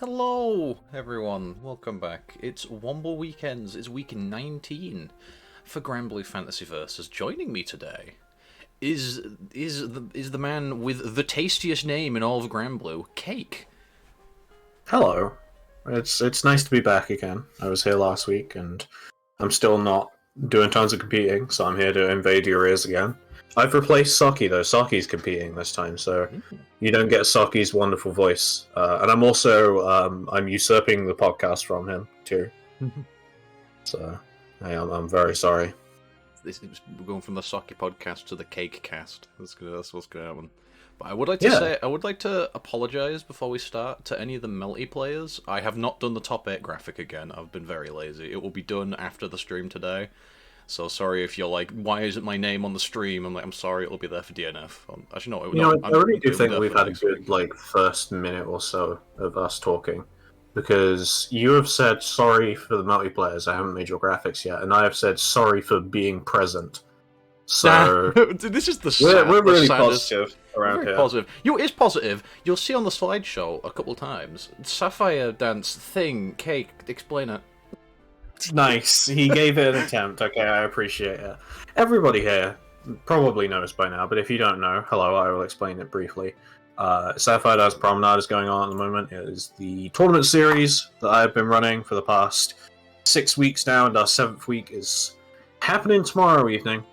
Hello, everyone. Welcome back. It's Womble Weekends. It's week 19 for Granblue Fantasy Versus. Joining me today is the man with the tastiest name in all of Granblue, Cake. Hello. It's nice to be back again. I was here last week, and I'm still not doing tons of competing, so I'm here to invade your ears again. I've replaced Socky though. Socky's competing this time, so you don't get Socky's wonderful voice. And I'm also I'm usurping the podcast from him too. So I'm very sorry. We're going from the Socky podcast to the Cake cast. That's what's going to happen. But I would like to apologise before we start to any of the Melty players. I have not done the top 8 graphic again. I've been very lazy. It will be done after the stream today. So sorry if you're like, why isn't my name on the stream? I'm like, I'm sorry, it'll be there for DNF. Actually, no. I really do think we've had a good first minute or so of us talking, because you have said sorry for the multiplayers. I haven't made your graphics yet, and I have said sorry for being present. So this is we're really positive around here. Positive. It's positive. You'll see on the slideshow a couple times. Sapphire dance thing, Cake. Explain it. Nice. He gave it an attempt. Okay, I appreciate it. Everybody here probably knows by now, but if you don't know, hello, I will explain it briefly. Sapphire Dance Promenade is going on at the moment. It is the tournament series that I've been running for the past 6 weeks now, and our 7th week is happening tomorrow evening.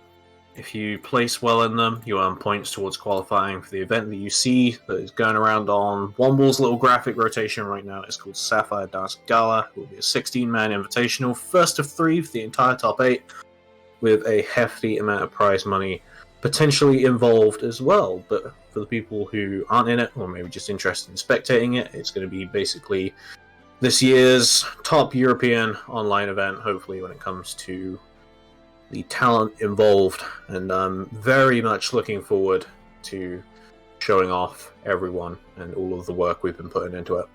If you place well in them, you earn points towards qualifying for the event that you see that is going around on Womble's little graphic rotation right now. It's called Sapphire Dance Gala. It will be a 16-man invitational, first of 3 for the entire top 8, with a hefty amount of prize money potentially involved as well. But for the people who aren't in it, or maybe just interested in spectating it, it's going to be basically this year's top European online event, hopefully, when it comes to the talent involved, and I'm very much looking forward to showing off everyone and all of the work we've been putting into it.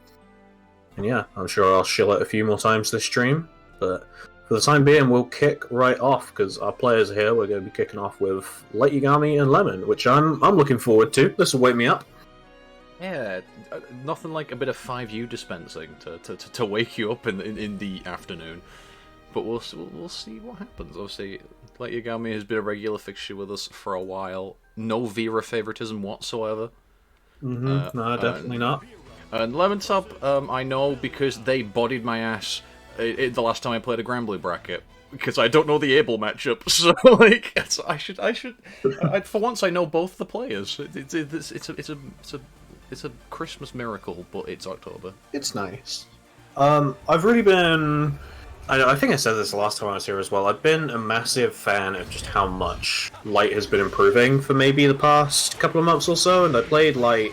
And yeah, I'm sure I'll shill it a few more times this stream, but for the time being, we'll kick right off, because our players are here. We're going to be kicking off with Light Yagami and Lemon, which I'm looking forward to. This will wake me up. Yeah, nothing like a bit of 5U dispensing to wake you up in the afternoon. But we'll see what happens. Obviously, Light Yagami has been a regular fixture with us for a while. No Vera favoritism whatsoever. No, definitely not. And Lemon Top, I know because they bodied my ass the last time I played a Granblue bracket, because I don't know the Able matchup. So like, I should. For once, I know both the players. It's a Christmas miracle, but it's October. It's nice. I've really been. I think I said this the last time I was here as well. I've been a massive fan of just how much Light has been improving for maybe the past couple of months or so, and I played Light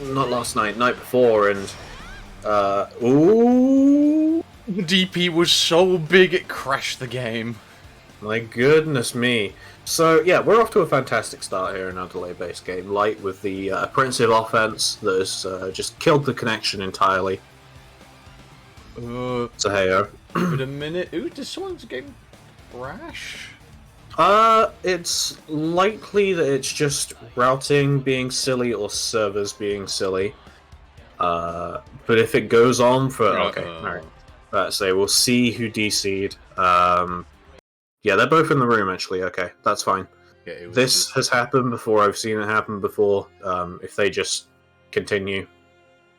not last night, night before, and ooh, DP was so big it crashed the game. My goodness me. So yeah, we're off to a fantastic start here in our delay-based game. Light with the offensive offense that has just killed the connection entirely. So hey-o. Wait a minute. Ooh, does someone's game crash? It's likely that it's just routing being silly or servers being silly. But if it goes on for alright. So we'll see who DC'd. Yeah, they're both in the room actually. Okay, that's fine. Yeah, this has happened before. I've seen it happen before. If they just continue.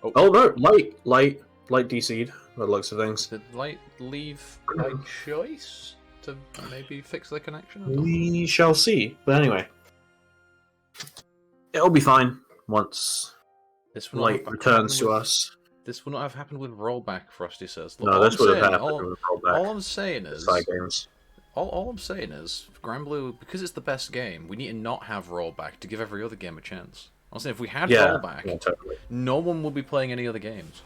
Oh no, Light DC'd. By the looks of things. Did Light leave by choice to maybe fix the connection? We shall see. But anyway, it'll be fine once Light returns to us. This will not have happened with rollback, Frosty says. Look, no, this would have happened with rollback. All I'm saying is, side games. All I'm saying is, Granblue, because it's the best game, we need to not have rollback to give every other game a chance. I'm saying if we had rollback, totally. No one would be playing any other games.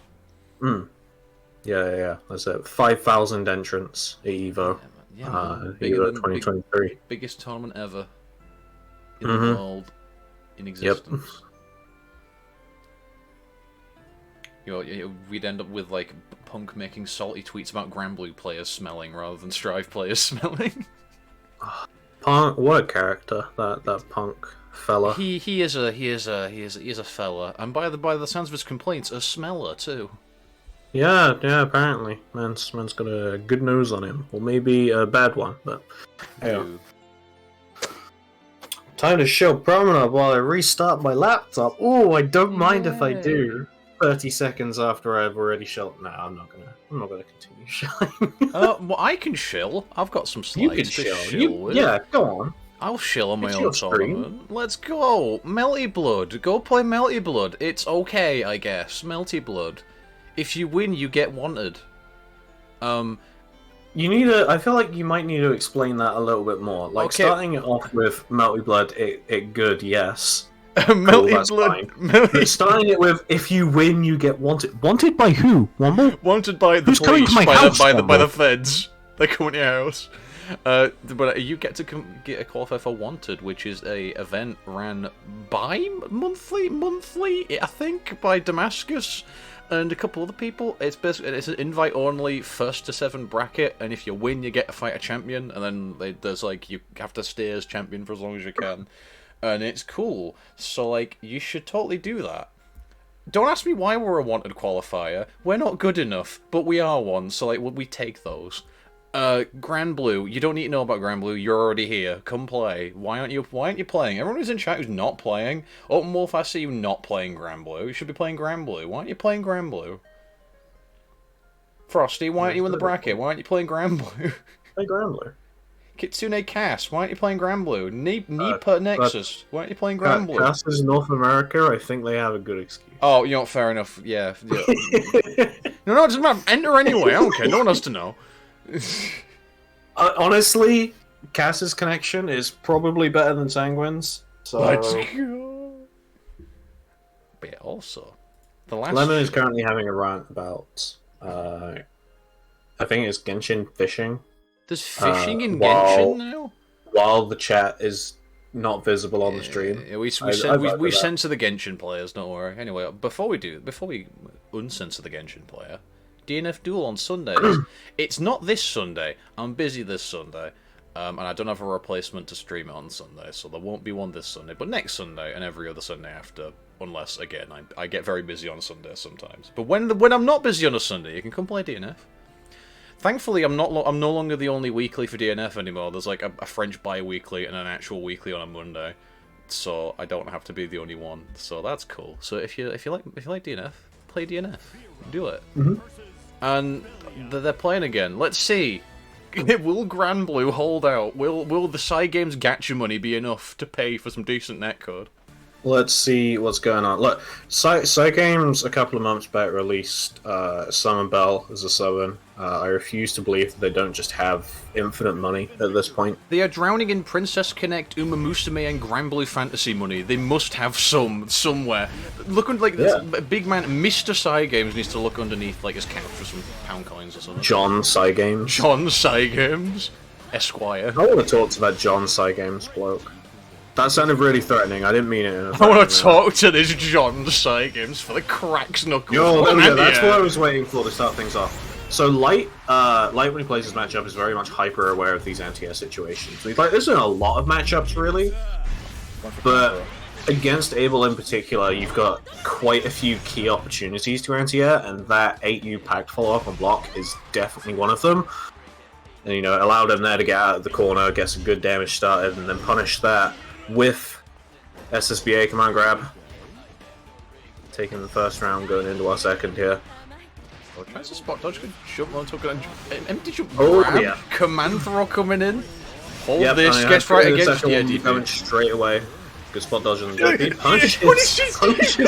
Yeah. There's 5,000 entrants at EVO. EVO 2023. Biggest tournament ever in the world in existence. Yep. We'd end up with like Punk making salty tweets about Granblue players smelling rather than Strive players smelling. Punk, what a character that Punk. fella. He is a fella, and by the sounds of his complaints, a smeller too. Yeah, apparently. Man's got a good nose on him. Or maybe a bad one, but... Yeah. Time to show Promenade while I restart my laptop. Oh, I don't mind if I do. 30 seconds after I've already shelled. No, I'm not gonna continue shelling. Well, I can shill. I've got some slides You can to shell. shill with. Yeah, go on. I'll shill on my It's own your tournament. Let's go! Melty Blood. Go play Melty Blood. It's okay, I guess. Melty Blood. If you win, you get wanted. You need to. I feel like you might need to explain that a little bit more. Like starting it off with Melty Blood, it good, yes. Melty Blood. But starting it with if you win, you get wanted. Wanted by who? Womble? Wanted by the Who's coming police, to my house, by the feds. They're coming to your house. But you get to get a qualifier for Wanted, which is a event ran monthly, I think, by Damascus and a couple other people. It's basically an invite only 1st to 7 bracket, and if you win, you get to fight a champion, and then there's like you have to stay as champion for as long as you can, and it's cool. So like you should totally do that. Don't ask me why we're a Wanted qualifier. We're not good enough, but we are one. So like we take those. Granblue, you don't need to know about Granblue. You're already here. Come play. Why aren't you playing? Everyone who's in chat who's not playing. Open Wolf, I see you not playing Granblue. You should be playing Granblue. Why aren't you playing Granblue? Frosty, why aren't you in the bracket? Why aren't you playing Granblue? Play Granblue. Kitsune Cass, why aren't you playing Granblue? Nipa Nexus, why aren't you playing Granblue? Cass is North America. I think they have a good excuse. Oh, you know, fair enough. Yeah. No, it doesn't matter. Enter anyway. I don't care. No one has to know. Honestly, Cass's connection is probably better than Sanguine's. So... Let's go. But yeah, also, the last Lemon is currently having a rant about, I think it's Genshin fishing. There's fishing in Genshin now? While the chat is not visible on the stream. Yeah, we censor the Genshin players, don't worry. Anyway, before we uncensor the Genshin player, DNF Duel on Sundays. It's not this Sunday. I'm busy this Sunday. And I don't have a replacement to stream it on Sunday, so there won't be one this Sunday. But next Sunday and every other Sunday after, unless, again, I get very busy on Sunday sometimes. But when I'm not busy on a Sunday, you can come play DNF. Thankfully, I'm no longer the only weekly for DNF anymore. There's like a French bi-weekly and an actual weekly on a Monday, so I don't have to be the only one. So that's cool. So if you like DNF, play DNF. Do it. Mm-hmm. And they're playing again. Let's see. Will Granblue hold out? Will the side games gacha money be enough to pay for some decent netcode? Let's see what's going on. Look, Games a couple of months back released Summon Bell as a summon. I refuse to believe that they don't just have infinite money at this point. They are drowning in Princess Connect, Uma Musume, and Granblue Fantasy money. They must have some somewhere. Looking like this big man, Mr. Games needs to look underneath like his couch for some pound coins or something. John Games. John Games, Esquire. I want to talk to that John Games bloke. That sounded really threatening. I didn't mean it. I want to talk to this John Games for the cracks knuckles. Yo, there we go. That's what I was waiting for to start things off. So Light when he plays his matchup is very much hyper aware of these anti-air situations. Like, there's been a lot of matchups really, but against Abel in particular, you've got quite a few key opportunities to anti-air, and that 8U packed follow-up on block is definitely one of them. And it allowed him there to get out of the corner, get some good damage started, and then punish that with SSBA command grab. Taking the first round, going into our second here. Oh, tries to spot dodge, good jump on top of empty jump grab. Yeah. Command throw coming in. Hold yep, this, gets right against the DP. Coming straight away. Good spot dodge on the DP. Punches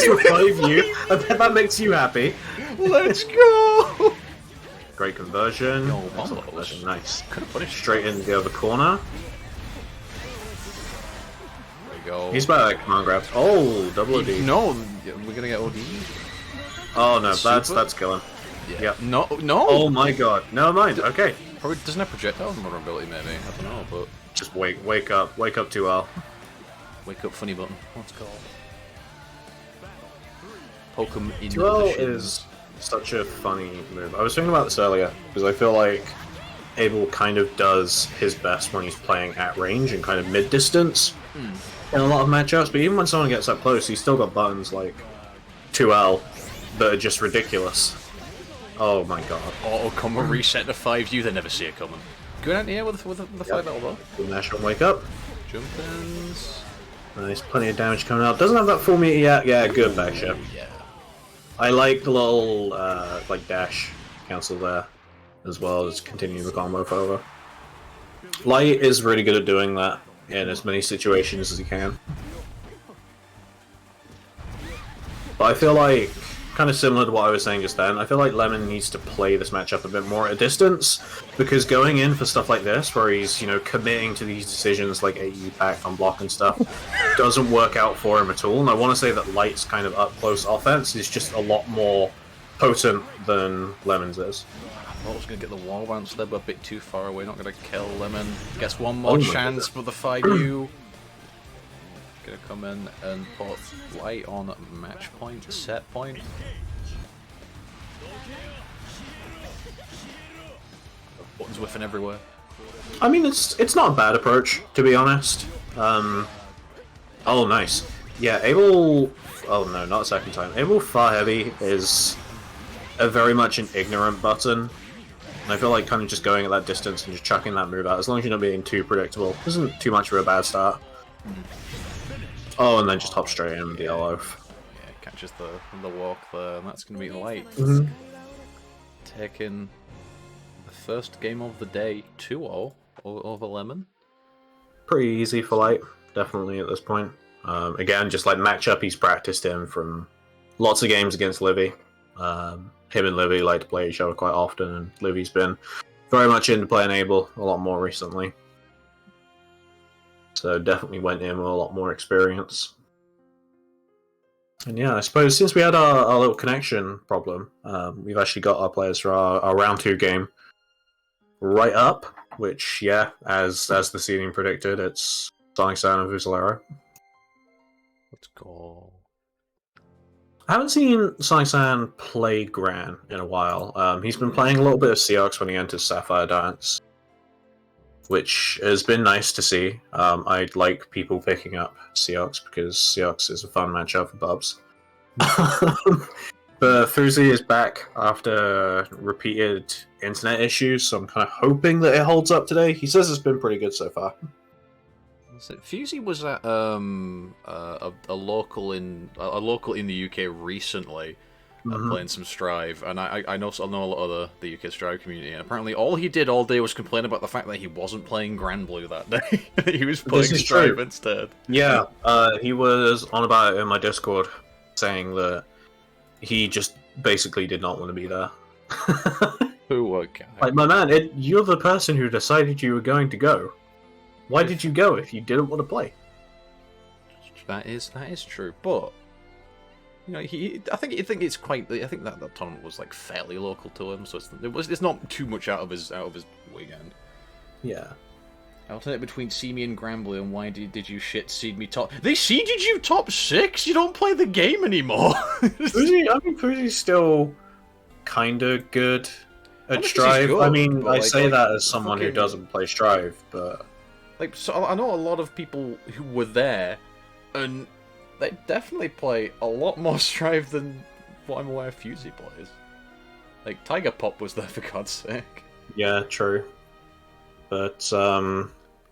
revive you. I bet that makes you happy. Let's go! Great conversion. No, conversion. Nice. Could have punished straight into the other corner. There we go. He's about to command grabs. Oh, double OD. No, we're gonna get OD. Oh no, that's killing. Yeah. No. Oh my god. Never mind. Okay. Probably doesn't have projectile vulnerability, maybe. I don't know, but just wake up 2L. Wake up, funny button. Let's go. Poke him in 2L is such a funny move. I was thinking about this earlier because I feel like Abel kind of does his best when he's playing at range and kind of mid distance. in a lot of matchups, but even when someone gets up close, he's still got buttons like 2L that are just ridiculous. Oh my god. Auto combo reset to 5U, they never see it coming. Good idea with the 5L though. The National wake up. Jump-ins. Nice, plenty of damage coming out. Doesn't have that full meter yet. Yeah, good backship. Yeah. I like the little like dash cancel there, as well as continue the combo over. Light is really good at doing that in as many situations as he can. But I feel like, kind of similar to what I was saying just then, I feel like Lemon needs to play this matchup a bit more at a distance, because going in for stuff like this, where he's, you know, committing to these decisions like AU pack on block and stuff, doesn't work out for him at all. And I want to say that Light's kind of up-close offense is just a lot more potent than Lemon's is. I thought I was going to get the wall bounce there, but a bit too far away, not going to kill Lemon. Guess one more chance for the 5U. Gonna come in and put Light on match point, set point. Buttons whiffing everywhere. I mean, it's not a bad approach, to be honest. Oh, nice. Yeah, Able... Oh no, not a second time. Able Far Heavy is a very much an ignorant button. And I feel like kind of just going at that distance and just chucking that move out, as long as you're not being too predictable, isn't too much of a bad start. Oh, and then just hop straight in the yellow. Yeah, catches the walk there, and that's going to be Light. Taking the first game of the day, 2-0 over Lemon. Pretty easy for Light, definitely at this point. Again, just like matchup he's practiced in from lots of games against Livy. Him and Livy like to play each other quite often, and Livy's been very much into playing Able a lot more recently. So definitely went in with a lot more experience. And yeah, I suppose since we had our little connection problem, we've actually got our players for our round 2 game right up, which, yeah, as the seeding predicted, it's Sonic Sound and Fusilero. Let's go. I haven't seen Sonic Sound play Gran in a while. He's been playing a little bit of Seox when he enters Sapphire Dance, which has been nice to see. I'd like people picking up Seox because Seox is a fun matchup for Bubs. But Fuzi is back after repeated internet issues, so I'm kind of hoping that it holds up today. He says it's been pretty good so far. Fuzi was at a local in the UK recently. Playing some Strive, and I know a lot of the UK Strive community, and apparently all he did all day was complain about the fact that he wasn't playing Granblue that day. He was playing Strive true. Instead. Yeah, he was on about it in my Discord, saying that he just basically did not want to be there. Who? Okay. Like, my man, you're the person who decided you were going to go. Why did you go if you didn't want to play? That is true, but you know, I think it's quite. I think that tournament was like fairly local to him, so it's not too much out of his weekend. Yeah. Alternate between see me and Granblue, and why did you shit seed me top? They seeded you top 6. You don't play the game anymore. Fuzi's still kind of good at Strive. Good, I mean, I say that as someone who doesn't play Strive, but like, so I know a lot of people who were there, and they definitely play a lot more Strive than what I'm aware Fuzi plays. Like, Tiger Pop was there, for God's sake. Yeah, true. But,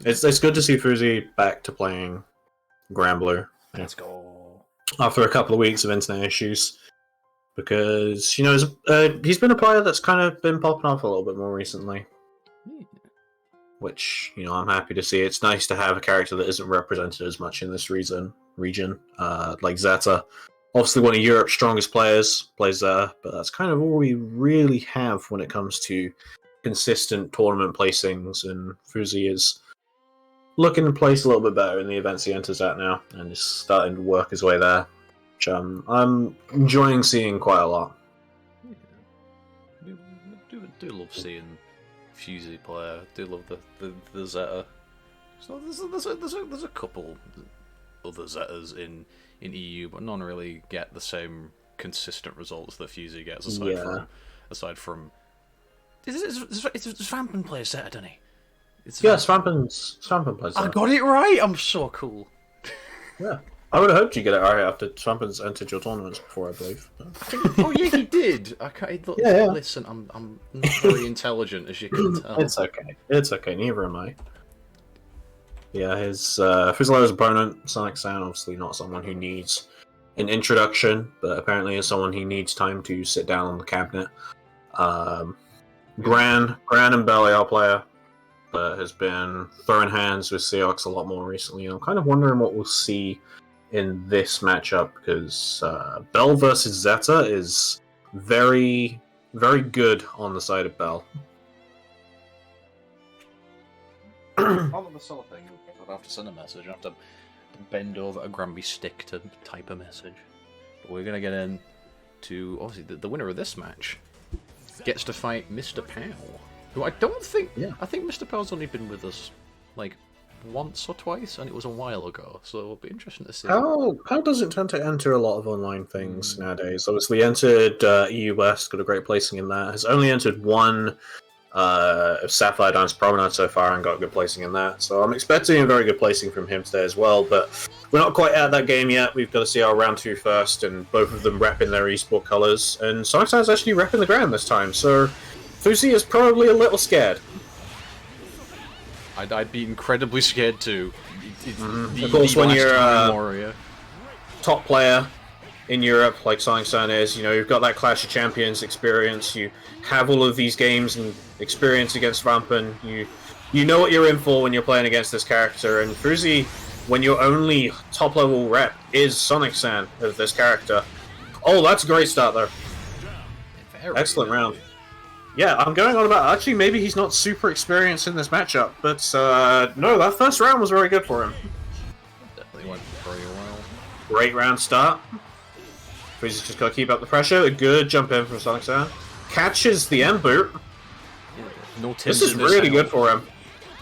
it's good to see Fuzi back to playing Granblue. Yeah. Let's go. After a couple of weeks of internet issues. Because, you know, he's been a player that's kind of been popping off a little bit more recently. Which, you know, I'm happy to see. It's nice to have a character that isn't represented as much in this region, like Zeta. Obviously one of Europe's strongest players, plays there, but that's kind of all we really have when it comes to consistent tournament placings, and Fuzi is looking to place a little bit better in the events he enters at now, and is starting to work his way there, which I'm enjoying seeing quite a lot. Yeah. Do love seeing Fuzi player. Do love the Zeta. So there's a couple other Zetas in EU, but none really get the same consistent results that Fuzi gets. Aside from, Svampen plays Zeta, doesn't he? Svampen plays Zeta. I got it right. I'm so cool. Yeah. I would have hoped you get it right after Trumpens entered your tournaments before, I believe. Oh yeah, he did. I can't, look, Yeah. Listen, I'm not very intelligent, as you can tell. It's okay. It's okay. Neither am I. Yeah, his Fizzler's opponent, Sonic San, obviously not someone who needs an introduction, but apparently is someone who needs time to sit down on the cabinet. Gran and Belly, our player, has been throwing hands with Seox a lot more recently. I'm kind of wondering what we'll see in this matchup, because Bell versus Zeta is very, very good on the side of Bell. I'll have to send a message. I have to bend over a Granby stick to type a message. But we're gonna get in to obviously the winner of this match gets to fight MrPOW, who I don't think. Yeah. I think MrPOW's only been with us like once or twice, and it was a while ago. So it'll be interesting to see. POW doesn't tend to enter a lot of online things nowadays. Obviously, entered EU West, got a great placing in that. Has only entered one Sapphire Dance Promenade so far and got a good placing in that. So I'm expecting a very good placing from him today as well. But we're not quite at that game yet. We've got to see our round 2 first, and both of them repping their esport colours. And Sonic San's actually repping the ground this time. So Fuzi is probably a little scared. I'd be incredibly scared too. Of course, when you're warrior. top player in Europe, like Sonic San is, you've got that Clash of Champions experience. You have all of these games and experience against Rampen. You know what you're in for when you're playing against this character. And Fuzi, when your only top level rep is Sonic San of this character. Oh, that's a great start there. Excellent round. Yeah, I'm going on about, actually, maybe he's not super experienced in this matchup, but no, that first round was very good for him. Definitely went very well. Great round start. Freeze's just got to keep up the pressure. A good jump in from Sonic San. Catches the M boot. No this is really good for him.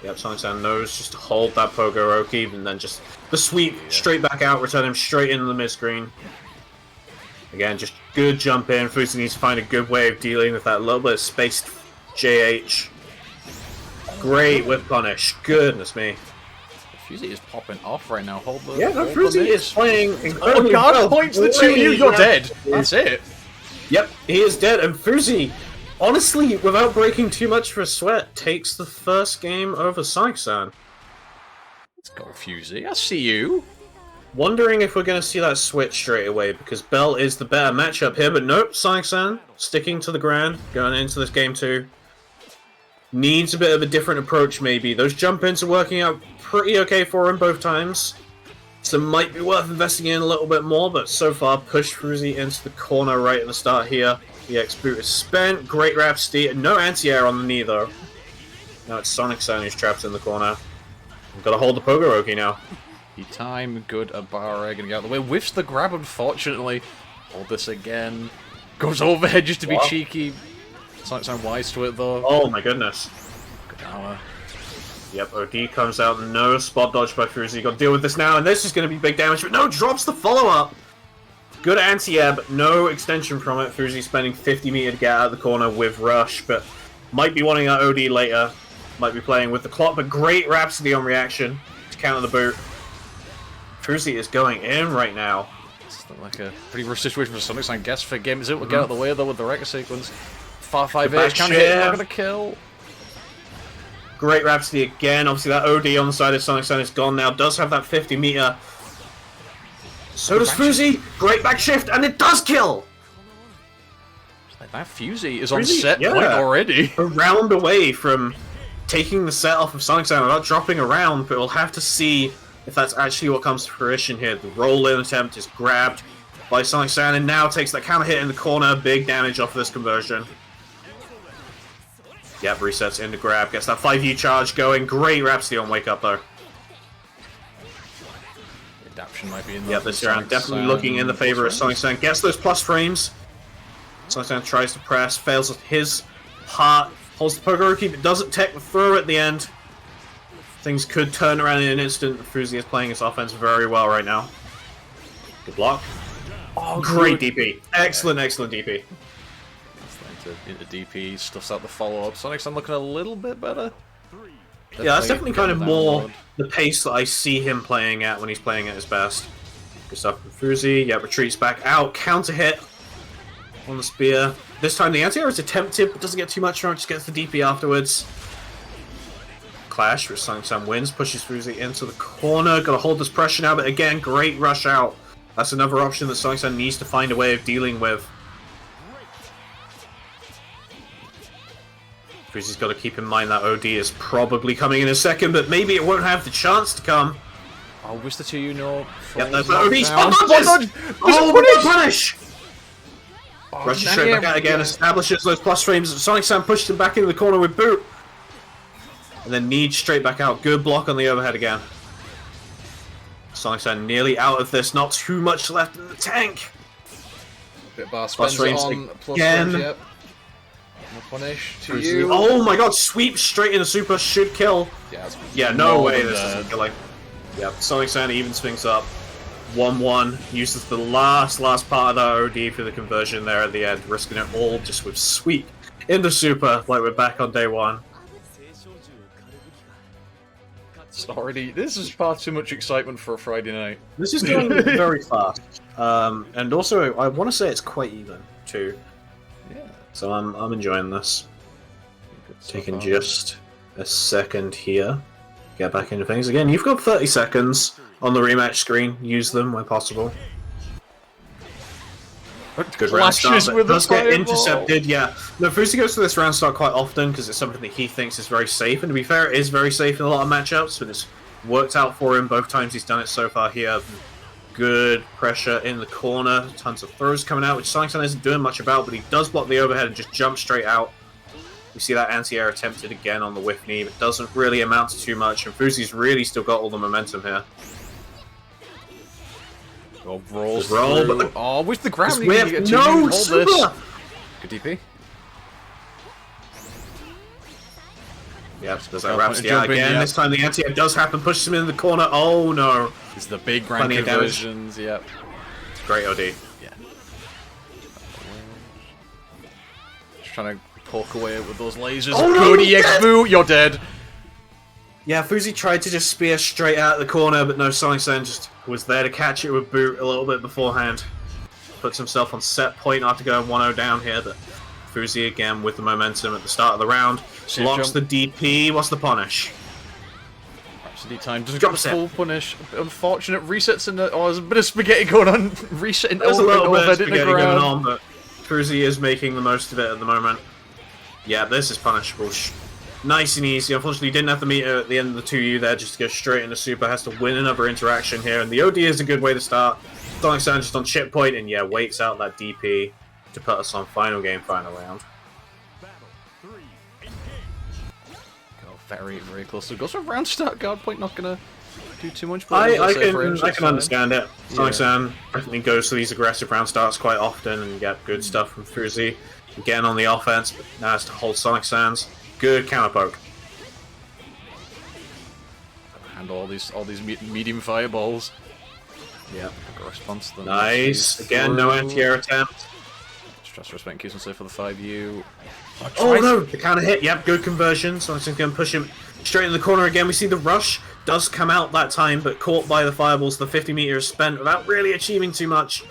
Yep, Sonic San knows just to hold that Pogo Roki, and then just the sweep straight back out, return him straight into the mid-screen. Again, just good jump in. Fuzi needs to find a good way of dealing with that little bit of spaced JH. Great whip punish. Goodness me. Fuzi is popping off right now. Hold the. Yeah, no, Fuzi is playing incredibly God well. points the 2U, you're dead. That's it. Yep, he is dead. And Fuzi, honestly, without breaking too much of a sweat, takes the first game over Sonic San. Let's go, Fuzi. I see you. Wondering if we're going to see that switch straight away, because Bell is the better matchup here, but nope, Sonic San sticking to the ground, going into this game 2. Needs a bit of a different approach, maybe. Those jump-ins are working out pretty okay for him both times, so might be worth investing in a little bit more, but so far, push Fuzi into the corner right at the start here. The X-Boot is spent, great Rhapsody, no anti-air on the knee though. Now it's Sonic San who's trapped in the corner. We've got to hold the Pogoroki now. He time good a bar egg and get out of the way. Whiffs the grab, unfortunately. Hold this again. Goes overhead just to be cheeky. Sonic San wise to it though. Oh my goodness. Good hour. Yep, OD comes out. No spot dodge by Fuzi. Got to deal with this now, and this is going to be big damage. But no, drops the follow-up. Good anti-air, but no extension from it. Fuzi spending 50 meter to get out of the corner with Rush, but might be wanting that OD later. Might be playing with the clock, but great Rhapsody on reaction to counter the boot. Fuzi is going in right now. It's like a pretty rough situation for Sonic San. Guess for game is able to get out of the way though with the record sequence. Far 5H, can't hit, not gonna kill. Great Rhapsody again. Obviously that OD on the side of Sonic San is gone now. Does have that 50 meter. So does Fuzi. Great back shift, and it does kill. Like that Fuzi is on set point already. A round away from taking the set off of Sonic San without dropping a round, but we'll have to see if that's actually what comes to fruition here. The roll-in attempt is grabbed by Sonic San, and now takes that counter hit in the corner. Big damage off of this conversion. Yep, resets into grab. Gets that 5U charge going. Great Rhapsody on wake up, though. Adaption might be in there. Yep, this round definitely looking in the favor of Sonic San. Gets those plus frames. Sonic San tries to press. Fails with his part. Holds the Pogoroki, but doesn't tech the throw at the end. Things could turn around in an instant. Fuzi is playing his offense very well right now. Good block. Oh, great DP. Excellent, excellent DP. Into DP, stuffs out the follow-up. Sonic San looking a little bit better. Yeah, that's definitely kind of more the pace that I see him playing at when he's playing at his best. Good stuff from Fuzi. Yeah, retreats back out. Counter hit on the spear. This time the anti-air is attempted, but doesn't get too much from it. Just gets the DP afterwards. Clash, which Sang wins. Pushes Fuzi into the corner. Gotta hold this pressure now, but again, great rush out. That's another option that Sang needs to find a way of dealing with. Fuzi's got to keep in mind that OD is probably coming in a second, but maybe it won't have the chance to come. I wish the two you know. Yep, that's OD. Oh, punish! Rushes straight back out again, establishes those plus frames. Sonic Sam pushes him back into the corner with boot. And then Needs straight back out. Good block on the overhead again. Sonic Sam nearly out of this. Not too much left in the tank. Bit bar spends it on plus again. Frames, yep. No punish to you. Oh my god, sweep straight into super should kill. Yeah, no way this isn't killing. Yeah, Sonic Sam evens things up. 1-1, uses the last part of that OD for the conversion there at the end, risking it all just with sweep into super, like we're back on day one. This is far too much excitement for a Friday night. This is going very fast. And also, I want to say it's quite even, too. Yeah. So I'm enjoying this. Taking just a second here. Get back into things again. You've got 30 seconds on the rematch screen. Use them where possible. Good round start, but it does get intercepted. Yeah, no, Fuzi goes to this round start quite often because it's something that he thinks is very safe. And to be fair, it is very safe in a lot of matchups, but it's worked out for him both times he's done it so far here. Good pressure in the corner. Tons of throws coming out, which Sonic isn't doing much about, but he does block the overhead and just jump straight out. We see that anti-air attempted again on the whiff knee, but doesn't really amount to too much, and Fuzi's really still got all the momentum here. Oh, rolls through. Oh, with the ground, you get no super. Good DP. Yep, there's that Rhapsody out again. This time the anti-air does happen, pushes him in the corner. Oh no! It's the big grand conversions. Yep. Great OD. Yeah. Just trying to poke away with those lasers. Oh, good EX boot, you're dead. Yeah, Fuzi tried to just spear straight out of the corner, but no, Sonic Sen just was there to catch it with boot a little bit beforehand. Puts himself on set point after going 1-0 down here, but Fuzi again with the momentum at the start of the round. Blocks the DP. What's the punish? Rhapsody time doesn't get the full punish. Unfortunate resets in the. Oh, there's a bit of spaghetti going on. Resetting there's over a little bit of spaghetti going on, but Fuzi is making the most of it at the moment. Yeah, this is punishable. Nice and easy. Unfortunately, didn't have the meter at the end of the 2U there just to go straight into super. Has to win another interaction here, and the OD is a good way to start. Sonic San just on chip point, and yeah, waits out that DP to put us on final game, final round. Very, very close. So it goes for a round start. Guard point not gonna do too much. But I can understand it. Sonic San definitely goes to these aggressive round starts quite often, and you get good stuff from Fuzi. Again on the offense, but now has to hold Sonic Sans. Good counter poke. Handle all these medium fireballs. Yeah. Response to them. Nice. Again, no anti-air attempt. Stress respect keeps him safe for the 5U. Oh no! The counter hit. Yep, good conversion. Sonic's going to push him straight in the corner again. We see the rush does come out that time, but caught by the fireballs. The 50 meters spent without really achieving too much.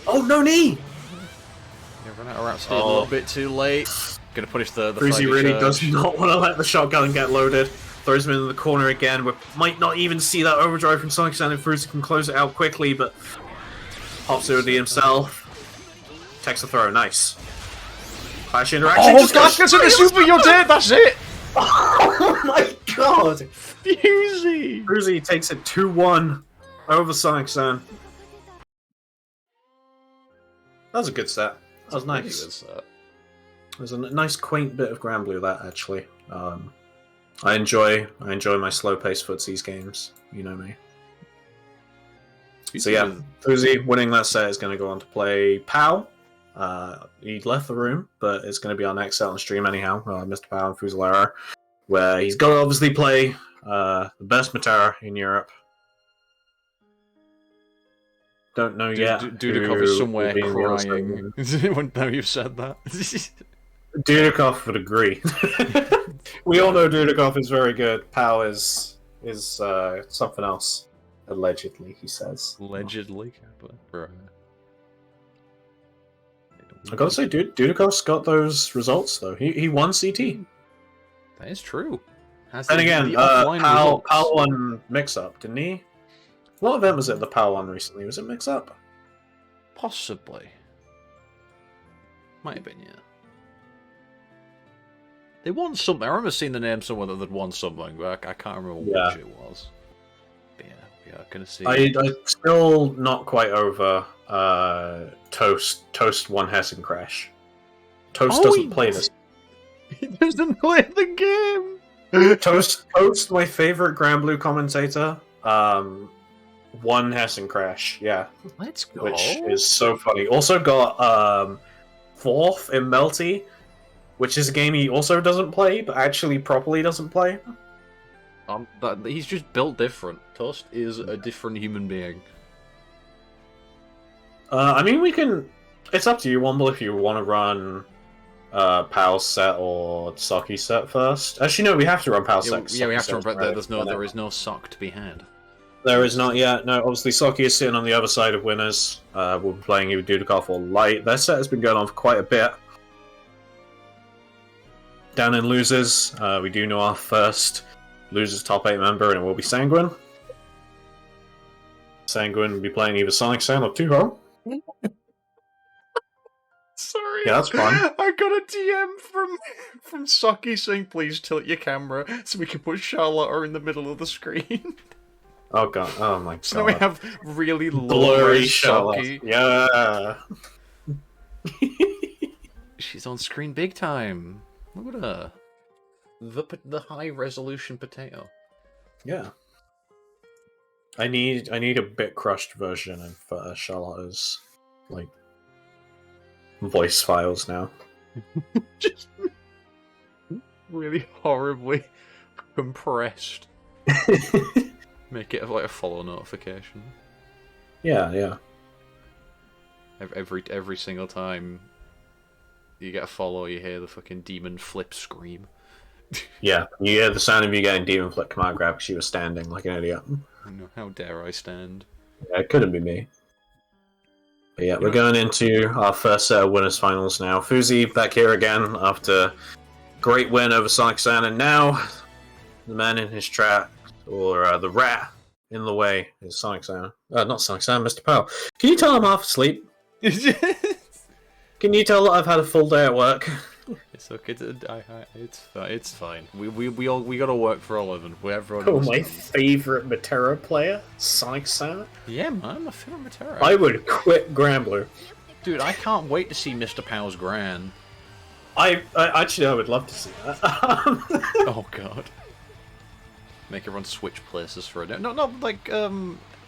Oh no knee! Yeah, run out of Rhapsody a little bit too late. Gonna punish the Fuzi really does not want to let the shotgun get loaded. Throws him into the corner again. We might not even see that overdrive from Sonic San if Fuzi can close it out quickly, but pops OD himself. Takes the throw, nice. Clash interaction. Oh, Clash gets in the super, you're dead, that's it! Oh my god! Fuzi! Fuzi takes it 2-1 over Sonic San. That was a good set. That was nice. It was a nice, quaint bit of Granblue, that, actually. I enjoy my slow-paced footsies games. You know me. So yeah, Fuzi winning that set is going to go on to play POW. He left the room, but it's going to be our next set on stream anyhow. MrPOW and Fuzilera, where he's going to obviously play the best Matera in Europe. Don't know yet. Dudeakoff is somewhere crying. Now you've said that. Dudeakoff would agree. We all know Dudeakoff is very good. POW is something else. Allegedly, he says. Allegedly. Right. I gotta say, Dudeakoff's got those results though. He won CT. That is true. And again, POW won Mix-Up, didn't he? What event was it the POW won recently? Was it Mix-Up? Possibly. Might have been, yeah. They won something. I remember seeing the name somewhere that they'd won something, but I can't remember which it was. But yeah, we are going to see. I'm still not quite over Toast won Hessen Crash. Toast doesn't play this. He doesn't play the game! Toast, my favorite Granblue commentator, won Hessen Crash, yeah. Let's go. Which is so funny. Also got 4th in Melty, which is a game he also doesn't play, but actually properly doesn't play. He's just built different. Toast is a different human being. I mean, we can... It's up to you, Womble, if you want to run POW's set or Socky's set first. Actually, no, we have to run POW's set. Yeah, we have to run, but there is no sock to be had. There is not yet. No, obviously Socky is sitting on the other side of winners. We'll be playing either Dudeakoff or Light. Their set has been going on for quite a bit. Down in losers, we do know our first losers top 8 member, and it will be Sanguine. Sanguine will be playing either Sonic Sand or Tuho. Sorry. Yeah, that's fun. I got a DM from Socky saying, "Please tilt your camera so we can put Charlotte in the middle of the screen." Oh god! Oh my god! So we have really blurry Socky. Yeah. She's on screen big time. Look at her. The high resolution potato. Yeah. I need a bit crushed version of Charlotte's like voice files now. Just really horribly compressed. Make it like a follow notification. Yeah, yeah. Every single time you get a follow, you hear the fucking demon flip scream. Yeah, you hear the sound of you getting demon flip command grab because you were standing like an idiot. How dare I stand? Yeah, it couldn't be me. But yeah, we're going into our first set of winners finals now. Fuzi back here again after great win over Sonic San, and now the man in his trap, or the rat in the way, is Sonic San. Not Sonic San, MrPOW. Can you tell I'm half asleep? Can you tell that I've had a full day at work? It's okay. It's fine. We gotta work for 11. My favorite Matera player, Sonic San. Yeah, man, my favorite Matera. I would quit Granblue. Dude, I can't wait to see MrPOW's Gran. I would love to see that. Oh god. Make everyone switch places for a day. No, like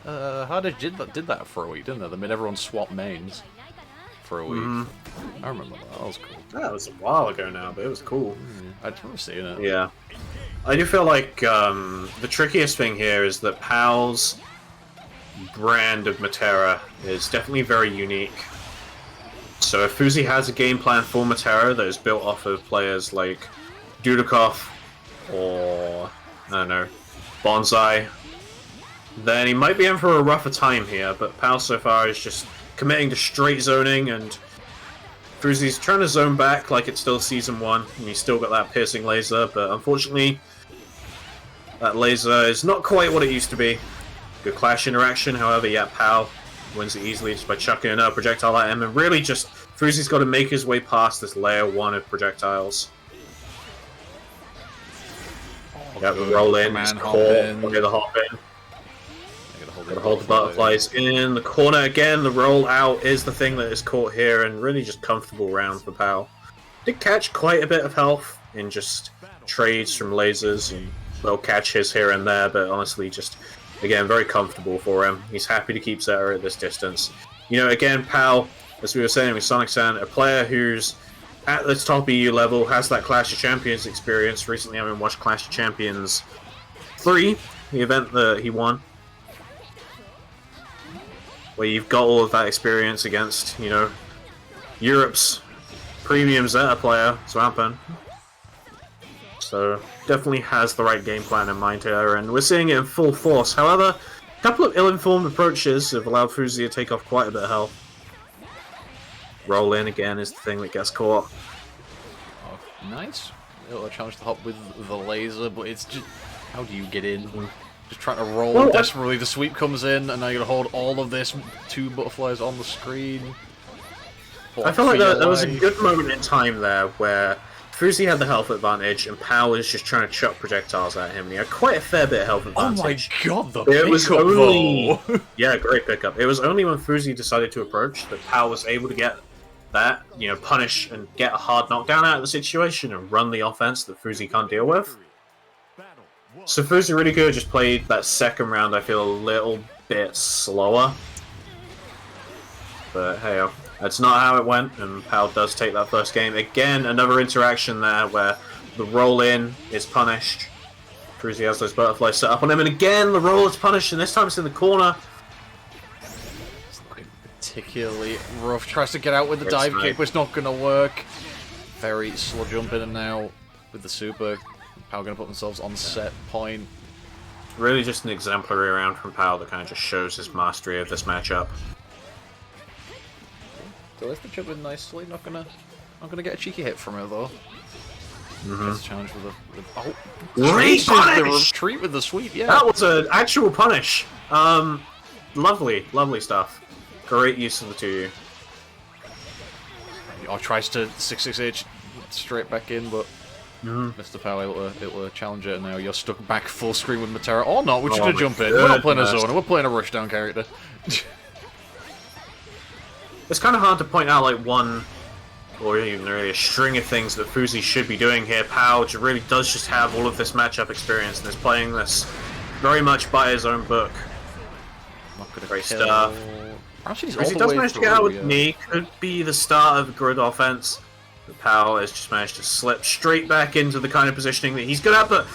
Hardage did that for a week, didn't they? They made everyone swap mains for a week. I remember that. That was cool. That was a while ago now, but it was cool. I just remember seeing it. Yeah. I do feel like the trickiest thing here is that POW's brand of Matera is definitely very unique. So if Fuzi has a game plan for Matera that is built off of players like Dudeakoff or, I don't know, Bonsai, then he might be in for a rougher time here, but POW so far is just committing to straight zoning, and Fuzi's trying to zone back like it's still Season 1, and he's still got that piercing laser, but unfortunately that laser is not quite what it used to be. Good clash interaction, however, yeah, POW wins it easily just by chucking a projectile at him, and really just Fuzi's got to make his way past this layer 1 of projectiles. Yeah, the roll in, just caught, okay, the hop in. Gotta hold the butterflies in the corner again. The roll out is the thing that is caught here, and really just comfortable round for POW. Did catch quite a bit of health in just trades from lasers and little catches here and there, but honestly, just again very comfortable for him. He's happy to keep Zeta at this distance. You know, again, POW, as we were saying with Sonic San, a player who's at the top EU level, has that Clash of Champions experience. Recently, having watched Clash of Champions 3, the event that he won, where you've got all of that experience against, you know, Europe's premium Zeta player, Swampin. So definitely has the right game plan in mind here, and we're seeing it in full force. However, a couple of ill-informed approaches have allowed Fuzi to take off quite a bit of health. Roll in again is the thing that gets caught. Oh, nice. Little challenge to hop with the laser, but it's just... How do you get in? Just trying to roll desperately. The sweep comes in, and now you're going to hold all of this 2 butterflies on the screen. I feel like there was a good moment in time there where Fuzi had the health advantage, and POW was just trying to chuck projectiles at him. He had quite a fair bit of health advantage. Oh my god, the it was pickup, only... though! Yeah, great pickup. It was only when Fuzi decided to approach that POW was able to get that, you know, punish and get a hard knockdown out of the situation and run the offense that Fuzi can't deal with. So Fuzi really could have just played that second round, I feel, a little bit slower. But hey, that's not how it went, and POW does take that first game. Again, another interaction there where the roll-in is punished. Fuzi has those butterflies set up on him, and again the roll is punished, and this time it's in the corner. It's looking particularly rough. Tries to get out with the dive kick, but it's not going to work. Very slow jump in and now with the super. POW going to put themselves on set point. Really just an exemplary round from POW that kind of just shows his mastery of this matchup. Delays the jump in nicely. Not gonna get a cheeky hit from her though. Challenge with oh, great punish! The retreat with the sweep. Yeah, that was an actual punish. Lovely stuff. Great use of the 2U. Oh, tries to 668 straight back in, but MrPOW able to challenge it, and now you're stuck back full screen with Matera. Or not, we're just going to jump in. We're not playing a zone, we're playing a rushdown character. It's kind of hard to point out, like, one, or even really a string of things that Fuzi should be doing here. POW really does just have all of this matchup experience, and is playing this very much by his own book. Not gonna Great kill. stuff. Actually, he does manage to get out with knee. Could be the start of a good offense. But POW has just managed to slip straight back into the kind of positioning that he's good at, but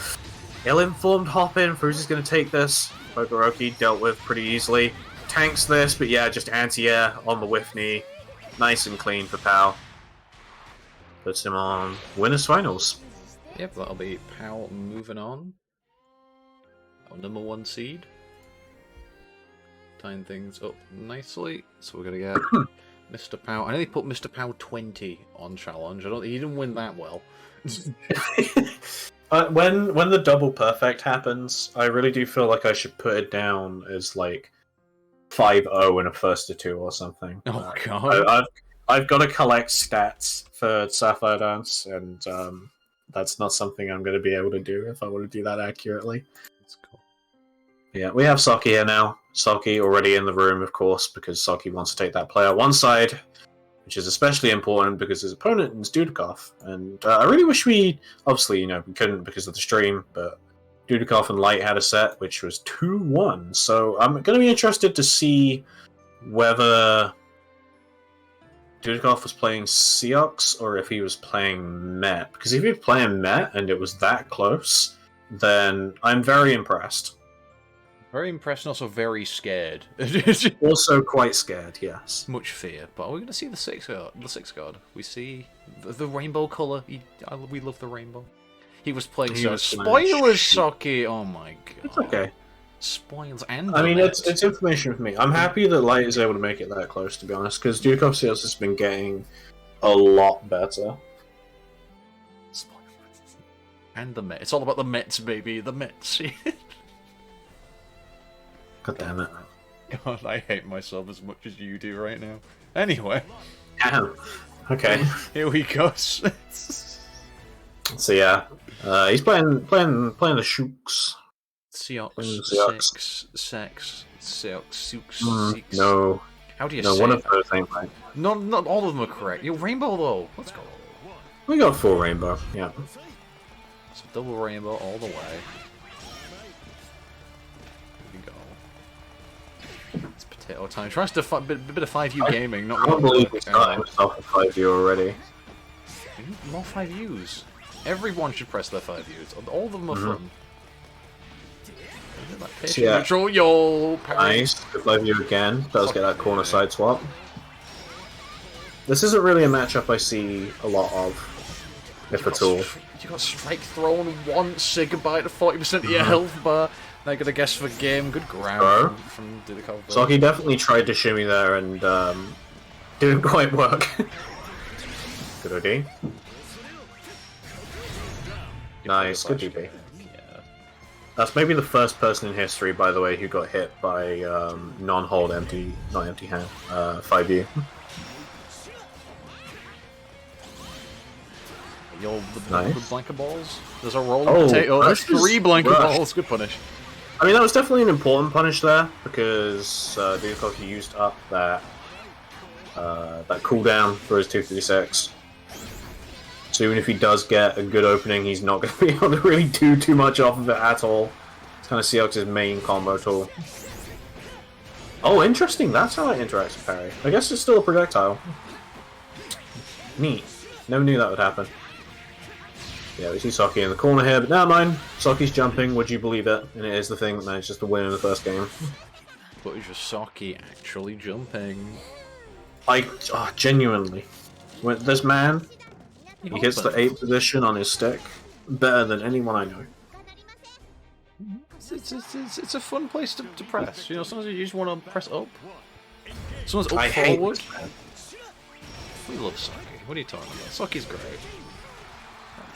ill-informed hop in. Fuzi's going to take this. Bogoroki dealt with pretty easily. Tanks this, but yeah, just anti-air on the whiff knee. Nice and clean for POW. Puts him on winners finals. Yep, that'll be POW moving on. Our #1 seed. Tying things up nicely. So we're going to get MrPOW. I know they put MrPOW 20 on challenge. He didn't win that well. When the double perfect happens, I really do feel like I should put it down as like 5-0 in a first to 2 or something. Oh god! I've got to collect stats for Sapphire Dance, and that's not something I'm going to be able to do if I want to do that accurately. That's cool. Yeah, we have Socky here now. Socky already in the room, of course, because Socky wants to take that player one side, which is especially important because his opponent is Dudeakoff. And I really wish we, obviously, you know, we couldn't because of the stream, but Dudeakoff and Light had a set which was 2-1. So I'm going to be interested to see whether Dudeakoff was playing Seox or if he was playing Met. Because if he was playing Met and it was that close, then I'm very impressed. Very impressed and also very scared. Also quite scared, yes. Much fear. But we're going to see the 6 guard. We see the rainbow colour. We love the rainbow. He was playing spoilers, Socky! Oh my god. It's okay. Spoils and I mean, it's information for me. I'm happy that Light is able to make it that close, to be honest, because Dudeakoff Seals has been getting a lot better. Spoilers. And the Mets. It's all about the Mets, baby. The Mets. God damn it. God, I hate myself as much as you do right now. Anyway. Damn. Okay. Here we go. So yeah, he's playing the Shooks. Seox, Seox. No. How do you say say one it? of those ain't right. Not all of them are correct. Your rainbow though. Let's go. We got 4 rainbow. Yeah. It's a double rainbow all the way. Here we go. It's potato time. Tries to a bit of 5U gaming. Not I can't believe he's got himself a 5U already. More 5Us. Everyone should press their 5Us. All of them are fun. So yeah. Neutral, yo! Nice. Good 5U again. Does get that corner side swap. This isn't really a matchup I see a lot of, if at all. You got strike thrown once, say goodbye to 40% of your health bar. Now got a guess for game. Good ground from Dudeakoff. Socky definitely tried to shimmy there and didn't quite work. Good OD. Nice, good DP. Yeah. That's maybe the first person in history, by the way, who got hit by non-hold empty, not empty hand, 5U. The blanket balls. There's a roll potato. That's 3 blanket balls. Good punish. I mean, that was definitely an important punish there because Dudeakoff used up that cooldown for his 236. So even if he does get a good opening, he's not going to be able to really do too much off of it at all. It's kind of Seox's main combo tool. Oh, interesting. That's how it interacts with parry. I guess it's still a projectile. Neat. Never knew that would happen. Yeah, we see Socky in the corner here, but never mind. Socky's jumping, would you believe it? And it is the thing that manages to win in the first game. But is your Socky actually jumping? Genuinely. When this man, he gets the 8th position on his stick better than anyone I know. It's a fun place to press. You know, sometimes you just want to press up. Someone's up forward. We love Socky. What are you talking about? Socky's great.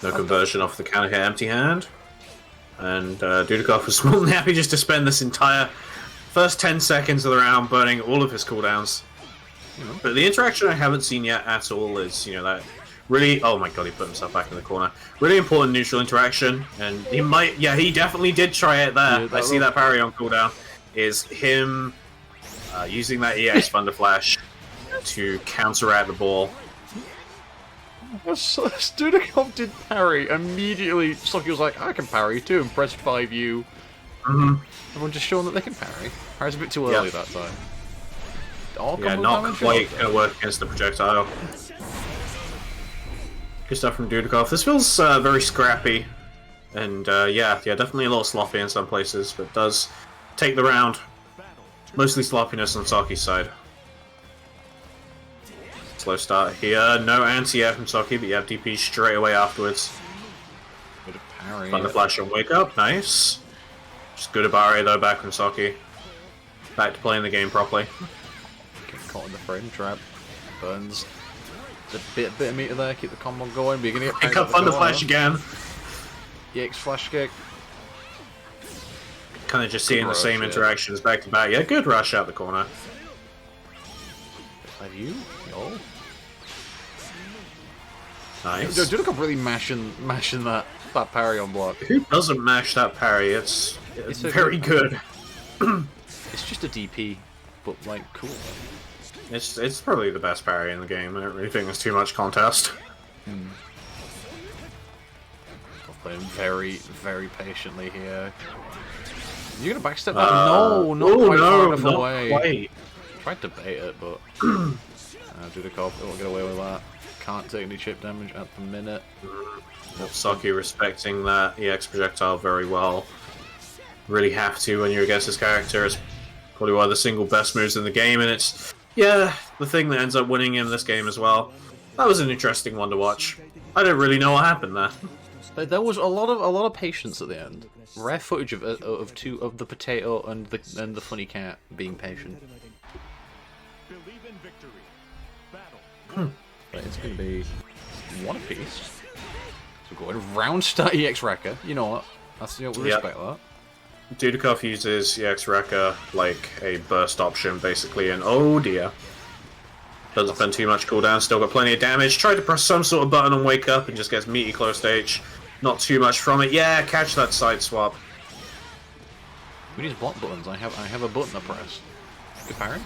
No conversion off the counter hit empty hand. And Dudeakoff was more than happy just to spend this entire first 10 seconds of the round burning all of his cooldowns. But the interaction I haven't seen yet at all is, you know, that really... Oh my god, he put himself back in the corner. Really important neutral interaction. And he might... Yeah, he definitely did try it there. I see that parry on cooldown. Is him using that EX Thunder Flash to counteract the ball. Dudeakoff did parry immediately. Socky was like, I can parry too, and pressed 5U. Everyone just showing that they can parry. Parry's a bit too early that time. Yeah, not quite going to work against the projectile. Good stuff from Dudeakoff. This feels very scrappy. And yeah, definitely a little sloppy in some places, but does take the round. Mostly sloppiness on Socky's side. Slow start here. No anti-air from Socky, but you have DP straight away afterwards. Bit of parry. Thunder Flash and Wake Up. Nice. Just good barrier though back from Socky. Back to playing the game properly. Get caught in the frame trap. Burns. A bit of meter there. Keep the combo going. But you're gonna get pick up Thunder Flash again. EX Flash Kick. Kind of just seeing the same interactions back to back. Yeah, good rush out the corner. Have you? No. Nice. Dudeakoff really mashing that parry on block. Who doesn't mash that parry? It's very good. It's just a DP, but like cool. It's probably the best parry in the game. I don't really think there's too much contest. Playing very, very patiently here. You're gonna backstep that? No, not quite far enough away. Quite. Tried to bait it, but Dudeakoff won't get away with that. Can't take any chip damage at the minute. Socky respecting that EX projectile very well. Really have to when you're against this character. It's probably one of the single best moves in the game, and it's the thing that ends up winning him this game as well. That was an interesting one to watch. I don't really know what happened there. There was a lot of patience at the end. Rare footage of the potato and the funny cat being patient. Right, it's going to be one apiece. So we're going round start EX Wrecker. You know what? We respect that. Dudeakoff uses EX Wrecker like a burst option, basically, and oh dear. Doesn't spend too much cooldown, still got plenty of damage. Tried to press some sort of button on Wake Up and just gets meaty close stage. Not too much from it. Yeah, catch that side swap. We need block buttons. I have a button to press. Good parry.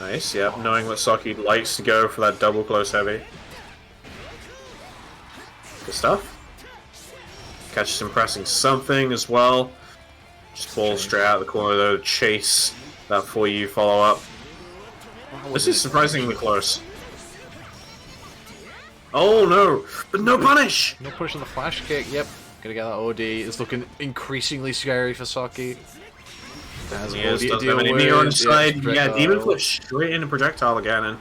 Nice, yeah, knowing that Socky likes to go for that double close heavy. Good stuff. Catches him pressing something as well. Just falls straight out of the corner though to chase that 4U follow up. This is surprisingly close. Oh no! But no punish! No punish on the flash kick, yep. Gonna get that OD. It's looking increasingly scary for Socky. Doesn't have any meter on his side. Yeah, Demon Flip straight into projectile again, and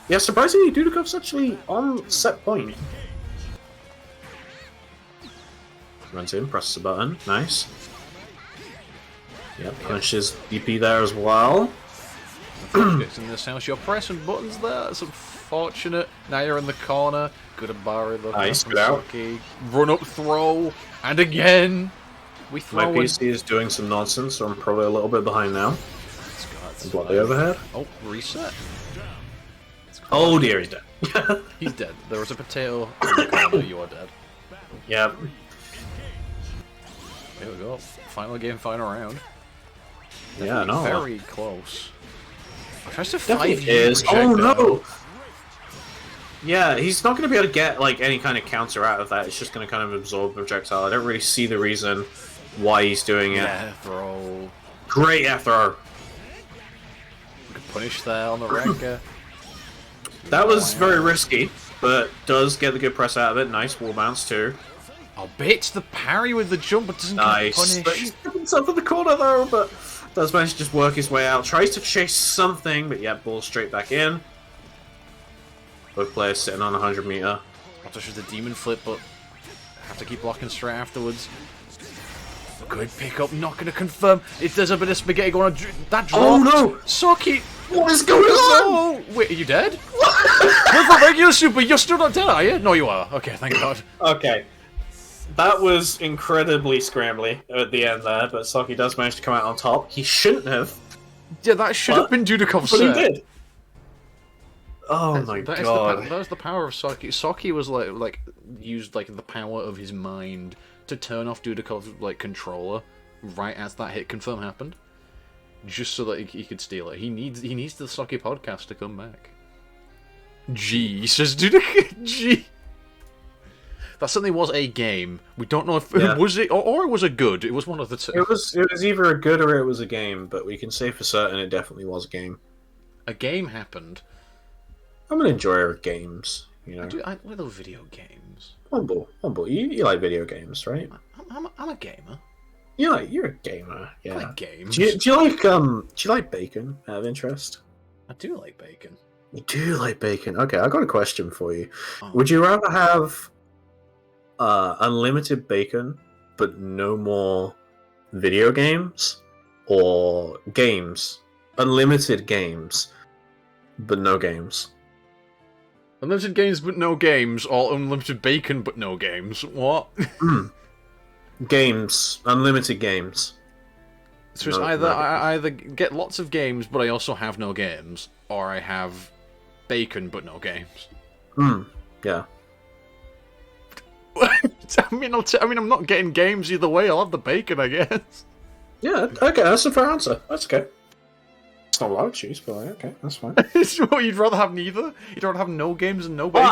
Yeah, surprisingly, Dudeakoff's actually on set point. Runs in, presses a button. Nice. Yep, punches DP there as well. Gets in this house. You're pressing buttons there. That's unfortunate. Now you're in the corner. Good Abari though. Nice, good out. Run up throw. And again. We throw. My PC is doing some nonsense, so I'm probably a little bit behind now. Block the overhead. Oh, reset. Oh dear, he's dead. He's dead. There was a potato in the corner. You are dead. Yep. Here we go. Final game, final round. Yeah, no. Very close. Tries to Definitely is. Oh no! Yeah, he's not going to be able to get like any kind of counter out of that. It's just going to kind of absorb the projectile. I don't really see the reason why he's doing it. Yeah, throw. Great F throw. Good punish there on the wrecker. That was very risky, but does get the good press out of it. Nice wall bounce too. Oh, bits the parry with the jump, but doesn't get punished. But he's putting himself in the corner though, but does manage to just work his way out. Tries to chase something, but yeah, ball straight back in. Both players sitting on 100 meter. Touches the demon flip, but have to keep blocking straight afterwards. Good pickup, not going to confirm. If there's a bit of spaghetti going on, that dropped. Oh no! Socky! What is going on? Oh, wait, are you dead? With a regular super, you're still not dead, are you? No, you are. Okay, thank God. Okay. That was incredibly scrambly at the end there, but Socky does manage to come out on top. He shouldn't have. Yeah, that should have been Dudeakoff's But he set. did. Oh my god. That was the power of Socky. Socky was like used like the power of his mind to turn off Dudeakoff's like controller right as that hit confirm happened, just so that he could steal it. He needs the Socky podcast to come back. G says Dudeakoff. G. That certainly was a game. We don't know if was it or it was a good. It was one of the two. It was either a good or it was a game, but we can say for certain it definitely was a game. A game happened. I'm an enjoyer of games, you know. I love video games. Womble, you like video games, right? I'm a gamer. You're a gamer, yeah. I like games. Do you like bacon out of interest? I do like bacon. You do like bacon. Okay, I got a question for you. Oh. Would you rather have unlimited bacon but no more video games, or games, unlimited games but no games? Unlimited games but no games, or unlimited bacon but no games. What? Games, unlimited games. So it's I either get lots of games but I also have no games, or I have bacon but no games. Yeah. I mean, I'm not getting games either way. I'll have the bacon, I guess. Yeah. Okay, that's a fair answer. That's okay. It's not what I would choose, but okay, that's fine. So you'd rather have neither? You'd rather have no games and no bacon?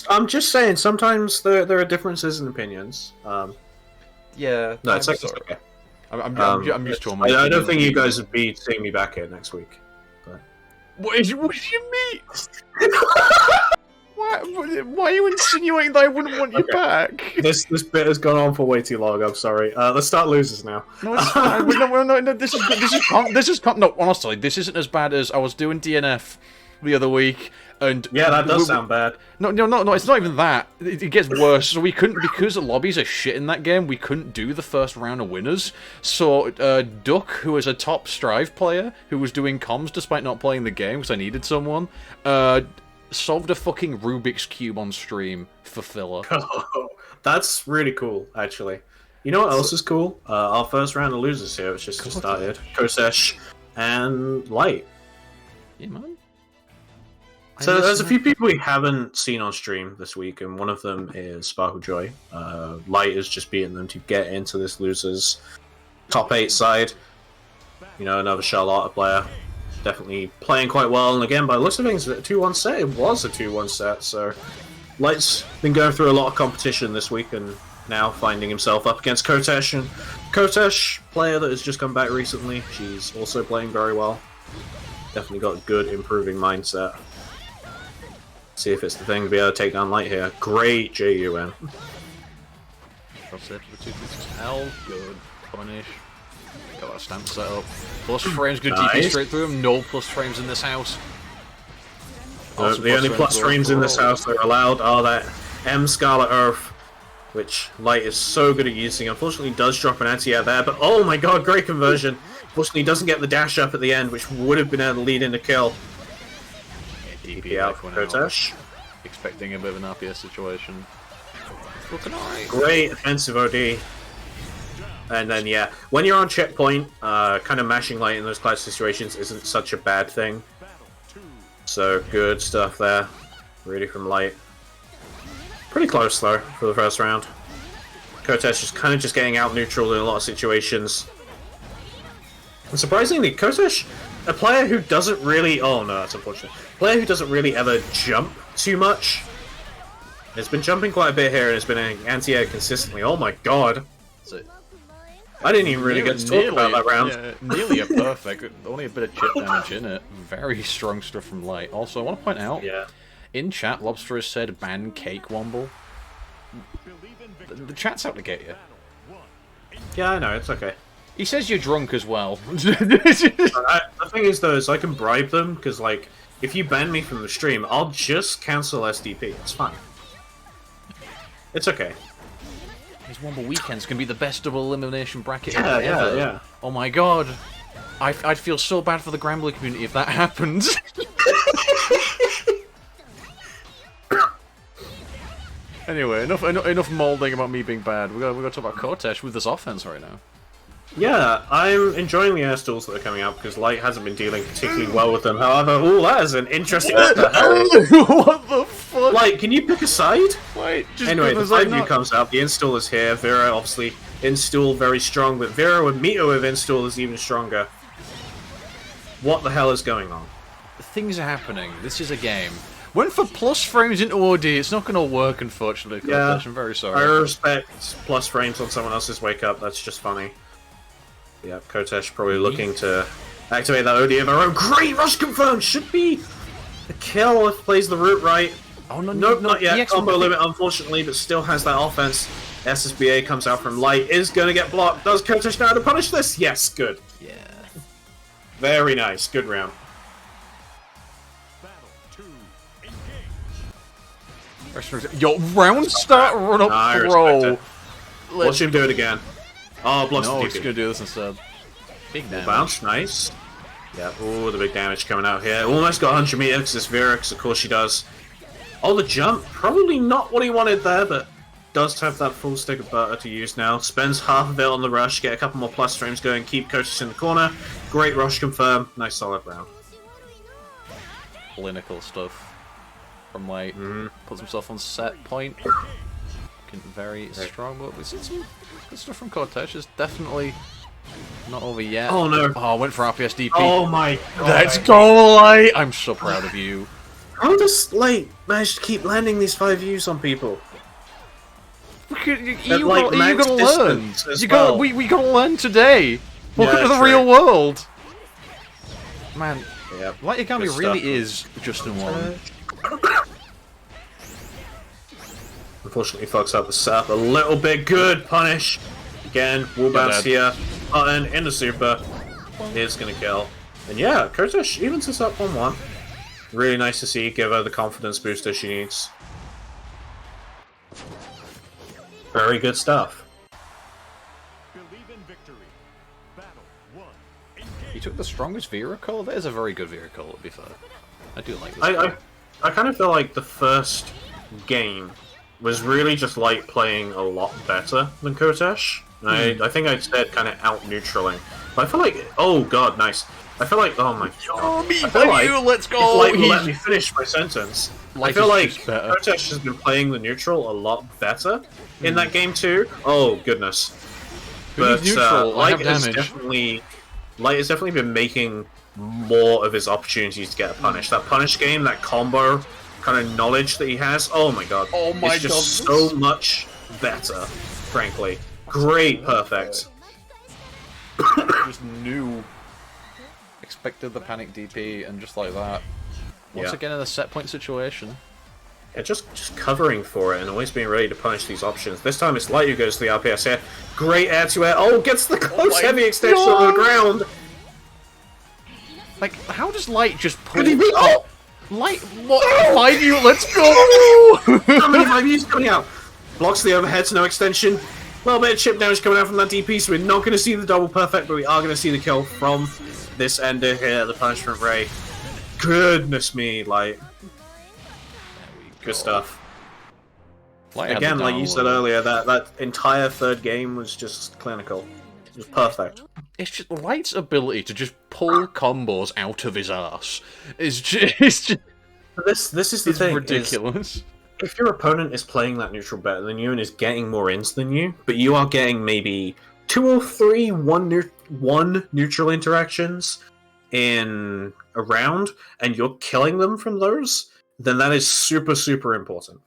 I'm just saying. Sometimes there are differences in opinions. Yeah. No, it's okay. I'm used to them. I don't think you guys would be seeing me back here next week. But... What do you mean? Why are you insinuating that I wouldn't want you back? This bit has gone on for way too long. I'm sorry. Let's start losers now. No, it's fine. No, this is no. Honestly, this isn't as bad as I was doing DNF the other week, and yeah, that does sound bad. No, it's not even that. It gets worse. So we couldn't, because the lobbies are shit in that game. We couldn't do the first round of winners. So Duck, who is a top Strive player, who was doing comms despite not playing the game because I needed someone, solved a fucking Rubik's Cube on stream for filler. Oh, that's really cool, actually. You know what else is cool? Our first round of losers here, which just started. Kosesh and Light. Yeah, man. So there's a few people we haven't seen on stream this week, and one of them is Sparkle Joy. Light is just beating them to get into this losers top 8 side. You know, another Charlotte player. Definitely playing quite well, and again, by the looks of things, a 2-1 set. It was a 2-1 set, so Light's been going through a lot of competition this week, and now finding himself up against Kotesh. And Kotesh, player that has just come back recently, she's also playing very well. Definitely got a good, improving mindset. See if it's the thing to be able to take down Light here. Great JUN. Cross there for the 2 pieces. Hell, good punish. Got that stance set up. Plus frames, good DP straight through him. No plus frames in this house. Also the only plus frames in this house that are allowed are that M Scarlet Earth, which Light is so good at using. Unfortunately, does drop an anti-air there, but oh my god, great conversion. Unfortunately, doesn't get the dash up at the end, which would have been able to lead into kill. Yeah, DP out for Kotesh. Expecting a bit of an RPS situation. Looking alright. Great offensive OD. And then, yeah, when you're on checkpoint, kind of mashing Light in those class situations isn't such a bad thing. So, good stuff there. Really from Light. Pretty close, though, for the first round. Kotesh is kind of just getting out neutral in a lot of situations. And surprisingly, Kotesh, a player who doesn't really... Oh, no, that's unfortunate. A player who doesn't really ever jump too much. Has been jumping quite a bit here and has been anti-air consistently. Oh my god. So, I didn't even really get to talk about that round. Yeah, nearly a perfect. Only a bit of chip damage in it. Very strong stuff from Light. Also, I want to point out, in chat, Lobster has said ban cake Womble. The chat's out to get you. Yeah, I know, it's okay. He says you're drunk as well. The thing is, though, is I can bribe them, because, like, if you ban me from the stream, I'll just cancel SDP. It's fine. It's okay. These Womble weekends can be the best double elimination bracket ever. Yeah. Oh my god. I'd feel so bad for the Granblue community if that happened. Anyway, enough moulding about me being bad. We're gonna talk about Kotesh with this offense right now. Yeah, I'm enjoying the air stalls that are coming out because Light hasn't been dealing particularly well with them. However, oh, that is an interesting. What the fuck? Light, can you pick a side? Wait, just anyway, the 5U comes out. The install is here. Vera obviously install very strong, but Vera with Mito with install is even stronger. What the hell is going on? Things are happening. This is a game. Went for plus frames into OD. It's not going to work, unfortunately. Yeah, I'm very sorry. I respect plus frames on someone else's wake up. That's just funny. Yeah, Kotesh probably looking to activate that OD of our own. Great rush confirmed! Should be a kill if plays the route right. Oh, no, nope, not yet. Combo limit, unfortunately, but still has that offense. SSBA comes out from Light, is going to get blocked. Does Kotesh know how to punish this? Yes, good. Yeah. Very nice. Good round. Yo, round start, run up, roll. Watch him do it again. Oh, blocks no, the he's gonna do this instead. Big damage. Bounce, nice. Yeah, oh, the big damage coming out here. Almost got 100 meter because it's Vera, of course she does. Oh, the jump, probably not what he wanted there, but does have that full stick of butter to use now. Spends half of it on the rush, get a couple more plus frames going, keep Kotesh in the corner. Great rush confirm, nice solid round. Clinical stuff from Light. Puts himself on set point. Very strong, but we've seen some good stuff from Kotesh. It's definitely not over yet. Oh no! Oh, went for RPS DP. Oh my god! Let's go, Light! I'm so proud of you. How does Light manage to keep landing these 5Us on people? You gotta learn. We gotta learn today. Welcome to the real world. Man, Light Yagami really is just in one. Unfortunately, fucks up the setup a little bit. Good punish. Again, wall bounce here. Button in the super. Is gonna kill. And yeah, Kotesh evens us up 1-1. Really nice to see. Give her the confidence booster she needs. Very good stuff. He took the strongest Vera call. That is a very good Vera call, to be fair. I do like this. I kind of feel like the first game was really just Light playing a lot better than Kotesh. I think I said kind of out-neutraling. But I feel like... Oh god, nice. I feel like... Oh my god. I feel like let's go! If Light will let me finish my sentence. I feel like Kotesh has been playing the neutral a lot better in that game too. Oh goodness. But Light has definitely been making more of his opportunities to get a punish. That punish game, that combo kind of knowledge that he has, oh my god. Oh my god. It's just so much better, frankly. Great, perfect. Just knew. Expected the panic DP and just like that. Once again in a set point situation. Yeah, just covering for it and always being ready to punish these options. This time it's Light who goes to the RPS here. Great air to air. Oh, gets the close heavy extension on the ground. Like, how does Light just put... Oh! Light, what? 5U, let's go! How many 5U's coming out? Blocks the overheads, no extension. A little bit of chip damage coming out from that DP, so we're not going to see the double perfect, but we are going to see the kill from this ender here, the Punishment Ray. Goodness me, like... Good stuff. Again, like you said earlier, that entire third game was just clinical. It was perfect. It's just Light's ability to just pull combos out of his ass is just... This is the thing. Ridiculous. If your opponent is playing that neutral better than you and is getting more ins than you, but you are getting maybe 2 or 3 one neutral interactions in a round, and you're killing them from those, then that is super, super important.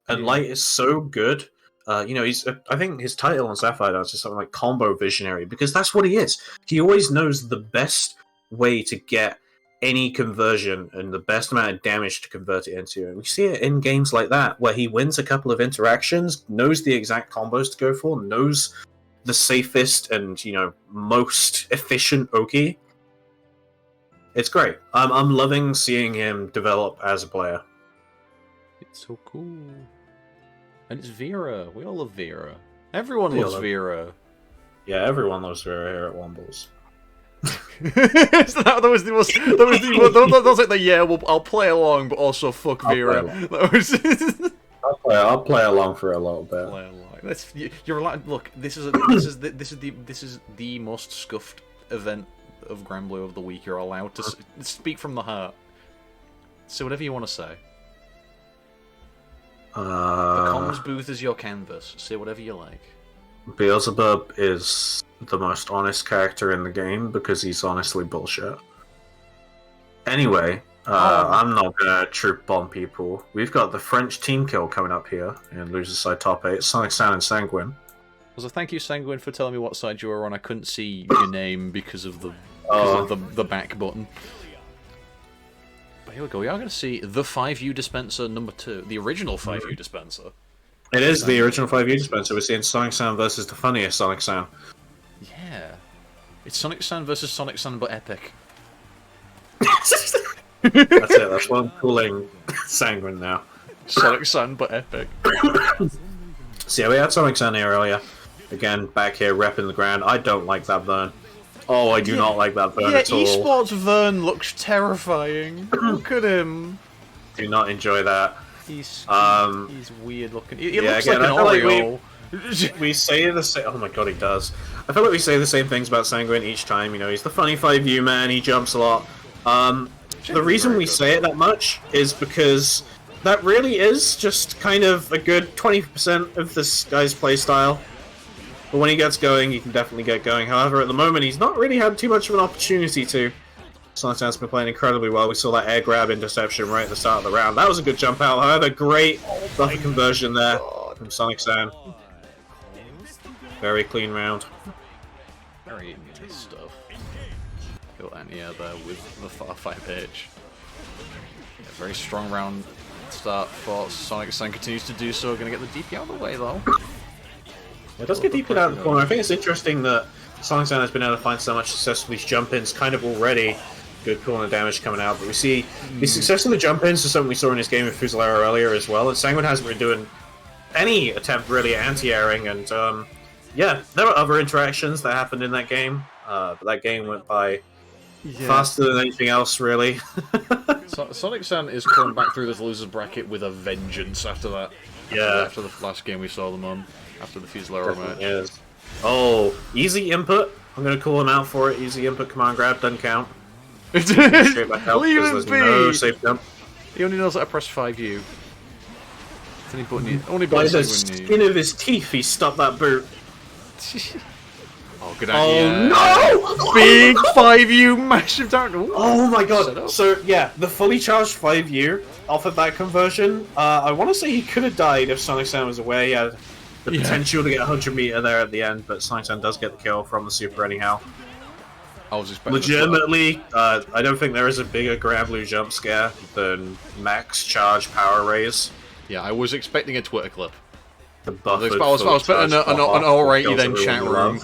And Light is so good. He's I think his title on Sapphire Dance is something like Combo Visionary, because that's what he is. He always knows the best way to get any conversion and the best amount of damage to convert it into. And we see it in games like that, where he wins a couple of interactions, knows the exact combos to go for, knows the safest and, most efficient Oki. It's great. I'm loving seeing him develop as a player. It's so cool. And it's Vera. We all love Vera. Everyone loves Vera. Yeah, everyone loves Vera here at Wombles. So that was the most. That was like the I'll play along, but also fuck Vera. I'll play along for a little bit. Play along. You're allowed. Look, this is the most scuffed event of Granblue of the week. You're allowed to speak from the heart. Say whatever you want to say. The comms booth is your canvas. Say whatever you like. Beelzebub is the most honest character in the game because he's honestly bullshit. Anyway, I'm not gonna troop bomb people. We've got the French team kill coming up here in Loser's Side top 8. Sonic Sound and Sanguine. So thank you, Sanguine, for telling me what side you were on. I couldn't see your name because of the back button. But here we go. We are going to see the 5U dispenser number 2, the original 5U dispenser. It is the original 5U dispenser. We're seeing Sonic Sound versus the funniest Sonic Sound. Yeah. It's Sonic Sound versus Sonic Sound, but epic. That's it. That's what I'm calling Sanguine now. Sonic Sound, but epic. So yeah, we had Sonic Sound here earlier. Again, back here, repping the ground. I don't like that Vern. Oh, I do not like that Vern at all. Yeah, esports Vern looks terrifying. Look at him. Do not enjoy that. He's weird looking. He looks again, like an Oreo. We say the same. Oh my god, he does. I feel like we say the same things about Sanguine each time. He's the funny 5U man. He jumps a lot. The reason we say it that much is because that really is just kind of a good 20% of this guy's playstyle. But when he gets going, he can definitely get going. However, at the moment, he's not really had too much of an opportunity to. Sonic Sound's been playing incredibly well. We saw that air grab interception right at the start of the round. That was a good jump out. However, great buffer conversion there from Sonic Sound. Very clean round. Very nice stuff. Got Antia there with the far 5H. Yeah, very strong round start for Sonic Sound. Continues to do so. Going to get the DP out of the way, though. It does get deep out of the corner. I think it's interesting that Sonic Sound has been able to find so much success with these jump-ins kind of already. Good cooldown of damage coming out, but we see the success of the jump-ins is something we saw in his game with Fusiliera earlier as well, and Sanguine hasn't been doing any attempt really at anti-airing, and yeah, there were other interactions that happened in that game, but that game went by faster than anything else, really. Sonic Sound is coming back through this loser's bracket with a vengeance after that. After the last game we saw them on. After the Fusiliera match. Is. Oh, easy input. I'm going to call him out for it. Easy input, command grab, doesn't count. Straight back out, Leave him be! No safe jump. He only knows how to press 5U. Only by the skin of his teeth, he stopped that boot. Oh, good idea. Oh, no! Big 5U massive down. Oh my god. So, yeah, the fully charged 5U off of that conversion, I want to say he could have died if Sonic Sound was away. He had the potential to get 100 meter there at the end, but Sonic Sound does get the kill from the super anyhow. I was expecting legitimately, I don't think there is a bigger Granblue jump scare than max charge power raise. Yeah, I was expecting a Twitter clip. The buffered I was expecting an alrighty then chat room.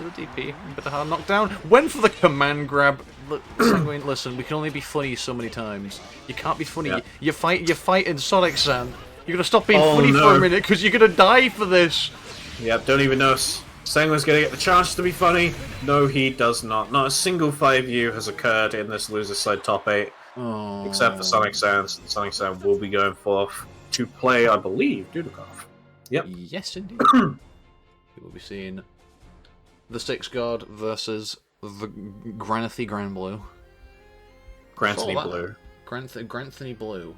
into the DP. A bit of hard knockdown. Went for the command grab. Look, Sanguine, listen, we can only be funny so many times. You can't be funny. Yeah. You're fighting Sonic-san. You're gonna stop being funny for a minute because you're gonna die for this. Yeah, don't even know. Sanguine's gonna get the chance to be funny. No, he does not. Not a single 5U has occurred in this loser side top 8. Oh. Except for Sonic-san. Sonic-san will be going forth to play, I believe, Dudeakoff. Yep. Yes, indeed. We will be seeing the Six God versus the Granblue. Granthony Blue. Granthony Blue.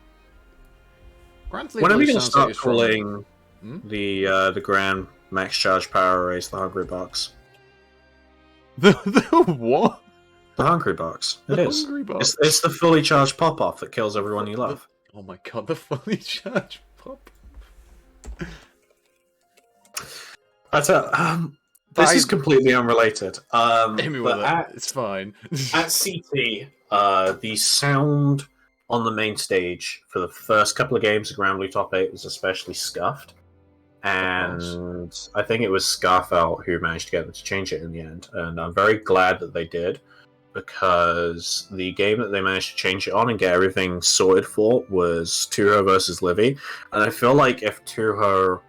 When are we going to start calling the Grand Max Charge Power Race the Hungry Box? The what? The Hungry Box. The Hungry Box. It's the fully charged pop-off that kills everyone you love. Oh my god, the fully charged pop. This is completely unrelated. Hit me with it. It's fine. At CT, the sound on the main stage for the first couple of games of Granblue Top 8 was especially scuffed. And I think it was Scarfell who managed to get them to change it in the end. And I'm very glad that they did, because the game that they managed to change it on and get everything sorted for was Tuho versus Livy. And I feel like if Tuho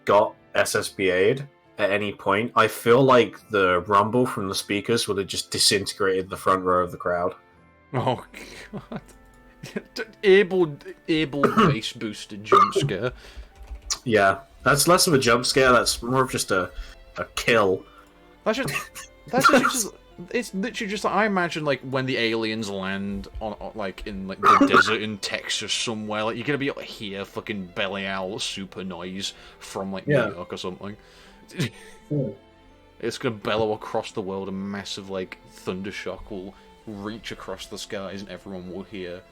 got SSBA'd at any point, I feel like the rumble from the speakers would have just disintegrated the front row of the crowd. Oh god. able bass boosted jump scare. Yeah, that's less of a jump scare, that's more of just a kill. That's just it's literally just like, I imagine like when the aliens land on like in like the desert in Texas somewhere, like you're gonna be able to hear fucking Belly Owl super noise from like New York or something. It's gonna bellow across the world, a massive like thunder shock will reach across the skies and everyone will hear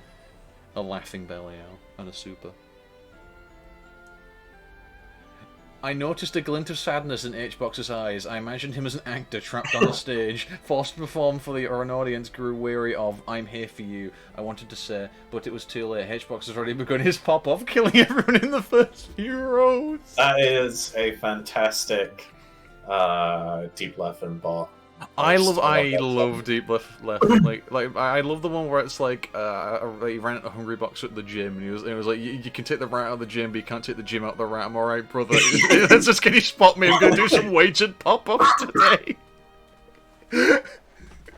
a laughing Belly Owl and a super. I noticed a glint of sadness in H-Box's eyes. I imagined him as an actor trapped on a stage, forced to perform for an audience grew weary of "I'm here for you." I wanted to say, but it was too late. H-Box has already begun his pop-off, killing everyone in the first few rows. That is a fantastic Deep Left and bot. I love Deep Left. Like I love the one where it's like he ran at a hungry box at the gym, and it was like you can take the rat out of the gym, but you can't take the gym out of the rat. I'm alright, brother. It's just, can you spot me? I'm gonna do some weighted pop-ups today.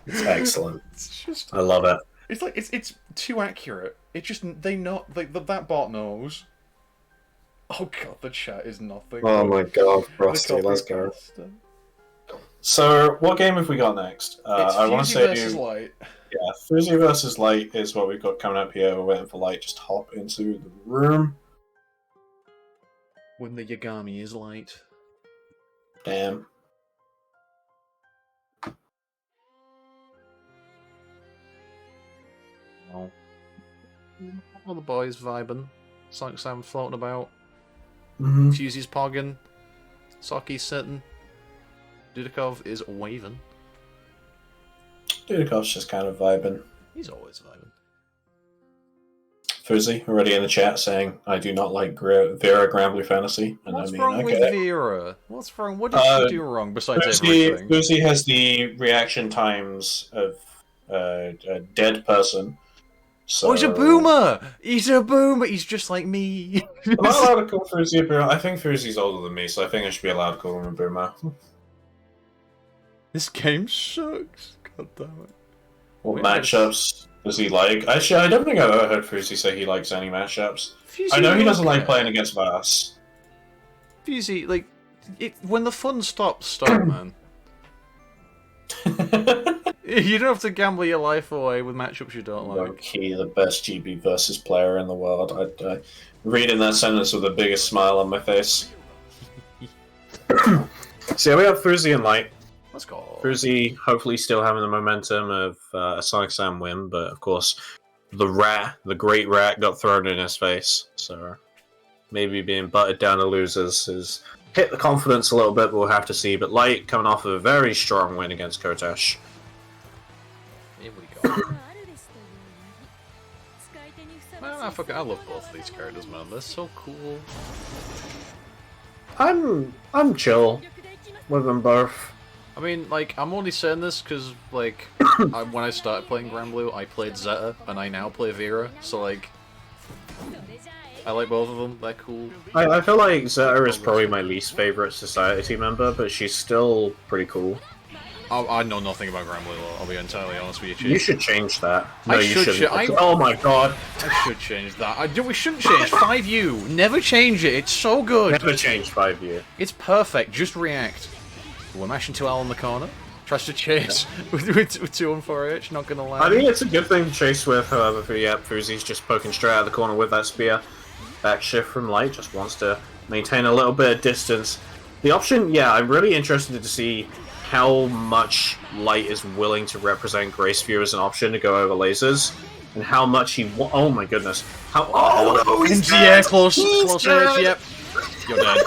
It's excellent. It's just, I love it. It's like it's too accurate. It just they know like that bot knows. Oh god, the chat is nothing. Oh my god, Frosty, let's go. So, what game have we got next? I want to say versus Light. Yeah, Fuzi versus Light is what we've got coming up here. We're waiting for Light. Just hop into the room. When the Yagami is light. Damn. Oh. All the boys vibing. Sonic Sam floating about. Fuzi's pogging. Socky's sitting. Dudeakoff is waving. Dudeakoff's just kind of vibing. He's always vibing. Fuzi already in the chat saying, "I do not like Vera Granblue Fantasy." And What's I mean, wrong with Vera? What's wrong? What did she do wrong besides everything? Fuzi has the reaction times of a dead person. So... Oh, he's a boomer! He's a boomer! He's just like me! Am I allowed to call Fuzi a boomer? I think Fuzi's older than me, so I think I should be allowed to call him a boomer. This game sucks. God damn it. What matchups does he like? Actually, I don't think I've ever heard Fuzi say he likes any matchups. Fuzi, I know he doesn't like playing against Bass. Fuzi, like, when the fun stops, stop, man. You don't have to gamble your life away with matchups you don't like. Low-key, the best GB versus player in the world. I reading that sentence with the biggest smile on my face. So yeah, we have Fuzi and Light. Let's go. Fuzi hopefully still having the momentum of a Sonic Sam win, but of course the great rat got thrown in his face, so maybe being butted down to losers has hit the confidence a little bit, but we'll have to see. But Light coming off of a very strong win against Kotesh. Here we go. Man, I love both of these characters, man. They're so cool. I'm chill with them both. I mean, like, I'm only saying this because, like, when I started playing Granblue, I played Zeta, and I now play Vera, so, like, I like both of them, they're cool. I feel like Zeta is probably my least favorite Society member, but she's still pretty cool. I know nothing about Granblue, I'll be entirely honest with you, Chief. You should change that. No, you shouldn't. Oh my god. I should change that. We shouldn't change 5U. Never change it, it's so good. Never change 5U. It's perfect, just react. We're mashing 2L in the corner. Tries to chase with 2 and 4H, not gonna land. I think it's a good thing to chase with, however, yeah, Fuzi's just poking straight out of the corner with that spear. Back shift from Light, just wants to maintain a little bit of distance. The option, yeah, I'm really interested to see how much Light is willing to represent Graceview as an option to go over lasers, and how much he oh my goodness. Oh no, he's dead! Close edge, yep. You're dead.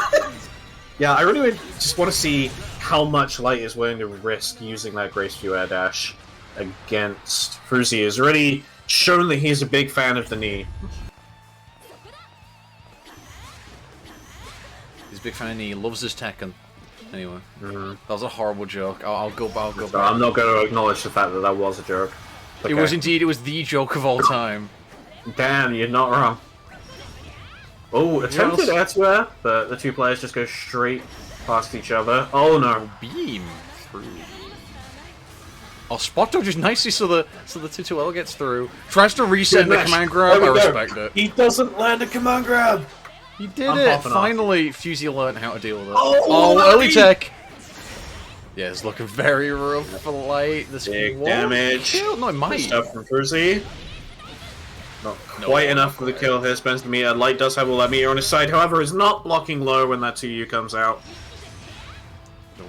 Yeah, I really just want to see how much Light is willing to risk using that Graceview air dash against Fuzi. He has already shown that he's a big fan of the knee. He's a big fan of knee, loves his Tekken. Anyway, that was a horrible joke. I'll go back. I'm not going to acknowledge the fact that that was a joke. Okay. It was indeed, it was the joke of all time. Damn, you're not wrong. Oh, attempted air to air, but the two players just go straight past each other. Oh no. Beam through. Oh, spot dodges nicely so the 2-2L gets through. Tries to reset the command grab, I respect it. He doesn't land a command grab! He did it! Finally, Fuzi learned how to deal with it. Oh, early tech! Yeah, it's looking very rough for Light. This big damage. Kill? No, it might. Stuff from Fuzi. Not quite enough for the kill here, spends the meter. Light does have all that meter on his side, however, is not blocking low when that 2U comes out.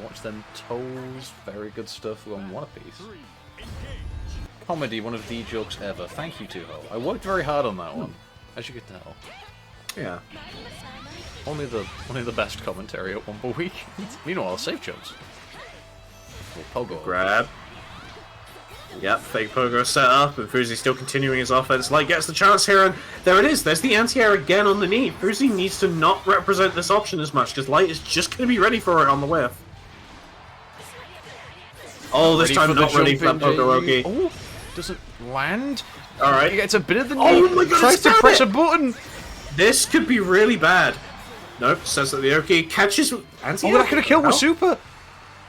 Watch them toes. Very good stuff on One Piece. Comedy, one of the jokes ever. Thank you, Tuho. I worked very hard on that one, as you could tell. Yeah. Only the best commentary at Womble Week. Meanwhile, safe jokes. Pogo. Grab. Yep, fake Pogo set up, and Fuzi still continuing his offense. Light gets the chance here, and there it is. There's the anti-air again on the knee. Fuzi needs to not represent this option as much, because Light is just going to be ready for it on the whiff. Oh, this time not ready for that Pogo. Oh, doesn't land. Alright. He gets a bit of the knee. Oh my god, tries to press a button. This could be really bad. Nope, says that the Oki catches anti-air. Oh, that could have killed with Super.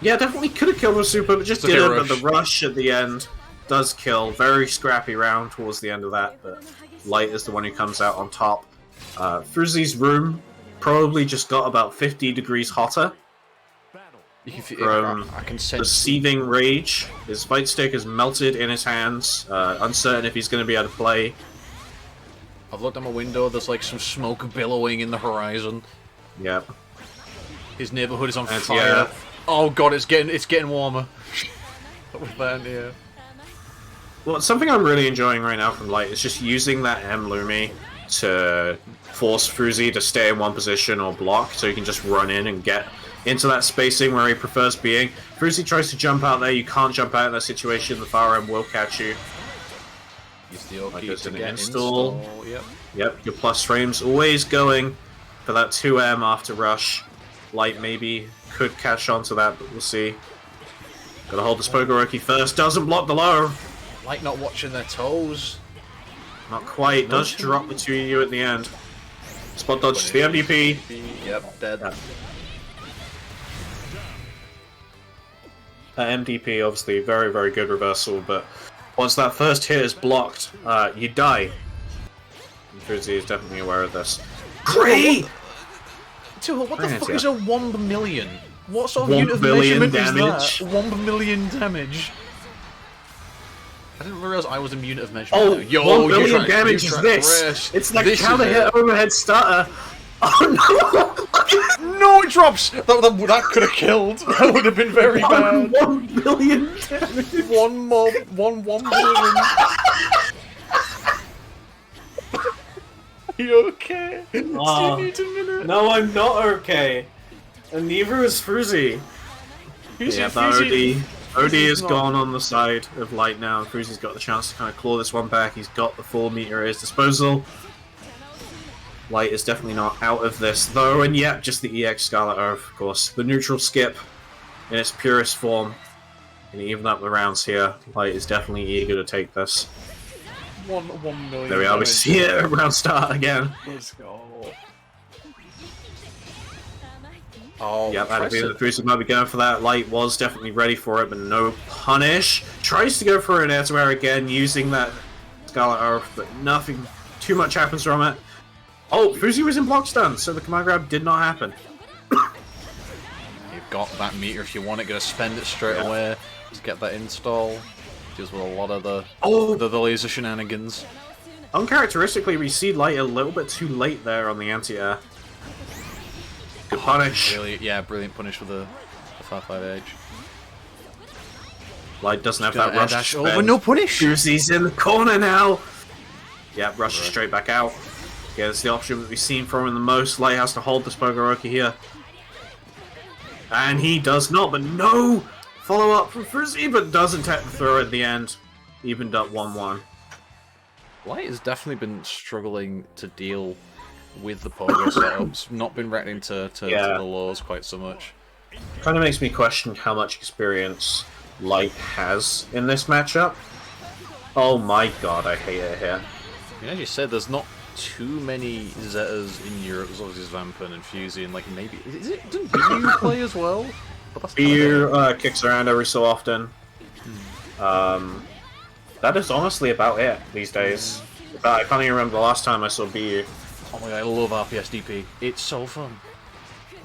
Yeah, definitely could have killed with Super, but just didn't. But the rush at the end does kill. Very scrappy round towards the end of that, but Light is the one who comes out on top. Fuzi's room probably just got about 50 degrees hotter from I can sense the seething rage. His fight stick is melted in his hands, uncertain if he's going to be able to play. I've looked out my window, there's like some smoke billowing in the horizon. Yep. His neighborhood is on fire. Oh god, it's getting warmer. With that, yeah. Well, something I'm really enjoying right now from Light is just using that M Lumi to force Fuzi to stay in one position or block, so he can just run in and get into that spacing where he prefers being. Fuzi tries to jump out there, you can't jump out in that situation, the far end will catch you. Use the OK to get install. Yep, your plus frames always going for that 2M after rush. Light maybe could catch on to that, but we'll see. Gotta hold the Spogoroki first, doesn't block the low. Light not watching their toes. Not quite, does drop the 2U at the end. Spot dodges the MDP. Yep, dead. Yeah. That MDP, obviously, very, very good reversal, but once that first hit is blocked, you die. And Fuzi is definitely aware of this. Great! What the fuck is a 1 million? What sort of unit of measurement is that? 1 million damage. I didn't realize I was a unit of measurement. Oh, yo, 1 billion damage is this! It's like counter hit overhead starter. Oh no! No, it drops! That could have killed. That would have been very bad. 1 billion damage! One billion. You okay? You need a minute. No, I'm not okay. And neither is Fuzi. Yeah, that OD is gone on the side of Light now. Fuzi's got the chance to kind of claw this one back. He's got the 4 meter at his disposal. Light is definitely not out of this though, and yet just the EX Scarlet Earth, of course. The neutral skip in its purest form. And even up the rounds here, Light is definitely eager to take this. 1 million. There we are, we see it at round start again. Let's go. Oh, yep, I had a feeling that Fuzi might be going for that. Light was definitely ready for it, but no punish. Tries to go for an air to air again, using that Scarlet Earth, but nothing too much happens from it. Oh, Fuzi was in block stun, so the command grab did not happen. You've got that meter if you want it, gonna spend it straight away to get that install. Deals with a lot of the laser shenanigans. Uncharacteristically, we see Light a little bit too late there on the anti-air. Good punish. Really, yeah, brilliant punish with the 5-5 edge. Light doesn't have that rush to spend. Oh, no punish! Fuzi's in the corner now! Yep, rushes straight back out. Yeah, that's the option that we've seen from him the most. Light has to hold this Pogoroki here. And he does not, but no follow-up from Fuzi, but doesn't take the throw at the end. Evened up 1-1. Light has definitely been struggling to deal with the pogo setups, not been reacting to the lows quite so much. Kind of makes me question how much experience Light has in this matchup. Oh my god, I hate it here. I mean, as you said, there's not too many Zetas in Europe. There's obviously Vampen and Fuzi, and like maybe doesn't BU play as well? BU kicks around every so often. That is honestly about it these days. I can't even remember the last time I saw BU. Oh my god, I love RPSDP. It's so fun.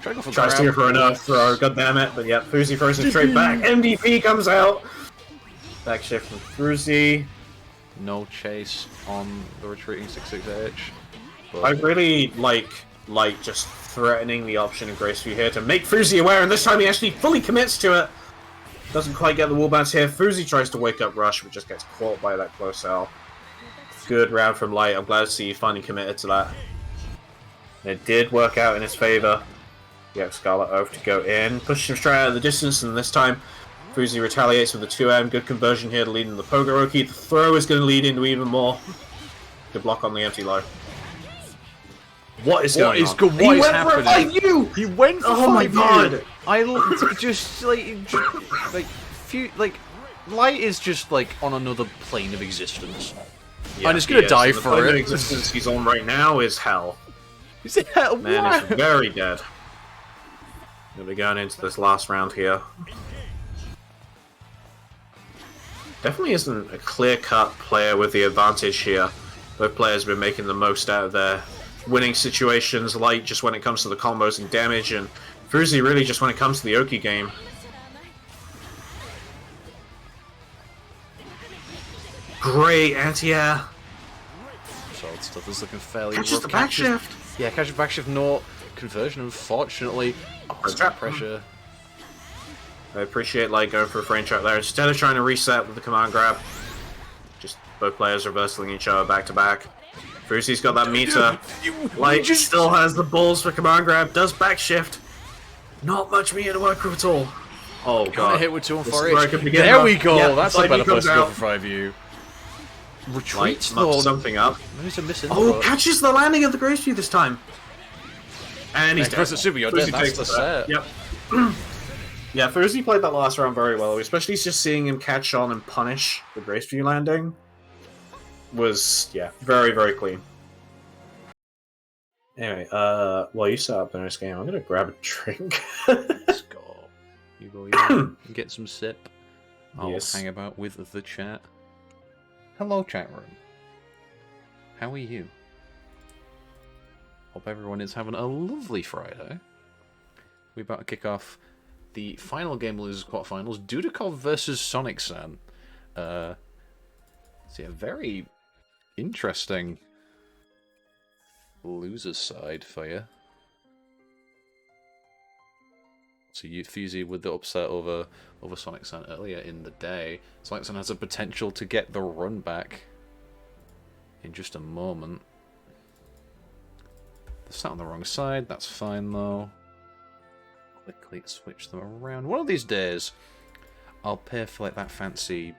Tries to go for an throw, god damn it, but yeah, Fuzi throws it straight back. MDP comes out. Back shift from Fuzi. No chase on the retreating 6-6 edge. I really like Light just threatening the option of Gracefully here to make Fuzi aware, and this time he actually fully commits to it. Doesn't quite get the wall bounce here. Fuzi tries to wake up Rush, but just gets caught by that close L. Good round from Light. I'm glad to see he finally committed to that. It did work out in his favour. Yeah, Scarlet Oath to go in. Pushes him straight out of the distance, and this time Fuzi retaliates with a 2M. Good conversion here to lead into the Pogoroki. The throw is going to lead into even more. Good block on the empty low. What is going on? What is happening? He went for oh my god! I just like Light is just like on another plane of existence. Yeah, I'm just gonna die for it. The plane of existence he's on right now is hell. Is it hell? Man is very dead. We'll be going into this last round here. Definitely isn't a clear-cut player with the advantage here. Both players have been making the most out of their winning situations. Light just when it comes to the combos and damage, and Fuzi really just when it comes to the Oki game. Great anti-air. Solid stuff is looking fairly Catches the back shift. Yeah, catches back shift, no conversion, unfortunately. Oh, pressure. I appreciate Light going for a frame trap there. Instead of trying to reset with the command grab, just both players reversing each other back to back. Fuzi's got that meter. Light still has the balls for command grab, does back shift. Not much meter to work with at all. Oh god. Hit with 2 and 4 There we go! Yeah, that's a better place to go for 5U. Retreats though. Something up. Oh, catches the landing of the Graceview this time. And he's dead. Super, you're dead. That's the set. Yep. Yeah, Fuzi played that last round very well, especially just seeing him catch on and punish the Graceview landing was, yeah, very, very clean. Anyway, while you set up the next game, I'm gonna grab a drink. Let's go. You go, get some sip. I'll hang about with the chat. Hello, chat room. How are you? Hope everyone is having a lovely Friday. We're about to kick off the final game of losers quarterfinals, Dudeakoff versus Sonic-san. So yeah, very interesting losers side for you. So you Fuzi with the upset over Sonic-san earlier in the day. Sonic-san has a potential to get the run back in just a moment. They're sat on the wrong side, that's fine though. Quickly switch them around. One of these days, I'll pay for like that fancy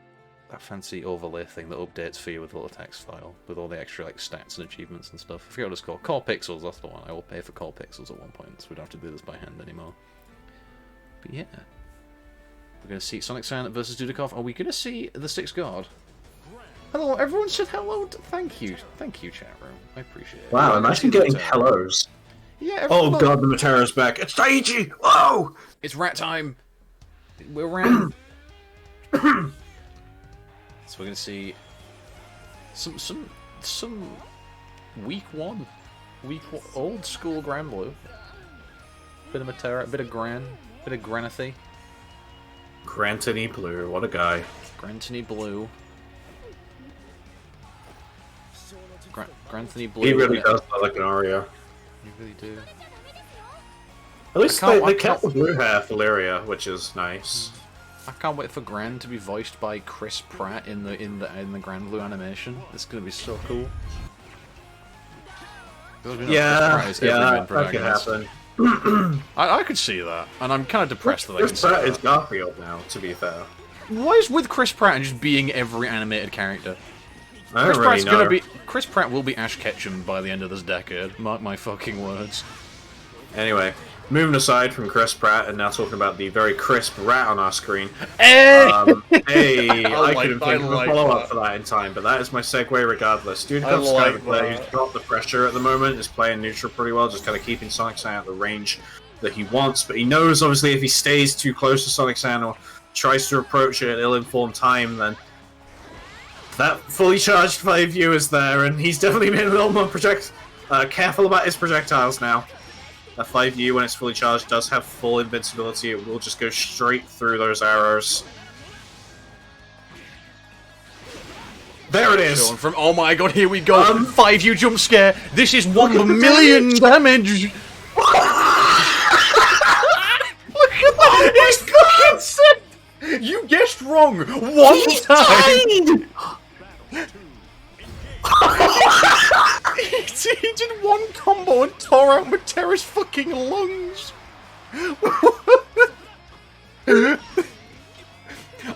overlay thing that updates for you with a little text file with all the extra like stats and achievements and stuff. I forget what it's called. Core Pixels, that's the one. I will pay for Core Pixels at one point, so we don't have to do this by hand anymore. But yeah, We're going to see Sonic Saiyan versus Dudeakoff. Are we going to see the Sixth God? Hello, everyone said hello. Thank you, chat room. I appreciate it. Wow, imagine getting hellos. Yeah. Oh god, the Matera's back. It's Daichi. Whoa! It's rat time. We're rat. So we're going to see some week one, old school Granblue. Bit of Matera, bit of Granathy. Grantony Blue, what a guy. Grantony Blue. Granthony Blue. He really does look like an Aria. You really do. At least they kept the blue hair for Lyria, which is nice. I can't wait for Gran to be voiced by Chris Pratt in the Granblue animation. It's gonna be so cool. Yeah, that could happen. I could see that, and I'm kind of depressed that I can see that. Chris Pratt is Garfield now, to be fair. What is with Chris Pratt and just being every animated character? I don't really know. Chris Pratt will be Ash Ketchum by the end of this decade. Mark my fucking words. Anyway, moving aside from Chris Pratt and now talking about the very crisp rat on our screen. Hey! I couldn't think of a follow-up for that in time, but that is my segue regardless. Dudeakoff's kind of a player who's got the pressure at the moment, is playing neutral pretty well, just kind of keeping Sonic Saiyan at the range that he wants, but he knows obviously if he stays too close to Sonic Saiyan or tries to approach it at ill-informed time, then that fully charged 5U is there, and he's definitely been a little more careful about his projectiles now. That 5U, when it's fully charged, does have full invincibility. It will just go straight through those arrows. There it is! Oh my god, here we go! 5U jump scare! This is 1 million damage! Look at that! He's fucking sick! You guessed wrong! One time! He did one combo and tore out Matera's fucking lungs!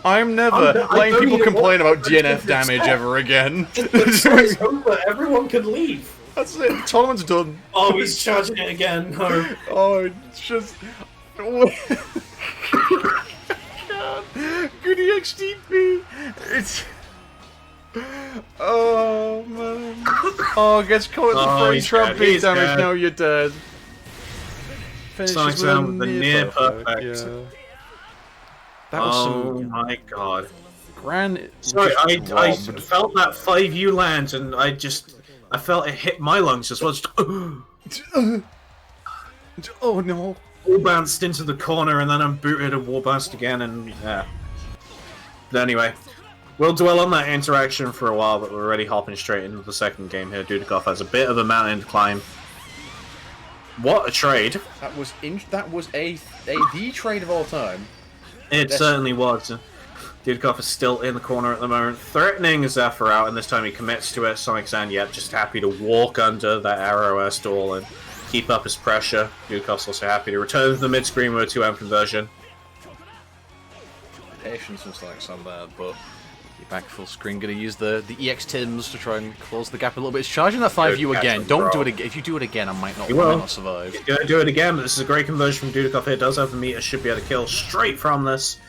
I'm never letting people complain about DNF damage ever again. It's over. Everyone can leave. That's it. The tournament's done. Oh, he's charging it again. No. Oh, it's just... God. Good EXTP. It's... Oh man! Oh, gets caught in the frame trap beat damage. Now you're dead. Sonic's down with the near perfect. Yeah. That was oh my god! Gran. Sorry, I felt that 5U land, and I felt it hit my lungs as well. Just, oh no! Wall bounced into the corner, and then I'm booted and wall bounced again, and yeah. But anyway. We'll dwell on that interaction for a while, but we're already hopping straight into the second game here. Dudeakoff has a bit of a mountain to climb. What a trade! That was the trade of all time. It certainly was. Dudeakoff is still in the corner at the moment, threatening Zephyr out, and this time he commits to it. Sonic Saiyan, yet just happy to walk under that arrow air stall and keep up his pressure. Dudeakoff's also happy to return to the mid-screen with a 2M conversion. Patience was like some bad, but. Back full screen, gonna use the EX Tims to try and close the gap a little bit. It's charging that 5U again. Don't do it again. If you do it again, I might not survive. He's gonna do it again, but this is a great conversion from Dudeakoff here. Does have the meter, should be able to kill straight from this.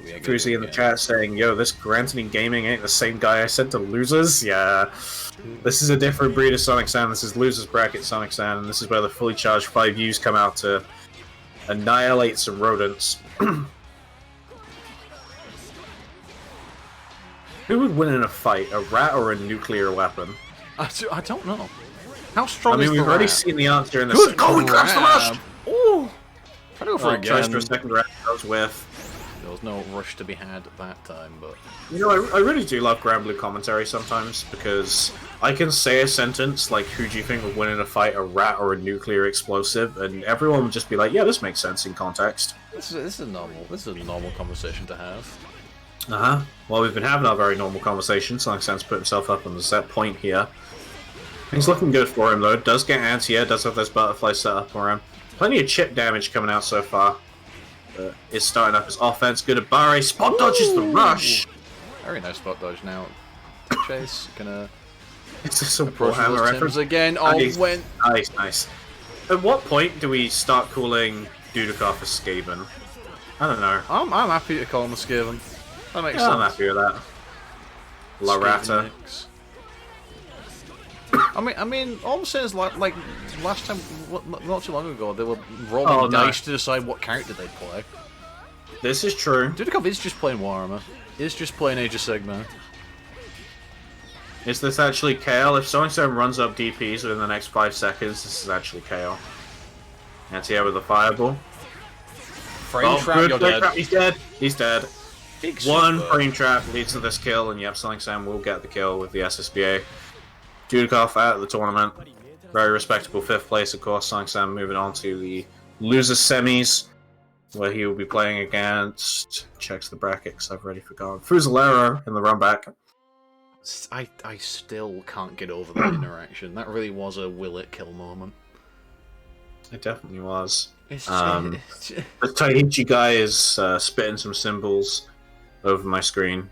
Cruzy in the chat saying, yo, this Grantony Gaming ain't the same guy I sent to losers. Yeah. This is a different breed of Sonic Saiyan. This is losers bracket Sonic Saiyan, and this is where the fully charged 5Us come out to annihilate some rodents. Who would win in a fight, a rat or a nuclear weapon? I don't know. How strong is the rat? We've already seen the answer in this. Good going, crash the rush! Ooh! Try to go for it again. Tries for a second round, goes with. There was no rush to be had at that time, but... You know, I really do love Granblue commentary sometimes, because I can say a sentence like, who do you think would win in a fight, a rat or a nuclear explosive? And everyone would just be like, yeah, this makes sense in context. This is a normal conversation to have. Uh-huh. Well, we've been having our very normal conversation. Sonic Saiyan's put himself up on the set point here. Things looking good for him, though. Does get anti-air, does have those butterflies set up for him. Plenty of chip damage coming out so far. Is starting up his offense. Good at Barre. Spot dodges the rush! Very nice spot dodge now. Chase, gonna... It's just some Warhammer reference. Again. Oh, when... Nice, nice. At what point do we start calling Dudeakoff a Skaven? I don't know. I'm happy to call him a Skaven. That makes sense. I'm happy with that. Larata. I mean, all I'm saying is like last time, not too long ago, they were rolling dice to decide what character they'd play. This is true. Dudeakoff is just playing Warhammer. Is just playing Age of Sigmar. Is this actually KO? If so-and-so runs up DPs within the next 5 seconds, this is actually KO. Anti-air with the fireball. Frame trap, you're dead. He's dead. He's dead. Big One super. frame trap leads to this kill, and yep, Sonic Sam will get the kill with the SSBA. Dudeakoff out of the tournament. Very respectable 5th place, of course. Sonic Sam moving on to the losers semis, where he will be playing against... Checks the bracket, because I've already forgotten. Fusiliero in the run back. I still can't get over that interaction. That really was a will it kill moment. It definitely was. It's The Taiichi guy is spitting some symbols over my screen.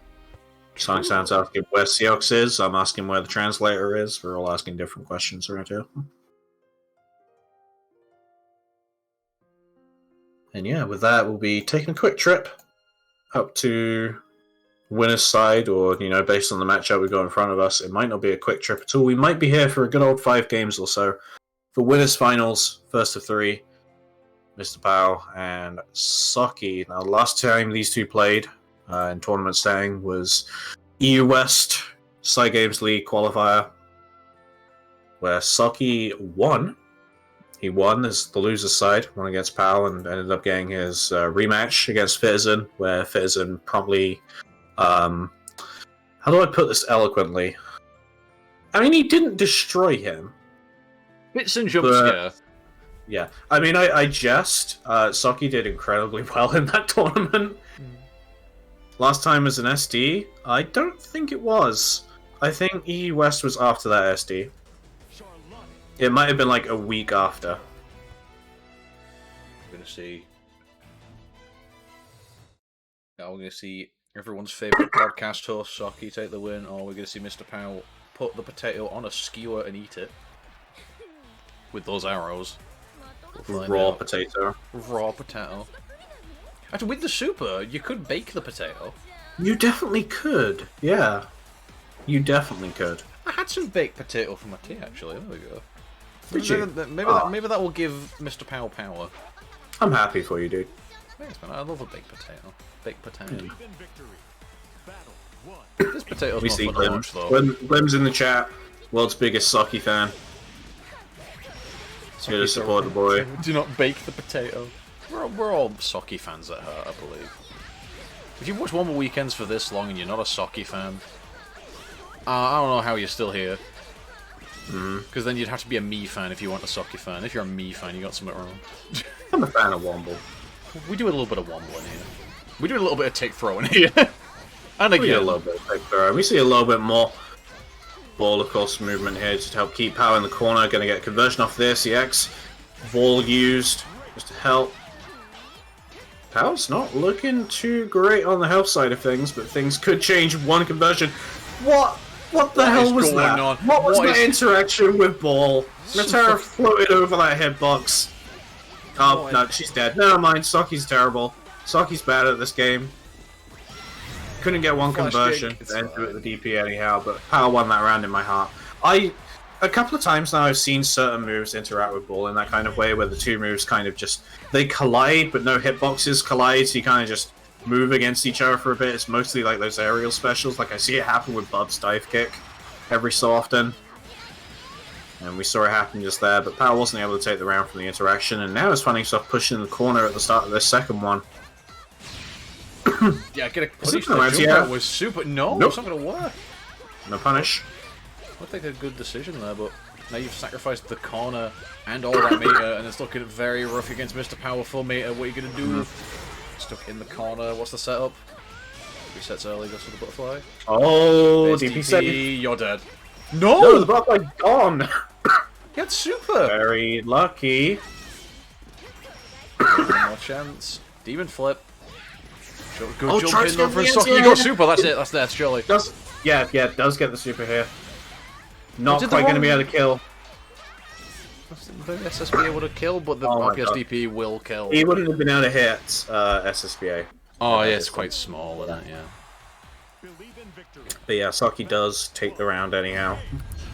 Sonic Sam's asking where Seox is. I'm asking where the translator is. We're all asking different questions around here. And yeah, with that, we'll be taking a quick trip up to winner's side, or, you know, based on the matchup we've got in front of us, it might not be a quick trip at all. We might be here for a good old 5 games or so. For winners finals, first of 3, MrPOW and Socky. Now, last time these two played in tournament setting was EU West Side Games League qualifier, where Socky won. He won as the loser's side, won against POW, and ended up getting his rematch against Fitizen, where Fitizen promptly... how do I put this eloquently? I mean, he didn't destroy him. Bits and jump scare. Yeah, I mean, I jest. Socky did incredibly well in that tournament. Last time as an SD, I don't think it was. I think EU West was after that SD. It might have been like a week after. We're gonna see. Now we're gonna see everyone's favourite podcast host, Socky, take the win, or we're gonna see MrPOW put the potato on a skewer and eat it. With those arrows. Raw potato. Raw potato. Actually, with the super, you could bake the potato. You definitely could, yeah. You definitely could. I had some baked potato for my tea, actually. There we go. Did you? Maybe that will give MrPOW power. I'm happy for you, dude. Thanks, man. I love a baked potato. Baked potato. Mm. This potato's We not see fun to watch, though. Glim's in the chat. World's biggest Socky fan. Here to support the boy. Do not bake the potato. We're all Socky fans at heart, I believe. If you've watched Womble Weekends for this long and you're not a Socky fan, I don't know how you're still here. Because then you'd have to be a me fan if you weren't a Socky fan. If you're a me fan, you got something wrong. I'm a fan of Womble. We do a little bit of Womble in here. We do a little bit of take throw in here. And again, We do a little bit of take throw. We see a little bit more ball, of course, movement here just to help keep POW in the corner. Going to get a conversion off the SEX. Ball used just to help. POW's not looking too great on the health side of things, but things could change. One conversion. What the hell was that? What was that interaction with ball? Natera floated over that hitbox. Oh, no, she's dead. Never mind, Socky's terrible. Socky's bad at this game. Couldn't get one conversion to enter at the DP anyhow, but POW won that round in my heart. A couple of times now I've seen certain moves interact with ball in that kind of way, where the two moves kind of just, they collide, but no hitboxes collide, so you kind of just move against each other for a bit. It's mostly like those aerial specials, like I see it happen with Bub's dive kick every so often. And we saw it happen just there, but POW wasn't able to take the round from the interaction, and now it's finding himself pushing in the corner at the start of this second one. Yeah, get a punish. Yeah. Was super. No, Nope. it's not going to work. No punish. Looked like a good decision there, but now you've sacrificed the corner and all that meter, and it's looking very rough against MrPOW full meter. What are you going to do? Stuck in the corner. What's the setup? Resets early, goes for the butterfly. Oh, There's DP DP, second. you're dead. No, the butterfly gone. He had super. Very lucky. One more chance. Demon flip. Good Oh, jump in though for the Socky. You got super. That's it. That's there, surely. Does does get the super here. Not Did the quite going to wrong- be able to kill. something SSBA would have killed, but the Oh my RPS God. DP will kill. He wouldn't have been able to hit SSBA. Oh yeah, it's quite small, isn't it? Yeah. But yeah, Socky does take the round anyhow.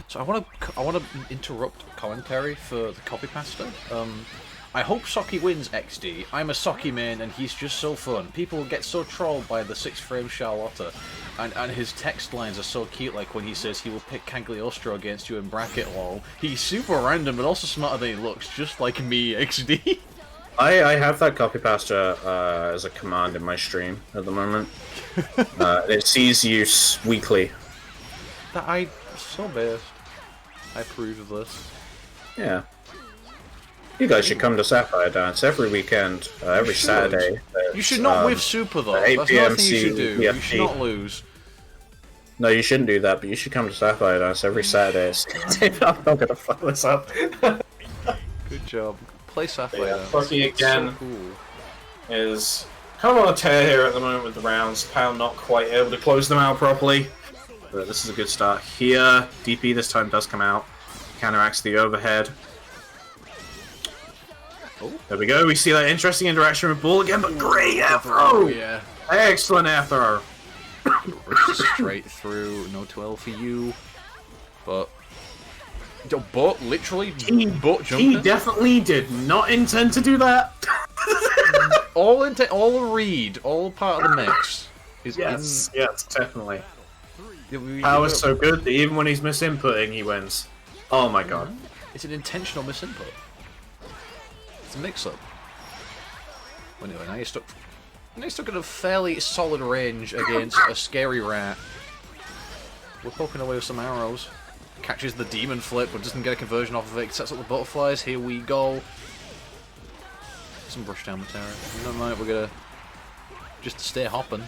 So I want to interrupt commentary for the copy pasta. I hope Socky wins XD. I'm a Socky main and he's just so fun. People get so trolled by the 6-frame Charlotta, and his text lines are so cute, like when he says he will pick Cagliostro against you in bracket lol. He's super random but also smarter than he looks, just like me, XD. I have that copy pasta as a command in my stream at the moment. It sees use weekly. That I so based. I approve of this. Yeah. You guys should come to Sapphire Dance every weekend, every Saturday. You should not with Super though. 8 That's PM nothing you should do. PFP. You should not lose. No, you shouldn't do that, but you should come to Sapphire Dance every Saturday. I'm not gonna fuck this up. Good job. Play Sapphire. Yeah, Dance. Socky It's again. so cool. Is kind of on a tear here at the moment with the rounds. POW not quite able to close them out properly. But this is a good start here. DP this time does come out. Counteracts the overhead. Oh. There we go. We see that interesting interaction with Bull again, but great air throw! Oh yeah. Excellent air throw. Straight through. No 12 for you. But. But literally. But He jumping. definitely did not intend to do that. all a read. All part of the mix. Is Yes, definitely. in, POW is so good that even when he's misinputting, he wins. Oh my god. It's an intentional misinput. It's a mix-up. Well, anyway, now you're stuck at a fairly solid range against a scary rat. We're poking away with some arrows. Catches the demon flip, but doesn't get a conversion off of it. Sets up the butterflies. Here we go. Some brush down Matera. Never mind, we're gonna just stay hopping.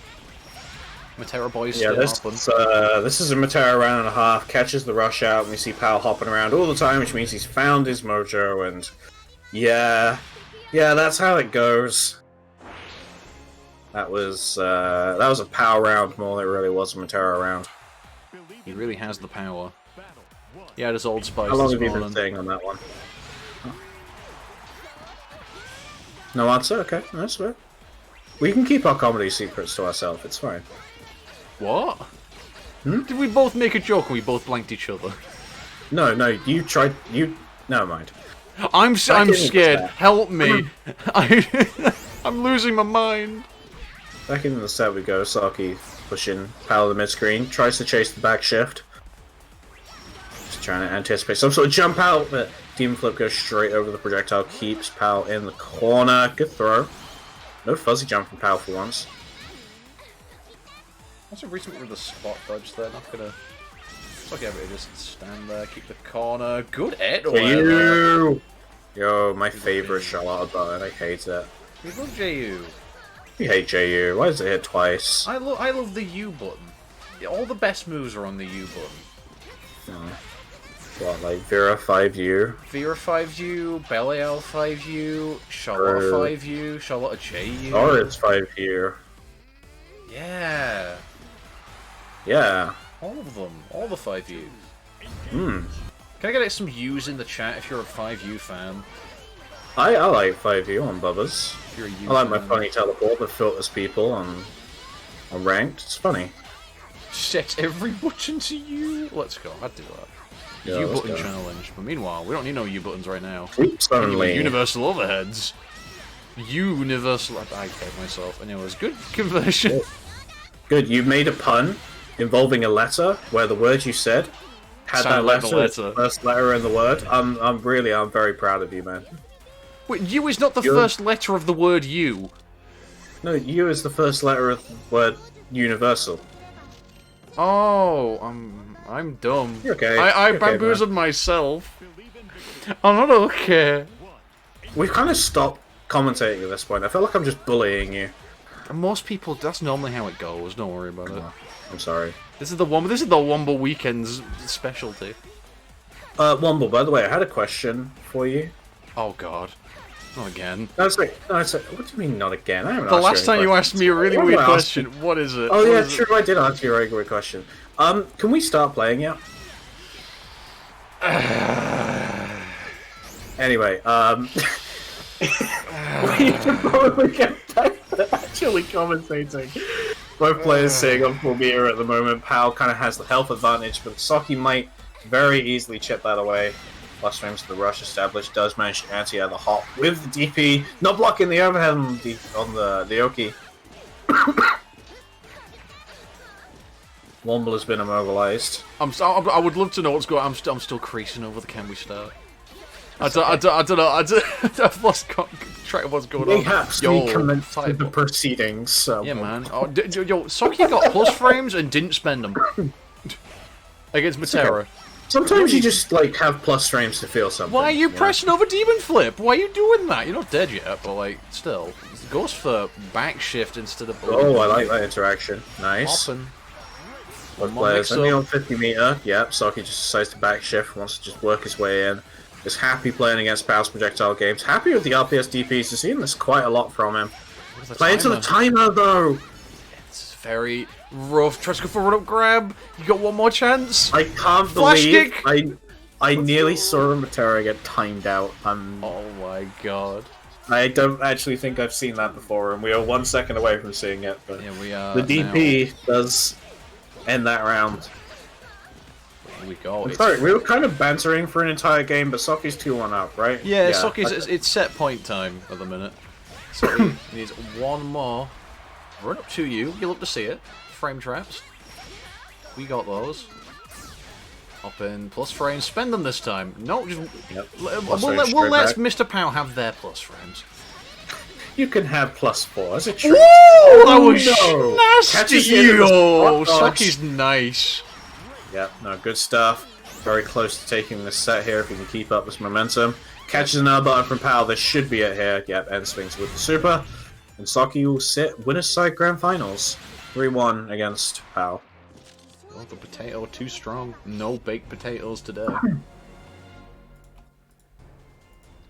Matera boys stay hopping. This is a Matera round and a half. Catches the rush out, and we see POW hopping around all the time, which means he's found his mojo. And yeah, that's how it goes. That was a POW round more than it really was a Matera round. He really has the power. Yeah, it is Old Spice. How long have you been staying on that one? No answer? Okay, that's fair. We can keep our comedy secrets to ourselves, it's fine. What? Hmm? Did we both make a joke and we both blanked each other? No, you tried. Never mind. I'm scared. Help me. I'm losing my mind. Back in the set we go. Socky pushing POW the mid screen. Tries to chase the back shift. Just trying to anticipate some sort of jump out, but Demon Flip goes straight over the projectile. Keeps POW in the corner. Good throw. No fuzzy jump from POW for once. What's a recent with the spot dodge there? Not gonna. It's like everybody just stand there, keep the corner. Good Ed. For you! Yo, my favorite Charlotte button. I hate it. We love JU. You hate JU. Why does it hit twice? I love the U button. Yeah, all the best moves are on the U button. What, like Vera 5U? Vera 5U, Belial 5U, Charlotte 5U, Charlotte JU. Or it's 5U. Yeah. Yeah. All of them. All the 5Us. Hmm. Can I get some U's in the chat if you're a 5U fan? I like 5U on Bubbas. If you're a U I like my fan. funny teleport that filters people on ranked. It's funny. Set every button to U. Let's go. I'd do that. Yeah, U let's button go. challenge. But meanwhile, we don't need no U buttons right now. Oops, Anyway, only. universal overheads. Universal. I hate myself. Anyways, good conversion. Good. You made a pun involving a letter where the word you said had Sounded that like the letter, as letter. the first letter in the word. I'm very proud of you, man. Wait, U is not the You're- first letter of the word U. No, you is the first letter of the word universal. Oh, I'm dumb. You're okay. I You're okay, bamboozled myself. I'm not okay. We've kind of stopped commentating at this point. I feel like I'm just bullying you. Most people, that's normally how it goes. Don't worry about it. I'm sorry. This is the Womble Weekend's specialty. Womble, by the way, I had a question for you. Oh God, not again. What do you mean not again? I haven't The asked last time you any asked me a really questions. weird What am I asking? question. What is it? Oh What yeah, is it? true. I did ask you a regular question. Can we start playing yet? Anyway, we should probably get back to actually commentating. Both players sitting on full meter at the moment. POW kind of has the health advantage, but Socky might very easily chip that away. Plus frames to the rush established, does manage to anti-air the hop with the DP, not blocking the overhead on the Oki. Womble has been immobilized. I would love to know what's going on. I'm still creasing over the can we start. I don't know. I've lost track of what's going on. Perhaps we commence with the proceedings. Yeah, man. Oh, Socky got plus frames and didn't spend them against Matera. Okay. Sometimes you just like have plus frames to feel something. Why are you pressing over Demon Flip? Why are you doing that? You're not dead yet, but like still, it goes for back shift instead of. Oh, I like that interaction. Nice. Hopping. Both players only on 50 meter. Yep, Socky just decides to back shift. Wants to just work his way in. Is happy playing against POW's projectile games. Happy with the RPS DPs. He's seen this quite a lot from him. Play into the timer though. It's very rough. Tries to go for a run-up grab. You got one more chance. I can't Flash believe kick. I nearly saw Matera get timed out. Oh my god. I don't actually think I've seen that before, and we are 1 second away from seeing it. But yeah, we are. The DP does end that round. Here we go. Sorry, we were kind of bantering for an entire game, but Socky's 2-1 up, right? Yeah, Socky's it's set point time at the minute. So he needs one more. Run up to you. You'll love to see it. Frame traps. We got those. Up in plus frames. Spend them this time. No, just we'll let MrPOW have their plus frames. You can have +4 as a treat. Ooh, that was nasty. Oh, Socky's nice. Yep, no, good stuff. Very close to taking this set here if he can keep up this momentum. Catches another button from POW. This should be it here. Yep, end swings with the super. And Socky will sit winner's side grand finals. 3-1 against POW. Oh, the potato too strong. No baked potatoes today.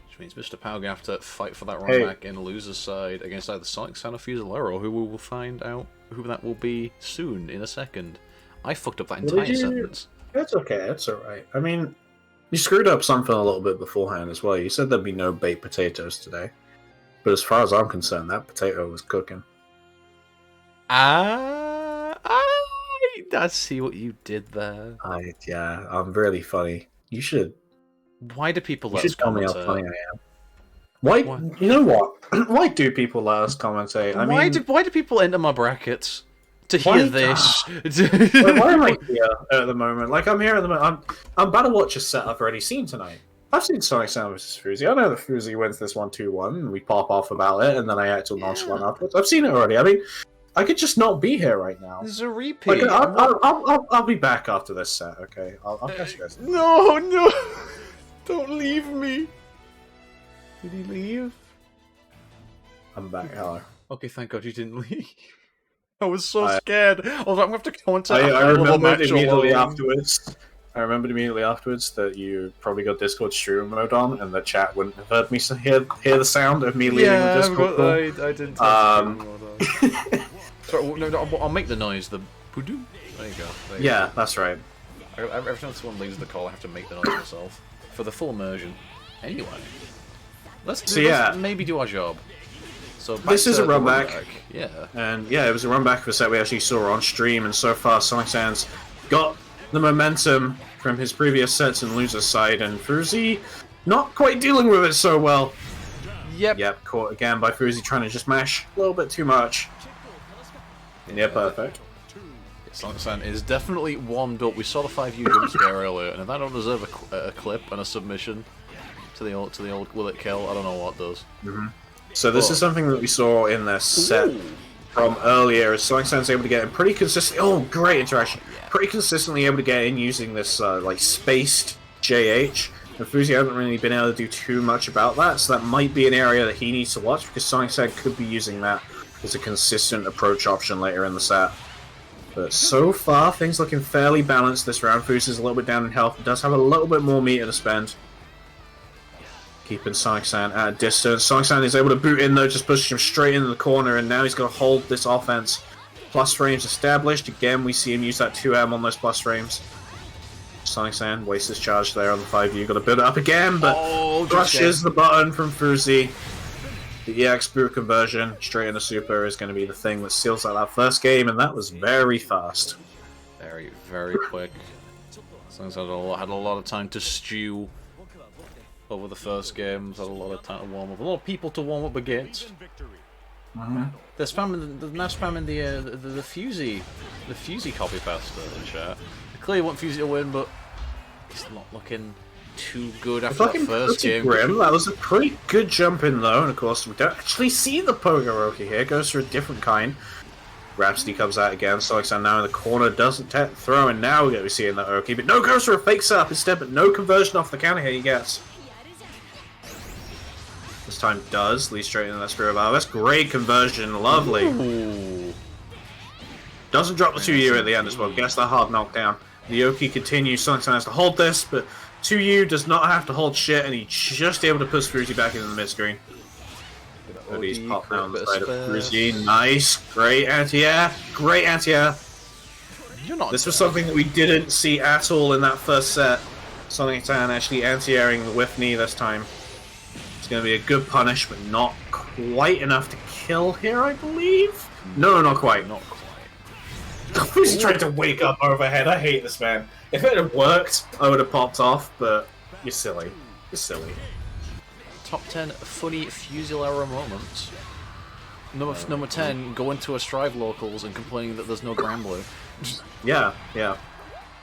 Which means MrPOW gonna have to fight for that run back in the loser's side against either Sonic San or Fusillero, who we will find out who that will be soon in a second. I fucked up that entire sentence. That's okay, that's alright. I mean, you screwed up something a little bit beforehand as well. You said there'd be no baked potatoes today. But as far as I'm concerned, that potato was cooking. I see what you did there. Yeah, I'm really funny. You should... Why do people let us us tell me how commentate? funny I am. Why? You know what? Why do people let us commentate? Why do people enter my brackets to hear this? Why am I here at the moment? Like, I'm here at the moment. I'm about to watch a set I've already seen tonight. I've seen Sonic Sam vs. Fuzi. I know that Fuzi wins this one 2-1, and we pop off about it, and then I act all nonchalant afterwards. I've seen it already. I mean, I could just not be here right now. This is a repeat. Like, I'll be back after this set, okay? I'll catch you guys. No! Don't leave me! Did he leave? I'm back, hello. Okay, thank God you didn't leave. I was so scared. I was like, I'm going to have to commentate. I remembered immediately afterwards that you probably got Discord stream mode on, and the chat wouldn't have heard me hear the sound of me leaving the Discord call. I didn't have stream mode on. Sorry, no, I'll make the noise. The poodoo. There you go. Yeah, that's right. Every time someone leaves the call, I have to make the noise myself for the full immersion. Anyway, let's maybe do our job. So this is a run back. Yeah. And yeah, it was a run back of a set we actually saw on stream, and so far Sonic Sans got the momentum from his previous sets and loser's side, and Fuzi not quite dealing with it so well. Yep, caught again by Fuzi trying to just mash a little bit too much. Yeah, perfect. Sonic San is definitely warmed up. We saw the 5U jump scare earlier, and if that don't deserve a clip and a submission to the old will it kill, I don't know what does. So this is something that we saw in this set from earlier, as Sonic San's able to get in pretty consistently. Oh, great interaction! Pretty consistently able to get in using this like spaced JH. And Fuzi hasn't really been able to do too much about that, so that might be an area that he needs to watch, because Sonic San could be using that as a consistent approach option later in the set. But so far, things looking fairly balanced this round. Fuzi's a little bit down in health, but does have a little bit more meter to spend. Keeping Sonic San at a distance. Sonic San is able to boot in though, just pushing him straight into the corner, and now he's got to hold this offense. Plus frames established. Again, we see him use that 2M on those plus frames. Sonic Sand wastes his charge there on the 5U. Got to build it up again, but crushes the button from Fuzi. The EX boot conversion straight into Super is going to be the thing that seals out that first game, and that was very fast. Very, very quick. Sounds had a lot of time to stew over the first games. Had a lot of time to warm up. A lot of people to warm up against. They're spamming. They're now spamming the Fuzi copy pasta in chat. They clearly want Fuzi to win, but it's not looking too good after that first game. Grim. That was a pretty good jump in though, and of course we don't actually see the Pogoroki here. Goes for a different kind. Rhapsody comes out again. Sonic's now in the corner, doesn't throw, and now we're going to be seeing that Oki, but no, goes for a fake setup instead, but no conversion off the counter here he gets. This time does, leads straight into that Spirit Battle. That's great conversion, lovely. Ooh. Doesn't drop the 2U at the end as well, gets that hard knockdown. The Oki continues, Sonic has to hold this, but 2U does not have to hold shit, and he's just able to push Fuzi back into the mid-screen. He's popped down the side of Fuzi. Nice, great anti-air, great anti-air. This was something that we didn't see at all in that first set. Sonic Tan actually anti-airing the whiff knee this time. It's going to be a good punish, but not quite enough to kill here, I believe? No, not quite. Not quite. Fuzi trying to wake up overhead. I hate this man. If it had worked, I would have popped off, but you're silly. You're silly. Top 10 funny Fusilera moments. Number 10, going to a Strive Locals and complaining that there's no Granblue. Yeah, yeah.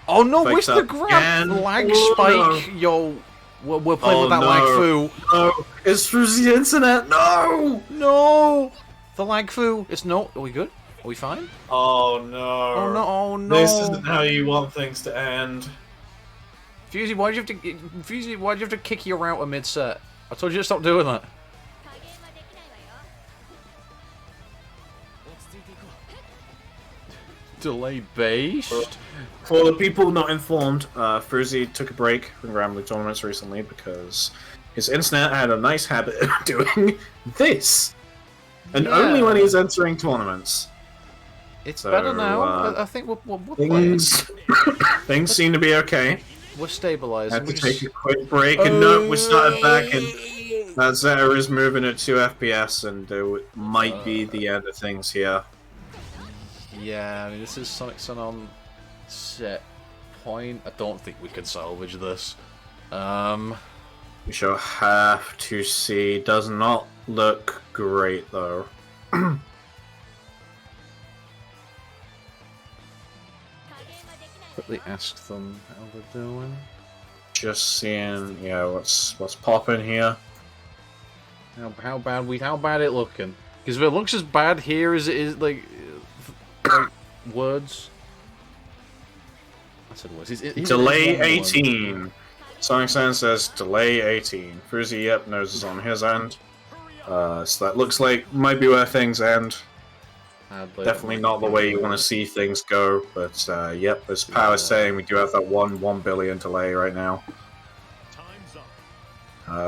Oh no, where's the grab? Lag spike, no. Yo. We're playing with that lag foo. No, it's Fuzi internet. No, no. The lag foo. It's no. Are we good? Are we fine? Oh no. Oh no. Oh no. This isn't how you want things to end. Fuzi, why'd you have to kick your router mid-set? I told you to stop doing that. Delay based? For the people not informed, Fuzi took a break from Granblue tournaments recently because his internet had a nice habit of doing this. And only when he's entering tournaments. It's better now. I think we're things, things seem to be okay. We're stabilizing. Had to take a quick break, and no, we started back, and that Zeta is moving at 2 FPS, and it might be the end of things here. Yeah, I mean, this is Sonic Sun on set point. I don't think we can salvage this. We shall have to see. Does not look great, though. Quickly ask them how they're doing. Just seeing, yeah, what's popping here. How bad it looking? Because if it looks as bad here as it is, like words. I said words. Delay 18. Sonic Sand says delay 18. Fuzi, yep, knows is on his end. So that looks like might be where things end. Definitely not the way you want to see things go, but yep, as Power is saying, we do have that 1 billion delay right now.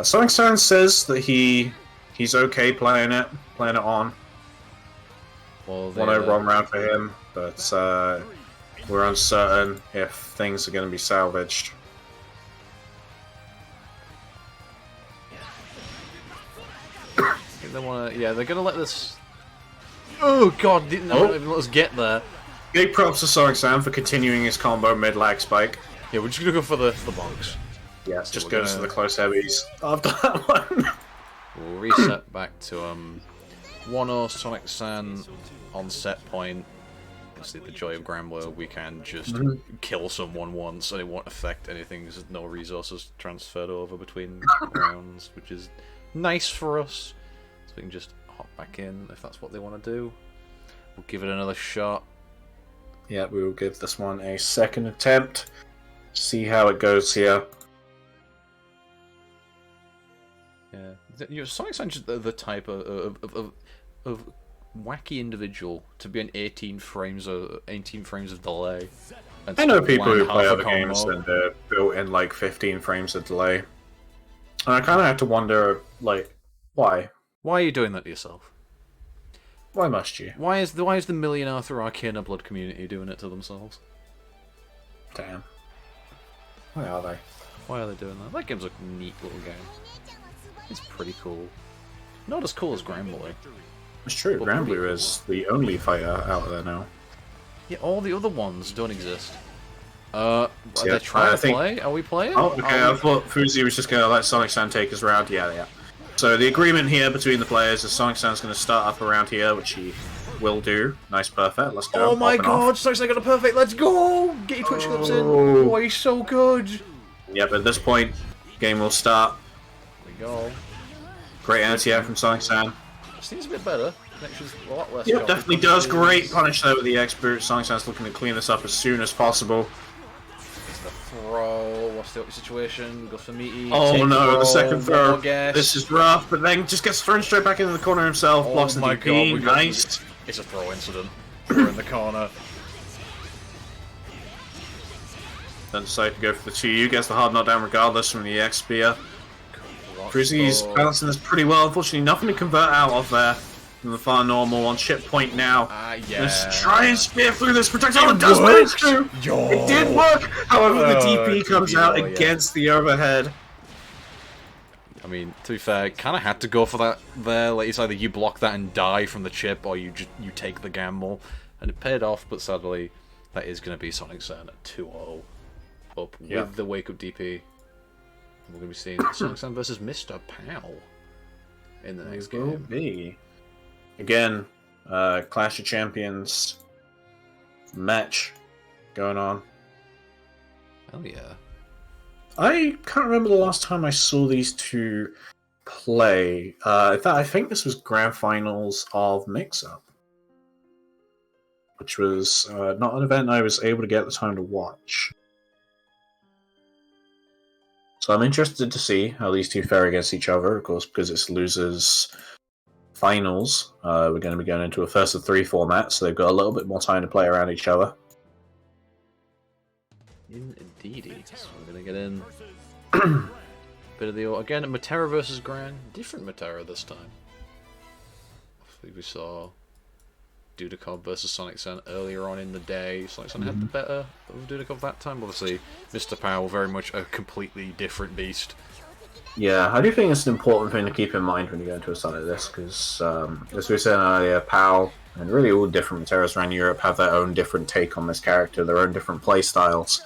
Sonic Sand says that he's okay playing it on. Well, 1-0 round for him, but we're uncertain if things are going to be salvaged. They want to, yeah, they're going to let this. Oh god, didn't even let us get there. Big props to Sonic Sand for continuing his combo mid-lag spike. Yeah, we're just going to go for the bonks. Yeah, just goes to the close heavies after that one. We'll reset back to 1-0 Sonic Sand on set point. Obviously, the joy of Granblue, we can just kill someone once and it won't affect anything because there's no resources transferred over between rounds, which is nice for us. So we can just hop back in if that's what they want to do. We'll give it another shot. Yeah, we will give this one a second attempt. See how it goes here. Yeah, Sonic Sand's just the type of wacky individual to be on 18 frames of delay. I know people who play other games and they're built in like 15 frames of delay. And I kind of have to wonder, like, why? Why are you doing that to yourself? Why must you? Why is the millionaire through Arcana Blood community doing it to themselves? Damn. Why are they? Why are they doing that? That game's a neat little game. It's pretty cool. Not as cool as Granblue. It's true, Granblue is the only fighter out there now. Yeah, all the other ones don't exist. Are Yeah, they trying I to think- play? Are we playing? Oh, okay, I thought Fuzi was just going to let Sonic San take us round. Yeah. So the agreement here between the players is Sonic San's going to start up around here, which he will do. Nice, perfect. Let's go. Oh my Popping off. god, Sonic's got a perfect. Let's go! Get your Twitch clips in. Oh. Oh, he's so good. Yep, at this point, game will start. There we go. Great anti-air from Sonic San. Seems a bit better. Connection's a lot less. Yep, choppy. definitely does. Great punish there with the X-Boot. Sonic San's looking to clean this up as soon as possible. It's the throw. What's the situation? Goes for meaty. Oh no, the second throw. Guess. This is rough, but then just gets thrown straight back into the corner himself. Oh Blocks the my DP. god, we got- Nice. It's a throw incident. We're in the corner. Then decide to go for the 2U. Gets the hard knockdown regardless from the X Spear. Frizzy's balancing this pretty well. Unfortunately, nothing to convert out of there. From the far normal on chip point now. Yeah. Let's try and spear through this projectile. It does manage to. Yo. It did work. However, the DP comes out yeah. against the overhead. I mean, to be fair, kind of had to go for that there. Like, it's either you block that and die from the chip, or you take the gamble, and it paid off. But sadly, that is going to be Sonic San at 2-0, up with the wake up DP. We're going to be seeing Sonic San versus MrPOW in the next Will game. be. Again, Clash of Champions match going on. Hell yeah. I can't remember the last time I saw these two play. I think this was Grand Finals of Mix Up, which was not an event I was able to get the time to watch. So I'm interested to see how these two fare against each other, of course, because it's losers finals. We're going to be going into a first of 3 format, so they've got a little bit more time to play around each other. Indeedy. So we're going to get in bit of the... Again, Matera versus Gran. Different Matera this time. Obviously we saw Dudeakoff versus Sonic San earlier on in the day. Sonic San had the better of Dudeakoff that time. Obviously, MrPOW very much a completely different beast. Yeah, I do think it's an important thing to keep in mind when you go into a site like this, because as we said earlier, POW and really all different Materas around Europe have their own different take on this character, their own different play styles.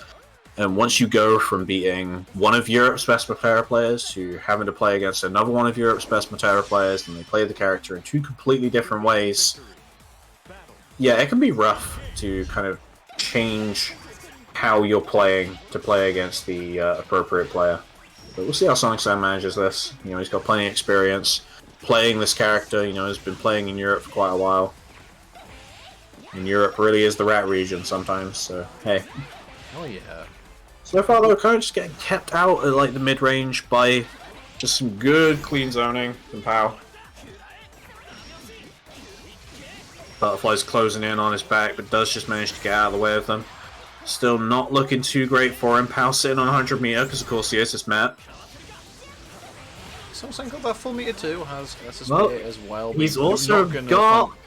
And once you go from beating one of Europe's best Matera players to having to play against another one of Europe's best Matera players, and they play the character in 2 completely different ways, yeah, it can be rough to kind of change how you're playing to play against the appropriate player. But we'll see how Sonic San manages this. You know, he's got plenty of experience playing this character. You know, he's been playing in Europe for quite a while. And Europe really is the rat region sometimes, so hey. Oh yeah. So far, though, kind of just getting kept out at like the mid-range by just some good clean zoning from POW. Butterfly's closing in on his back, but does just manage to get out of the way of them. Still not looking too great for him. POW sitting on 100 meter, because of course he is this map. Sonic got that full meter too, has SSP Well, as well. but He's not also gonna got... find-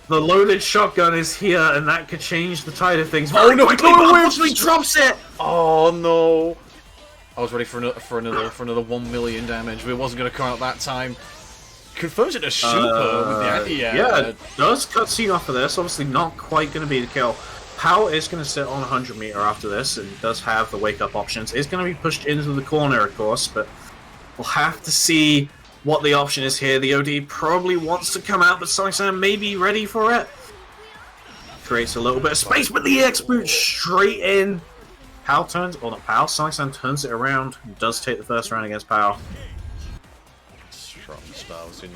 The loaded shotgun is here, and that could change the tide of things. Oh, no, quickly, no, but no, unfortunately drops it! Oh no! I was ready for another 1 million damage, but it wasn't going to come out that time. Confirms it as super with the anti-air. Yeah, it does cutscene off of this. Obviously not quite going to be the kill. POW is going to sit on 100 meter after this, and does have the wake-up options. Is going to be pushed into the corner, of course, but we'll have to see what the option is here. The OD probably wants to come out, but Sonic San may be ready for it. Creates a little bit of space, but the X boot straight in. POW turns, or not POW, Sonic San turns it around, and does take the first round against POW. Strong styles in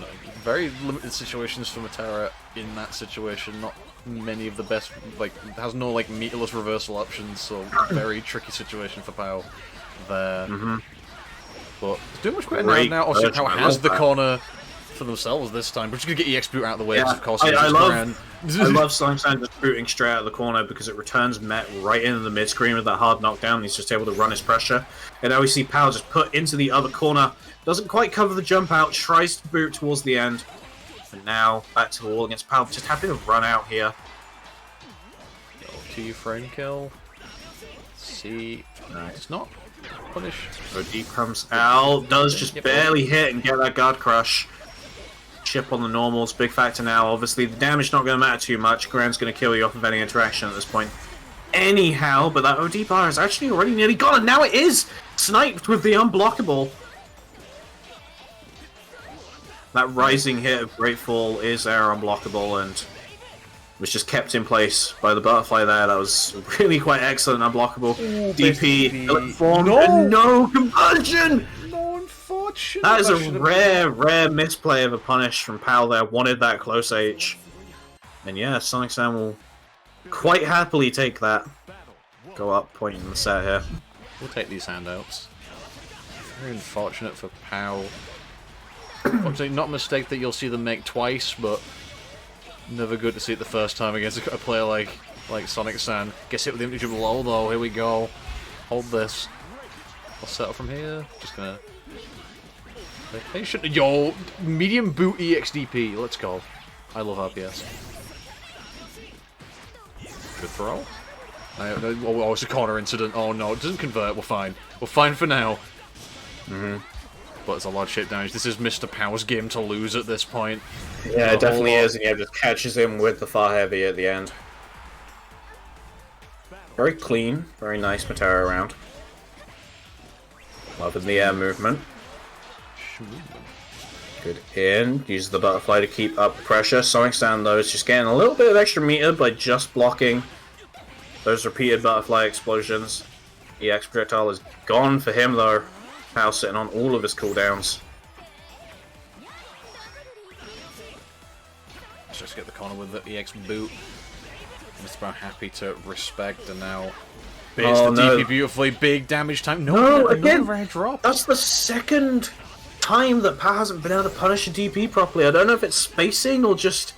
very limited situations for Matera in that situation. Not many of the best, like, has no like meterless reversal options, so very tricky situation for POW there. But it's doing much better now. Obviously, POW has the corner for themselves this time. We're just gonna get EX boot out of the way, because of course I love Sonic San just booting straight out of the corner because it returns Met right into the mid screen with that hard knockdown. He's just able to run his pressure. And now we see POW just put into the other corner. Doesn't quite cover the jump out, tries to boot towards the end. And now back to the wall against POW. Just happy to run out here. Go to frame kill. See, it's not Punish. OD comes out, does just barely hit and get that guard crush. Chip on the normals, big factor now. Obviously, the damage not going to matter too much. Gran's going to kill you off of any interaction at this point. Anyhow, but that OD bar is actually already nearly gone, and now it is sniped with the unblockable. That rising hit of Great Fall is air unblockable, and was just kept in place by the butterfly there. That was really quite excellent unblockable. Ooh, DP formed and no conversion! That is a rare misplay of a punish from POW there. Wanted that close H. And yeah, Sonic Sam will quite happily take that. Go up, point in the set here. We'll take these handouts. Very unfortunate for POW. Obviously, not a mistake that you'll see them make twice, but never good to see it the first time against a player like Sonic Sam. Gets hit with the image of low though. Here we go. Hold this. I'll settle from here. Just gonna. Yo, medium boot EXDP. Let's go. I love RPS. Good throw. Oh, it's a corner incident. Oh no, it doesn't convert. We're fine. We're fine for now. But it's a lot of shit damage. This is MrPOW's game to lose at this point. Yeah, it definitely is, and yeah, just catches him with the far heavy at the end. Very clean, very nice Matera round. Loving the air movement. Good in. Uses the butterfly to keep up pressure. Sonic Sam, though, is just getting a little bit of extra meter by just blocking those repeated butterfly explosions. EX projectile is gone for him, though. POW sitting on all of his cooldowns. Let's just get the corner with the EX boot. MrPOW happy to respect, and now baits the DP beautifully. Big damage time. No, again, rare drop. That's the second time that POW hasn't been able to punish a DP properly. I don't know if it's spacing or just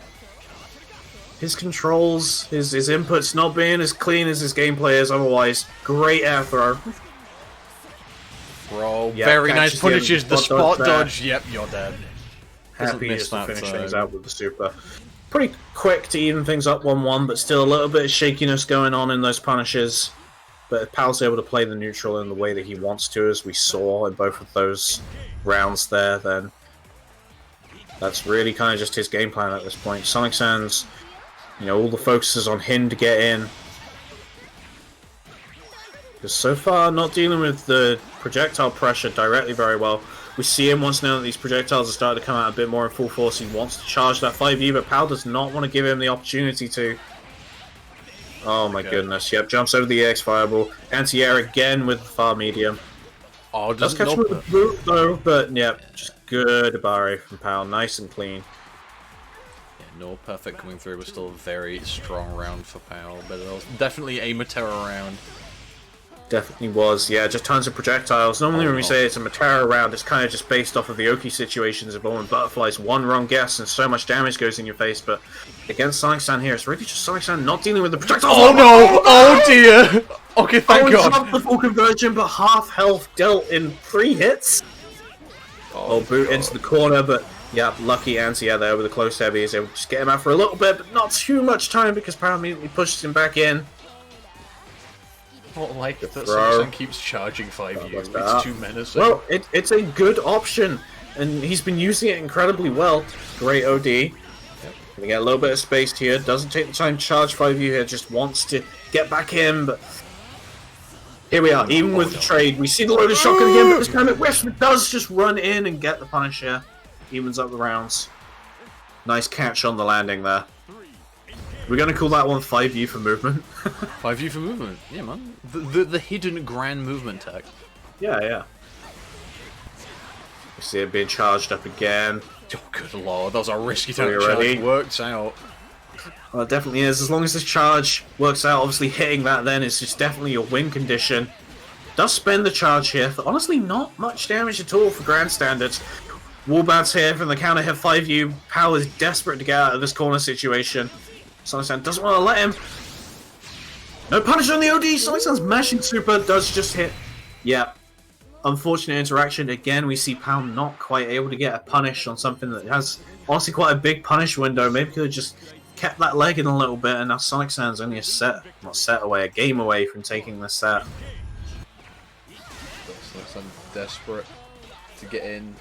his controls, his inputs not being as clean as his gameplay is otherwise. Great air throw. Bro, yep, very nice punishes the spot dodge. Yep, you're dead. Happy just to finish things out with the super. Pretty quick to even things up 1-1, but still a little bit of shakiness going on in those punishes. But if POW's able to play the neutral in the way that he wants to, as we saw in both of those rounds there, then that's really kind of just his game plan at this point. Sonic Sam's, all the focus is on him to get in. Because so far, not dealing with the projectile pressure directly very well. We see him once now that these projectiles are starting to come out a bit more in full force. He wants to charge that 5U, but POW does not want to give him the opportunity to. Oh my goodness. Yep, jumps over the EX Fireball. Anti-air again with the far medium. Oh, does catch him with the boot though, but yep, just good barre from POW. Nice and clean. Yeah, no perfect coming through, but still a very strong round for POW. But it was definitely a Matera round. Definitely was, yeah, just tons of projectiles. Normally when we say it's a Matera round, it's kind of just based off of the Oki situations of when butterflies one wrong guess and so much damage goes in your face, but against Sonic Sam here, it's really just Sonic Sam not dealing with the projectiles. Oh no! Oh dear! Okay, thank God. Not the full conversion, but half health dealt in 3 hits. Oh, boot into the corner, but yeah, lucky anti-air there with a close heavy is able to just get him out for a little bit, but not too much time because POW immediately pushes him back in. Not like that Sonic Sam keeps charging 5U. It's too menacing. Well, it's a good option, and he's been using it incredibly well. Great OD. Yep. Gonna get a little bit of space here. Doesn't take the time to charge 5U here. Just wants to get back in, but here we are. Even with the trade, we see the loaded shotgun again, but this time it whiffs. It does just run in and get the punish here. Evens up the rounds. Nice catch on the landing there. We're gonna call that one 5U for movement. 5U for movement, yeah, man. The hidden grand movement tech. Yeah. We see it being charged up again. Oh, good lord, that was a risky time to charge. Works out. Well, it definitely is. As long as this charge works out, obviously hitting that then is just definitely a win condition. Does spend the charge here for honestly not much damage at all for grand standards. Wall bounce here from the counter hit 5U. POW is desperate to get out of this corner situation. Sonic Sam doesn't want to let him. No punish on the OD. Sonic Sam's mashing super does just hit. Yeah. Unfortunate interaction. Again, we see POW not quite able to get a punish on something that has honestly quite a big punish window. Maybe could have just kept that leg in a little bit, and now Sonic Sam's only a game away from taking this set. desperate to get in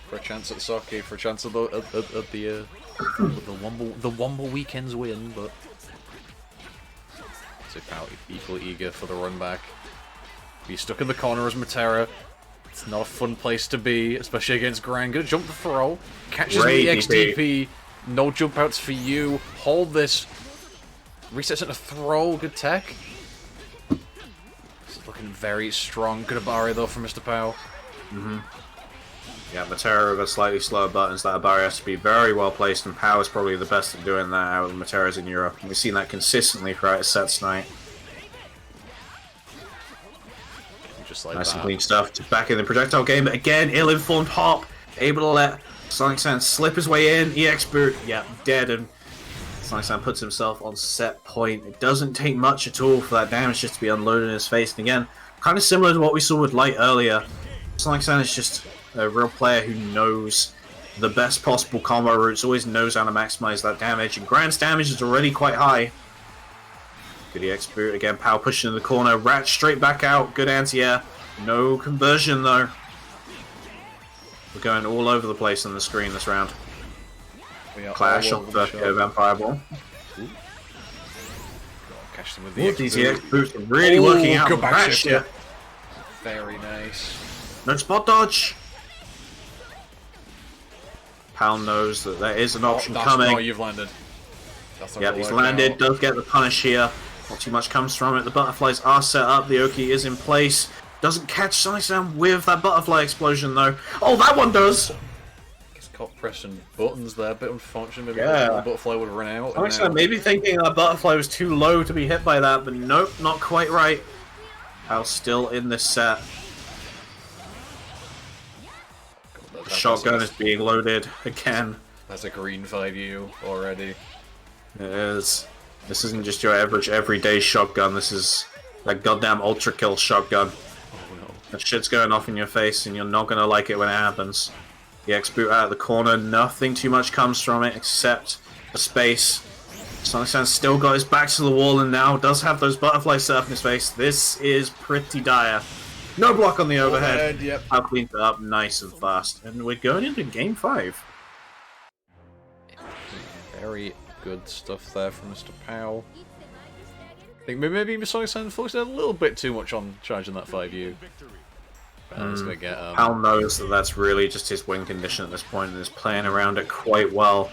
for a chance at Socky, for a chance at the Womble weekend's win, but MrPOW equally eager for the run back. He's stuck in the corner as Matera. It's not a fun place to be, especially against Gran. Gonna jump the throw, catches the XDP. No jump outs for you. Hold this. Resets into throw. Good tech. It's looking very strong. Good Abari though from MrPOW. Yeah, Matera with a slightly slower buttons. That Abari has to be very well placed, and POW is probably the best at doing that out of the Materas in Europe. And we've seen that consistently throughout his sets tonight. Just like nice and clean stuff. Just back in the projectile game, but again, ill-informed hop. Able to let Sonic San slip his way in. EX boot, yeah, dead, and Sonic San puts himself on set point. It doesn't take much at all for that damage just to be unloaded in his face. And again, kind of similar to what we saw with Light earlier. Sonic San is just a real player who knows the best possible combo routes, always knows how to maximize that damage, and Gran's damage is already quite high. Good EX boot, again, POW pushing in the corner, Rat straight back out, good anti-air. No conversion though. We're going all over the place on the screen this round. Clash of the Vampire Ball. Catch them with the these EX boots are really working out. Good back shift. Very nice. No spot dodge. POW knows that there is an option coming. Oh, you've landed. Yep, he's landed, does get the punish here. Not too much comes from it. The butterflies are set up, the Oki is in place. Doesn't catch Sonic Sam with that butterfly explosion though. Oh, that one does! He's caught pressing buttons there, a bit unfortunate. Maybe the butterfly would have run out. Sonic Sam maybe thinking that butterfly was too low to be hit by that, but nope, not quite right. POW still in this set. Shotgun is being loaded again. That's a green 5U already. It is. This isn't just your average everyday shotgun, this is that goddamn ultra kill shotgun. Oh no. That shit's going off in your face and you're not gonna like it when it happens. The X boot out of the corner, nothing too much comes from it except a space. Sonic San's still got his back to the wall and now does have those butterflies set up in his face. This is pretty dire. No block on the overhead. Yep. I'll clean it up nice and fast. And we're going into game 5. Very good stuff there from MrPOW. I think maybe Sonic San focused a little bit too much on charging that 5U. POW knows that that's really just his win condition at this point and is playing around it quite well.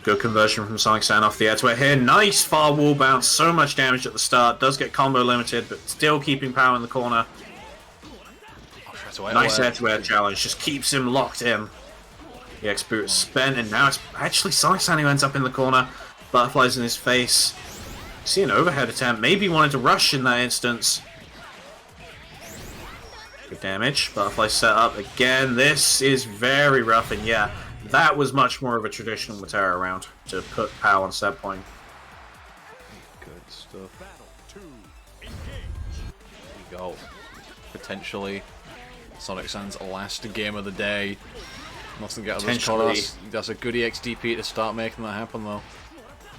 Good conversion from Sonic San off the air to air here. Nice far wall bounce. So much damage at the start. Does get combo limited, but still keeping POW in the corner. Nice air-to-air challenge, just keeps him locked in. The X boot is spent, and now it's actually Sonic San who ends up in the corner. Butterflies in his face. See an overhead attempt, maybe wanted to rush in that instance. Good damage, butterfly set up again. This is very rough, and yeah, that was much more of a traditional Matera round to put POW on set point. Good stuff. Here we go. Potentially Sonic San's last game of the day. Mustn't get others caught. That's a good EXDP to start making that happen though.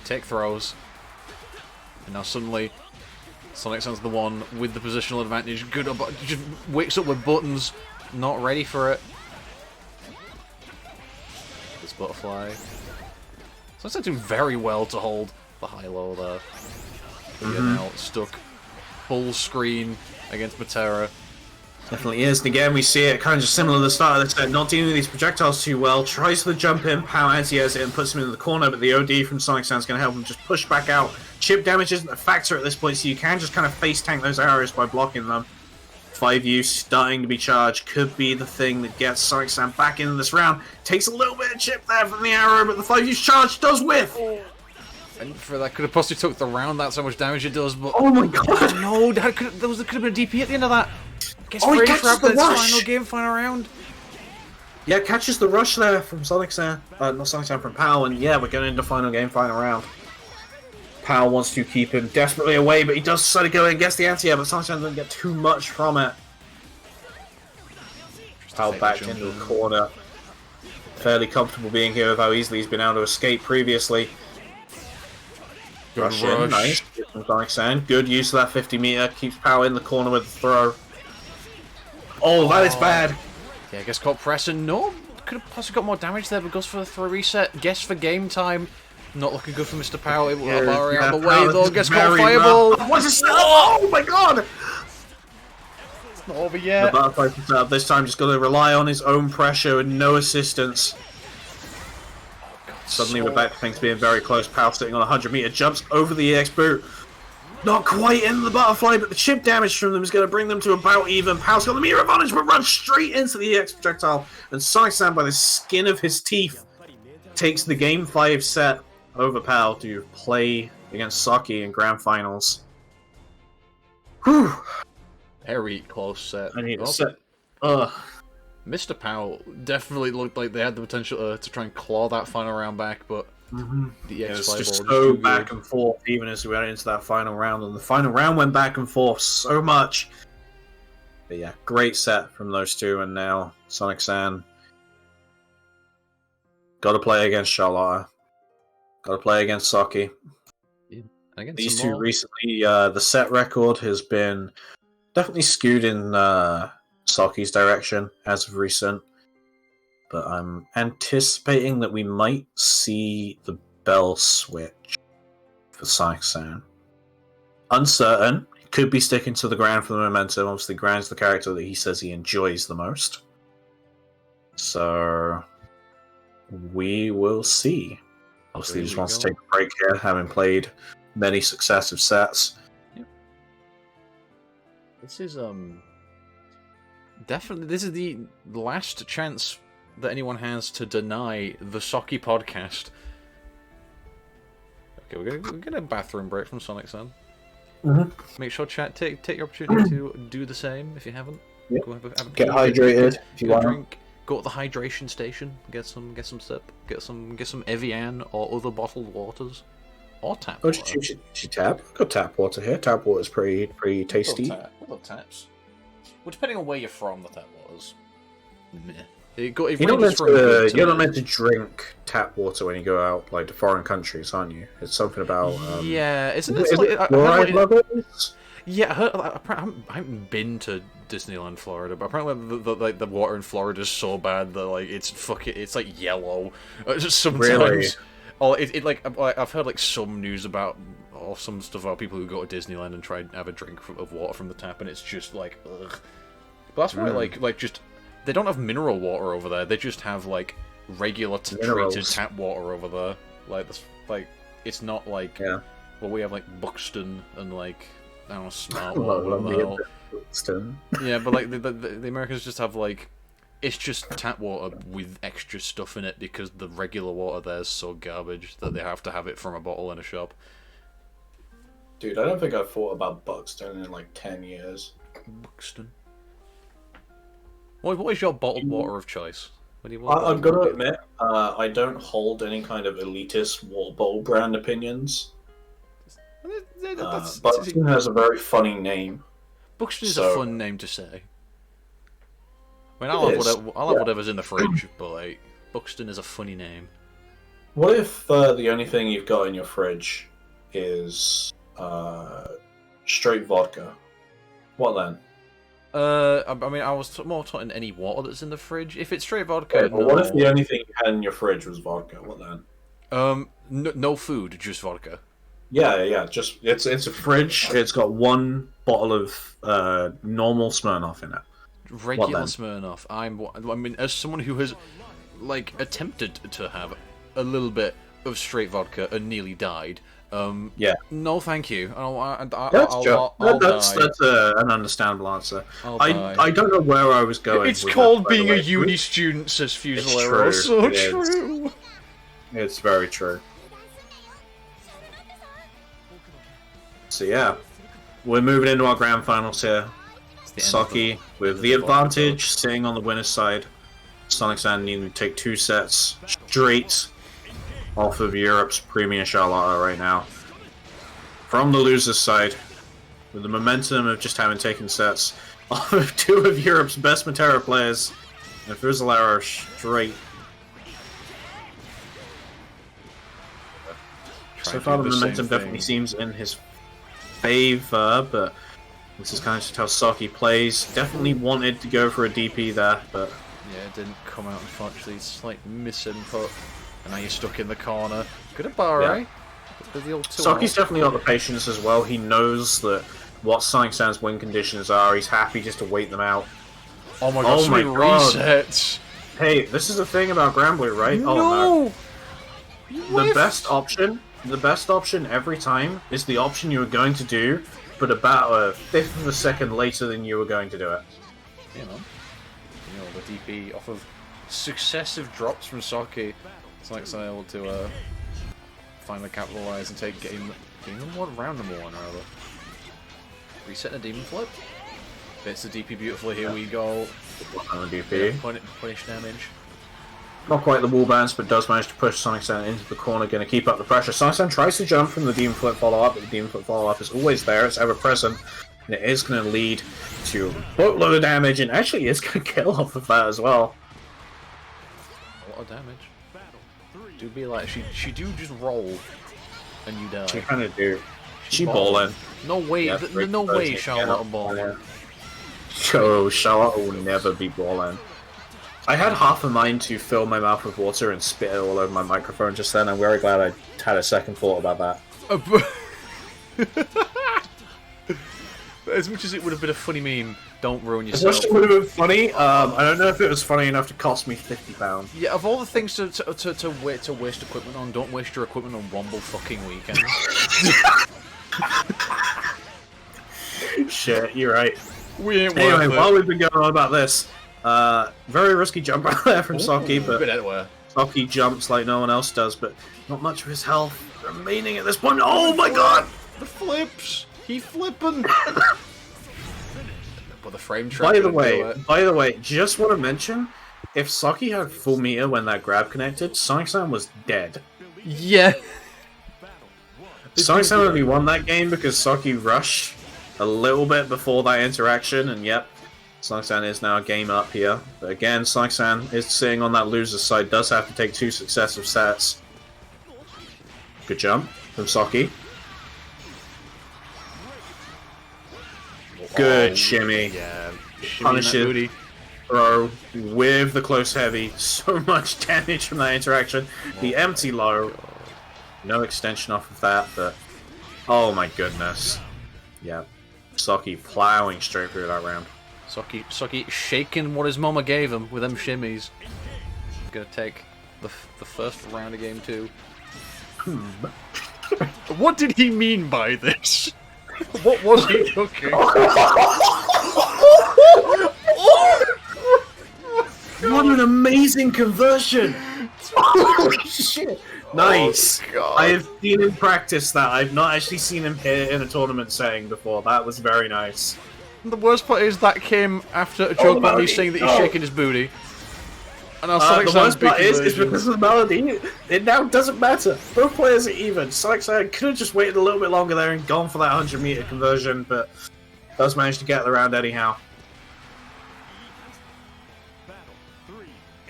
Take throws. And now suddenly Sonic San's the one with the positional advantage. Good, just wakes up with buttons. Not ready for it. This butterfly. Sonic San's doing very well to hold the high-low there. You're now stuck full screen against Matera. Definitely is, and again we see it kind of just similar to the start of the set, not dealing with these projectiles too well, tries the jump in, POW anti-airs it and puts him in the corner, but the OD from Sonic San's going to help him just push back out. Chip damage isn't a factor at this point, so you can just kind of face tank those arrows by blocking them. 5U starting to be charged, could be the thing that gets Sonic San back into this round. Takes a little bit of chip there from the arrow, but the 5U's charge does whiff! And for that could have possibly took the round, that's how much damage it does, but... Oh my god! No, there could have been a DP at the end of that! Gets he catches the rush! Final round. Yeah, catches the rush there from Sonic San. Not Sonic San, from POW, and yeah, we're going into final game, final round. POW wants to keep him desperately away, but he does decide to go in and gets the anti-air, but Sonic San doesn't get too much from it. POW back into the corner. Fairly comfortable being here with how easily he's been able to escape previously. Rush in, nice. From Sonic San. Good use of that 50 meter. Keeps POW in the corner with the throw. Oh, that is bad. Yeah, gets caught pressing. No, could have possibly got more damage there, but goes for a reset. Guess for game time. Not looking good for MrPOW. It will out of the way though. Gets caught fireball. What's this? Oh my god! It's not over yet. The butterfly setup this time just got to rely on his own pressure and no assistance. Suddenly we're back to things being very close. POW sitting on 100-meter jumps over the EX boot. Not quite in the butterfly, but the chip damage from them is going to bring them to about even. POW's got the meter advantage, but runs straight into the EX projectile. And Sonic-san, by the skin of his teeth, takes the Game 5 set over POW to play against Socky in Grand Finals. Whew. Very close set. I need a set. Ugh. MrPOW definitely looked like they had the potential to try and claw that final round back, but the EX was just so back and forth, even as we went into that final round, and the final round went back and forth so much. But yeah, great set from those two, and now Sonic-san got to play against Charlotte, got to play against Socky. Yeah. These two recently, the set record has been definitely skewed in Socky's direction as of recent, but I'm anticipating that we might see the bell switch for Sonic-san. Uncertain. He could be sticking to the Gran for the momentum. Obviously, Gran's the character that he says he enjoys the most. So we will see. Obviously, he just wants to take a break here, having played many successive sets. Yep. This is definitely the last chance that anyone has to deny the Socky podcast. Okay, we're gonna get a bathroom break from Sonic-san. Make sure chat take your opportunity to do the same if you haven't. Yep. Go have get hydrated if you want. Drink. Go to the hydration station. Get some sip. Get some Evian or other bottled waters, or tap water. Tap. I've got tap water here. Tap water is pretty tasty. I love taps. Well, depending on where you're from, the tap water's meh. You're not meant to drink tap water when you go out like to foreign countries, aren't you? It's something about yeah, isn't it? Fluoride levels? Yeah, I haven't been to Disneyland, Florida, but apparently the water in Florida is so bad that like it's like yellow. Sometimes. Really? Oh, I've heard like some news about or some stuff about people who go to Disneyland and try and have a drink of water from the tap, and it's just like ugh. But that's why like just. They don't have mineral water over there. They just have like regular treated tap water over there. Like it's not like well we have like Buxton and like I don't know Smart Water. Buxton. Yeah, but like the Americans just have like it's just tap water with extra stuff in it because the regular water there is so garbage that they have to have it from a bottle in a shop. Dude, I don't think I've thought about Buxton in like 10 years. Buxton. What is your bottled water of choice? I'm going to admit, I don't hold any kind of elitist water bowl brand opinions. Buxton has a very funny name. Buxton is a fun name to say. I mean, I'll have whatever's in the fridge, but like, Buxton is a funny name. What if the only thing you've got in your fridge is straight vodka? What then? I mean, I was more talking any water that's in the fridge. If it's straight vodka, okay, but what if the only thing you had in your fridge was vodka? What then? No food, just vodka. Yeah. Just it's a fridge. It's got one bottle of normal Smirnoff in it. Regular Smirnoff. I mean, as someone who has like attempted to have a little bit of straight vodka and nearly died. Yeah. No, thank you. That's an understandable answer. I don't know where I was going. It's called being a uni student, says Fuselator. So true. It's very true. So yeah, we're moving into our grand finals here. Socky with the advantage, sitting on the winner's side. Sonic-san needing to take 2 sets straight off of Europe's Premier Charlotte right now. From the loser's side, with the momentum of just having taken sets off of 2 of Europe's best Matera players, and Fuselator straight. So far the momentum definitely seems in his favor, but This is kind of just how Socky plays. Definitely wanted to go for a DP there, but... Yeah, it didn't come out, unfortunately. Slight misinput. And now you're stuck in the corner. Good at bar, Yeah. right? Socky's definitely got the patience as well. He knows that what Sonic Sam's win conditions are. He's happy just to wait them out. Oh my god, so many resets! Hey, this is the thing about Granblue, right? No! Oh no. The best option every time is the option you were going to do, but about a fifth of a second later than you were going to do it. You know, the DP off of successive drops from Socky. Sonic's able to finally capitalize and take game one, round number one, rather. Reset a demon flip. Fits the DP beautifully. Here we go. On the DP. Punish damage. Not quite the wall bounce, but does manage to push Sonic Sam into the corner, going to keep up the pressure. Sonic Sam tries to jump from the demon flip follow-up, but the demon flip follow-up is always there, it's ever present, and it is going to lead to a boatload of damage, and actually is going to kill off of that as well. A lot of damage. Do be like, she do just roll, and you die. She kind of do. She balling. No way, Yeah, no way Charlotte balling. Oh, Charlotte will never be balling. I had half a mind to fill my mouth with water and spit it all over my microphone just then. I'm very glad I had a second thought about that. As much as it would have been a funny meme, don't ruin As yourself. much as it would have been funny, I don't know if it was funny enough to cost me £50. Yeah, of all the things to waste equipment on, don't waste your equipment on Womble fucking weekend. Shit, you're right. We ain't Anyway, worth it. while we've been going on about this, very risky jump out there from Socky, but Bit anywhere. Socky jumps like no one else does, but not much of his health remaining at this point. Oh my god! The flips! He flipping! But the frame track. By the way, just want to mention, if Socky had full meter when that grab connected, Sonic Sam was dead. Yeah. Sonic Sam only won that game because Socky rushed a little bit before that interaction, and yep, Sonic Sam is now game up here. But again, Sonic Sam is sitting on that loser's side, does have to take 2 successive sets. Good jump from Socky. Good shimmy. Yeah. Punishes throw with the close heavy. So much damage from that interaction. The empty low. No extension off of that, but oh my goodness. Yeah. Socky plowing straight through that round. Socky shaking what his mama gave him with them shimmies. Gonna take the first round of game 2. What did he mean by this? What was he looking? What an amazing conversion! Holy shit! Nice. Oh, God. I have seen him practice that. I've not actually seen him hit in a tournament setting before. That was very nice. The worst part is that came after a joke about me saying that he's shaking his booty. And our Sonic The Sam's worst part big is conversion. because of the melody, it now doesn't matter. Both players are even. Sonic Sam could have just waited a little bit longer there and gone for that 100-meter conversion, but does manage to get the round anyhow.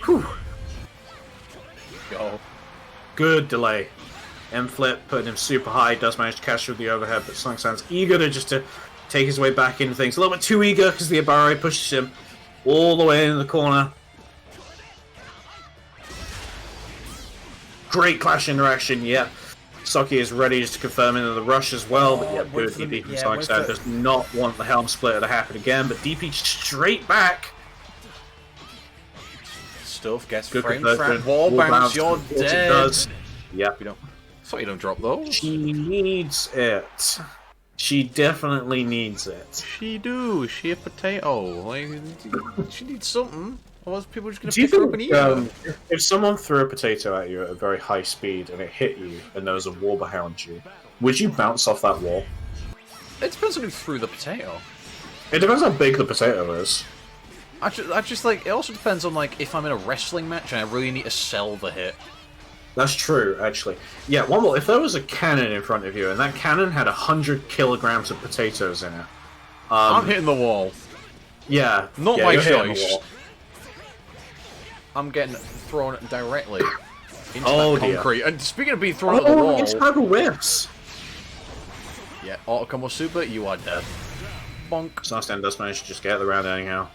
Whew. Go. Good delay. M-flip, putting him super high, does manage to catch through the overhead, but Sonic Sam's eager to take his way back into things. A little bit too eager because the Abare pushes him all the way in the corner. Great clash interaction, yeah. Socky is ready just to confirm into the rush as well, but yeah, good DP from Sonic Sam. Does not want the helm splitter to happen again, but DP straight back. Stuff gets Good frame conversion. trap, wall bounce, you're of course dead. It does. Yeah. You don't. Thought you don't drop those. She needs it. She definitely needs it. She do. She a potato. Like she needs something. Otherwise, people are just gonna Do you pick her up and think eat her. if someone threw a potato at you at a very high speed and it hit you and there was a wall behind you, would you bounce off that wall? It depends on who threw the potato. It depends how big the potato is. I just like. It also depends on like if I'm in a wrestling match and I really need to sell the hit. That's true, actually. Yeah, Womble, if there was a cannon in front of you and that cannon had 100 kilograms of potatoes in it, I'm hitting the wall. Yeah, Not yeah, my you're hitting the choice. wall. I'm getting thrown directly into Oh, that dear. concrete. And speaking of being thrown at the Oh, wall, it's Tiger Whips. yeah, auto combo super, you are dead. Bonk. Sonic does manage to just get the round anyhow.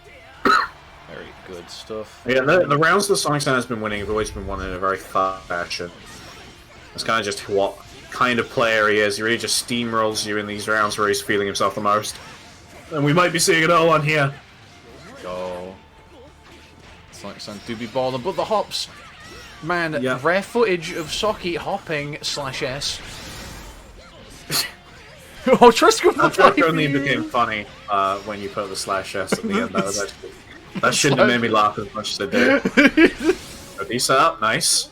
Very good stuff. Yeah, the rounds that Sonic has been winning have always been won in a very fast fashion. That's kind of just what kind of player he is. He really just steamrolls you in these rounds where he's feeling himself the most. And we might be seeing it all on here. Go. Sonic do be balling, but the hops. Man, Yeah. rare footage of Socky hopping /S. Oh, That only became funny when you put the /S at the end. That shouldn't have made me laugh as much as it did. Reset up, nice.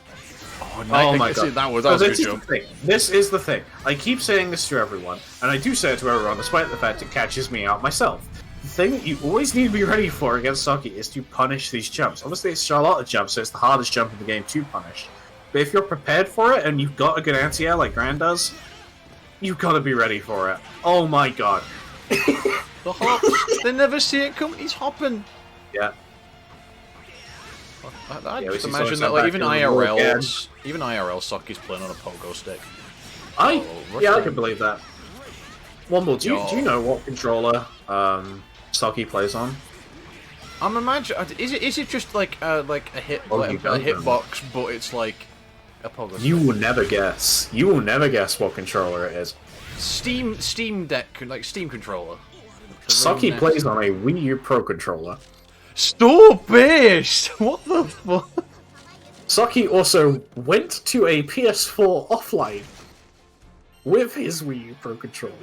Oh, nice. My god. See, that was a good jump. This is the thing. I keep saying this to everyone, and I do say it to everyone, despite the fact it catches me out myself. The thing that you always need to be ready for against Socky is to punish these jumps. Obviously, it's Charlotte jump, so it's the hardest jump in the game to punish. But if you're prepared for it, and you've got a good anti-air like Gran does, you've got to be ready for it. Oh my god. The hops. They never see it come. He's hopping. Yeah. I Yeah, we just see imagine Sonic that, like, back even in the wall again. IRL, Socky's playing on a pogo stick. I Russian. can believe that. Womble, do you know what controller Socky plays on? I'm imagining. Is it just like a hitbox, but it's like a pogo stick? You will never guess. You will never guess what controller it is. Steam Deck, like Steam controller. Socky plays on a Wii U Pro controller. Stop it! What the fuck? Socky also went to a PS4 offline with his Wii U Pro controller.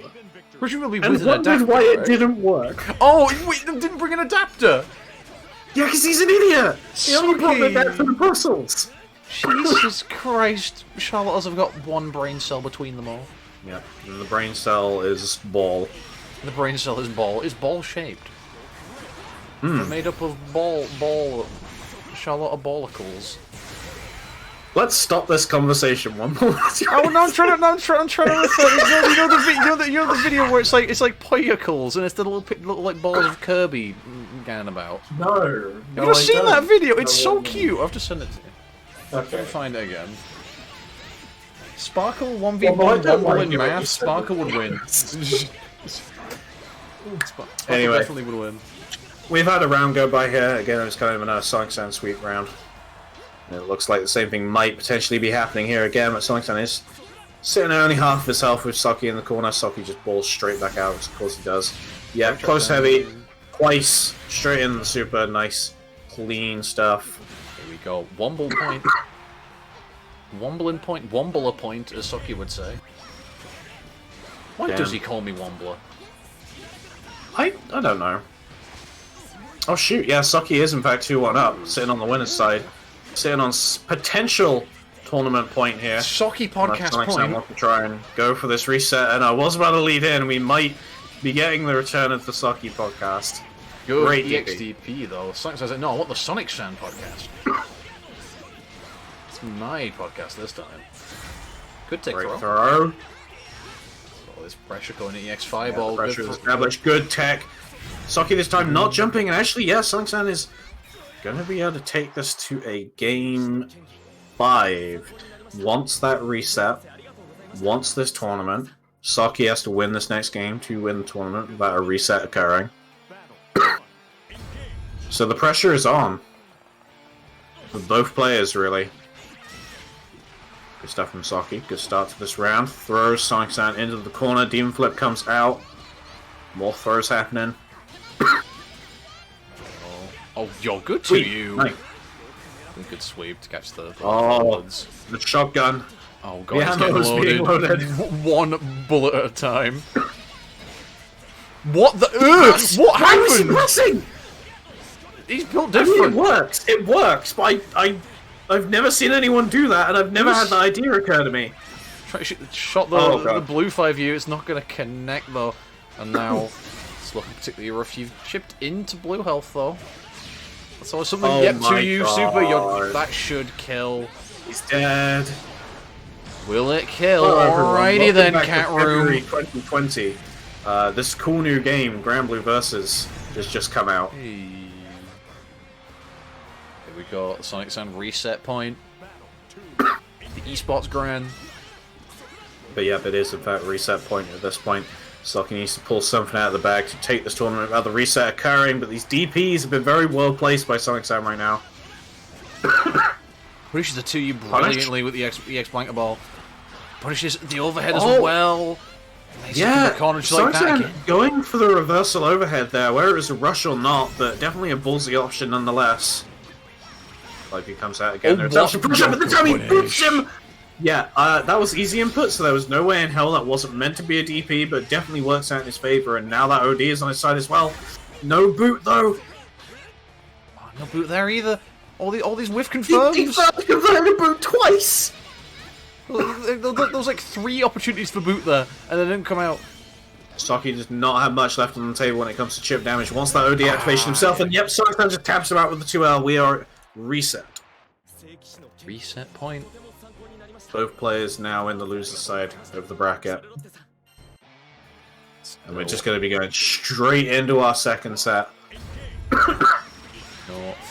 Presumably And with an adapter. wondered why it right? didn't work. Oh, wait, they didn't bring an adapter! Yeah, because he's an idiot! He only brought the Socky. adapter to Brussels! Jesus Christ. Charlottes have got one brain cell between them all. Yeah, and the brain cell is ball. The brain cell is ball. It's ball shaped. They're made up of Charlotte ballicles. Let's stop this conversation one more time. Oh no! I'm trying to refer. You know the video where it's like poyacles and it's the little like balls of Kirby going about. No. You've not seen that video? It's so cute. I've just sent it to you. Okay. Find it again. Sparkle Well, 1v1 I don't Womble like in it when you math. said Sparkle that. would win. Sparkle Anyway. definitely would win. We've had a round go by here. Again, it was kind of a Sonic Sound sweep round. And it looks like the same thing might potentially be happening here again, but Sonic Sound is sitting at only half of his health with Socky in the corner. Socky just balls straight back out, of course he does. Yeah, close heavy, twice, straight in the super, nice, clean stuff. Here we go. Womble point. Wombling point. Wombler point, as Socky would say. Why Damn. does he call me Wombler? I don't know. Oh shoot, yeah, Socky is in fact 2-1 up, sitting on the winner's side. Sitting on potential tournament point here. Socky podcast Sonic point. wants to try and go for this reset, and I was about to lead in. We might be getting the return of the Socky podcast. Good Great EXDP though. Sonic says, no, I want the Sonic Sound podcast. It's my podcast this time. Good take Great throw. throw. Oh, there's pressure going at EX Fireball. Yeah, Good pressure for- established. Good tech. Socky this time not jumping, and actually, yeah, Sonic Sound is going to be able to take this to a game 5. Once that reset, once this tournament, Socky has to win this next game to win the tournament without a reset occurring. So the pressure is on. For both players, really. Good stuff from Socky. Good start to this round. Throws Sonic Sound into the corner. Demon Flip comes out. More throws happening. Oh, you're good to Sweep. you. Nice. Good sweep to catch the Oh, bullets. the shotgun. Oh The god, it's getting ammo's being loaded. loaded. One bullet at a time. What the? Ugh, what Why was he happened? pressing? He's built I mean, different. it works. It works, but I've never seen anyone do that, and I've never had the idea occur to me. Shot Oh, the God. blue 5U. It's not going to connect though, and now it's looking particularly rough. You've chipped into blue health though. So something. Oh Yep, my 2U super. That should kill. He's dead. Will it kill? Hello, everyone. Alrighty Welcome then, back to cat February room. 2020. This cool new game, Granblue Versus, has just come out. Hey. Here we go. Sonic Sound reset point. The esports grand. But yeah, it is in fact reset point at this point. Socky needs to pull something out of the bag to take this tournament without the reset occurring, but these DPs have been very well placed by Sonic Sam right now. Punishes the 2U brilliantly with the X Blanket Ball. Punishes the overhead as well. Yeah, Sonic Sam going for the reversal overhead there, whether it was a rush or not, but definitely a ballsy option nonetheless. Like he comes out again. There's actually push up at the time he boots him! Yeah, that was easy input, so there was no way in hell that wasn't meant to be a DP, but definitely works out in his favor, and now that OD is on his side as well. No boot, though! Oh, no boot there either. All these whiff confirms. He converted a boot twice! There was like 3 opportunities for boot there, and they didn't come out. Socky does not have much left on the table when it comes to chip damage. Wants that OD activation himself, and yep, Sonic just taps him out with the 2L. We are reset. Reset point. Both players now in the loser side of the bracket. And we're just going to be going straight into our second set. No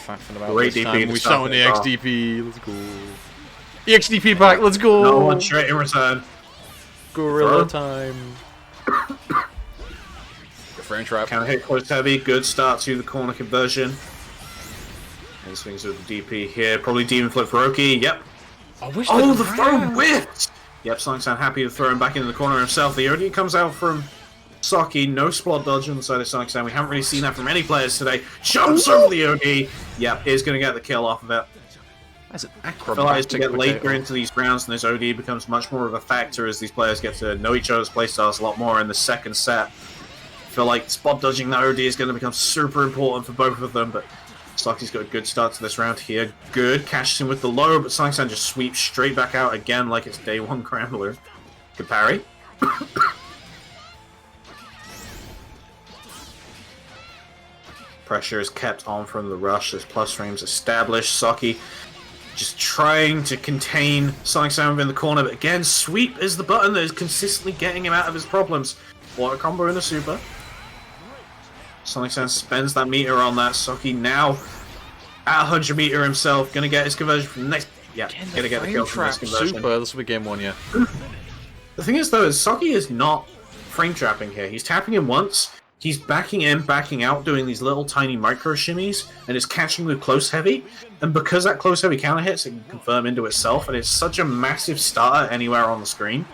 faffing about Great this DP time. to We start summon the things off. XDP. Let's go. EXDP back. Let's go. No one straight in return. Gorilla time. Frame trap. Counter hit close heavy. Good start to the corner conversion. And swings with the DP here. Probably Demon Flip for Oki. Yep. Oh, the throw whiffed! Yep, Sonic's happy to throw him back into the corner himself. The OD comes out from Socky. No spot dodge on the side of Sonic Sam. We haven't really seen that from any players today. Jumps over the OD. Yep, is going to get the kill off of it. That's an I feel like as acrobatic we get later potato. into these rounds, and this OD becomes much more of a factor as these players get to know each other's playstyles a lot more in the second set. I feel like spot dodging that OD is going to become super important for both of them, but Socky's got a good start to this round here. Good, catches him with the low, but Sonic Sam just sweeps straight back out again like it's day one Granblue. Good parry. Pressure is kept on from the rush. There's plus frames established. Socky just trying to contain Sonic Sam in the corner, but again, sweep is the button that is consistently getting him out of his problems. What a combo in the super. Sonic Sam spends that meter on that. Socky now at 100 meter himself, gonna get his conversion from the next. Yeah, gonna get the kill from this conversion. Super. This will be game 1, yeah. The thing is, though, is Socky is not frame trapping here. He's tapping him once. He's backing in, backing out, doing these little tiny micro shimmies, and is catching with close heavy. And because that close heavy counter hits, it can confirm into itself, and it's such a massive starter anywhere on the screen.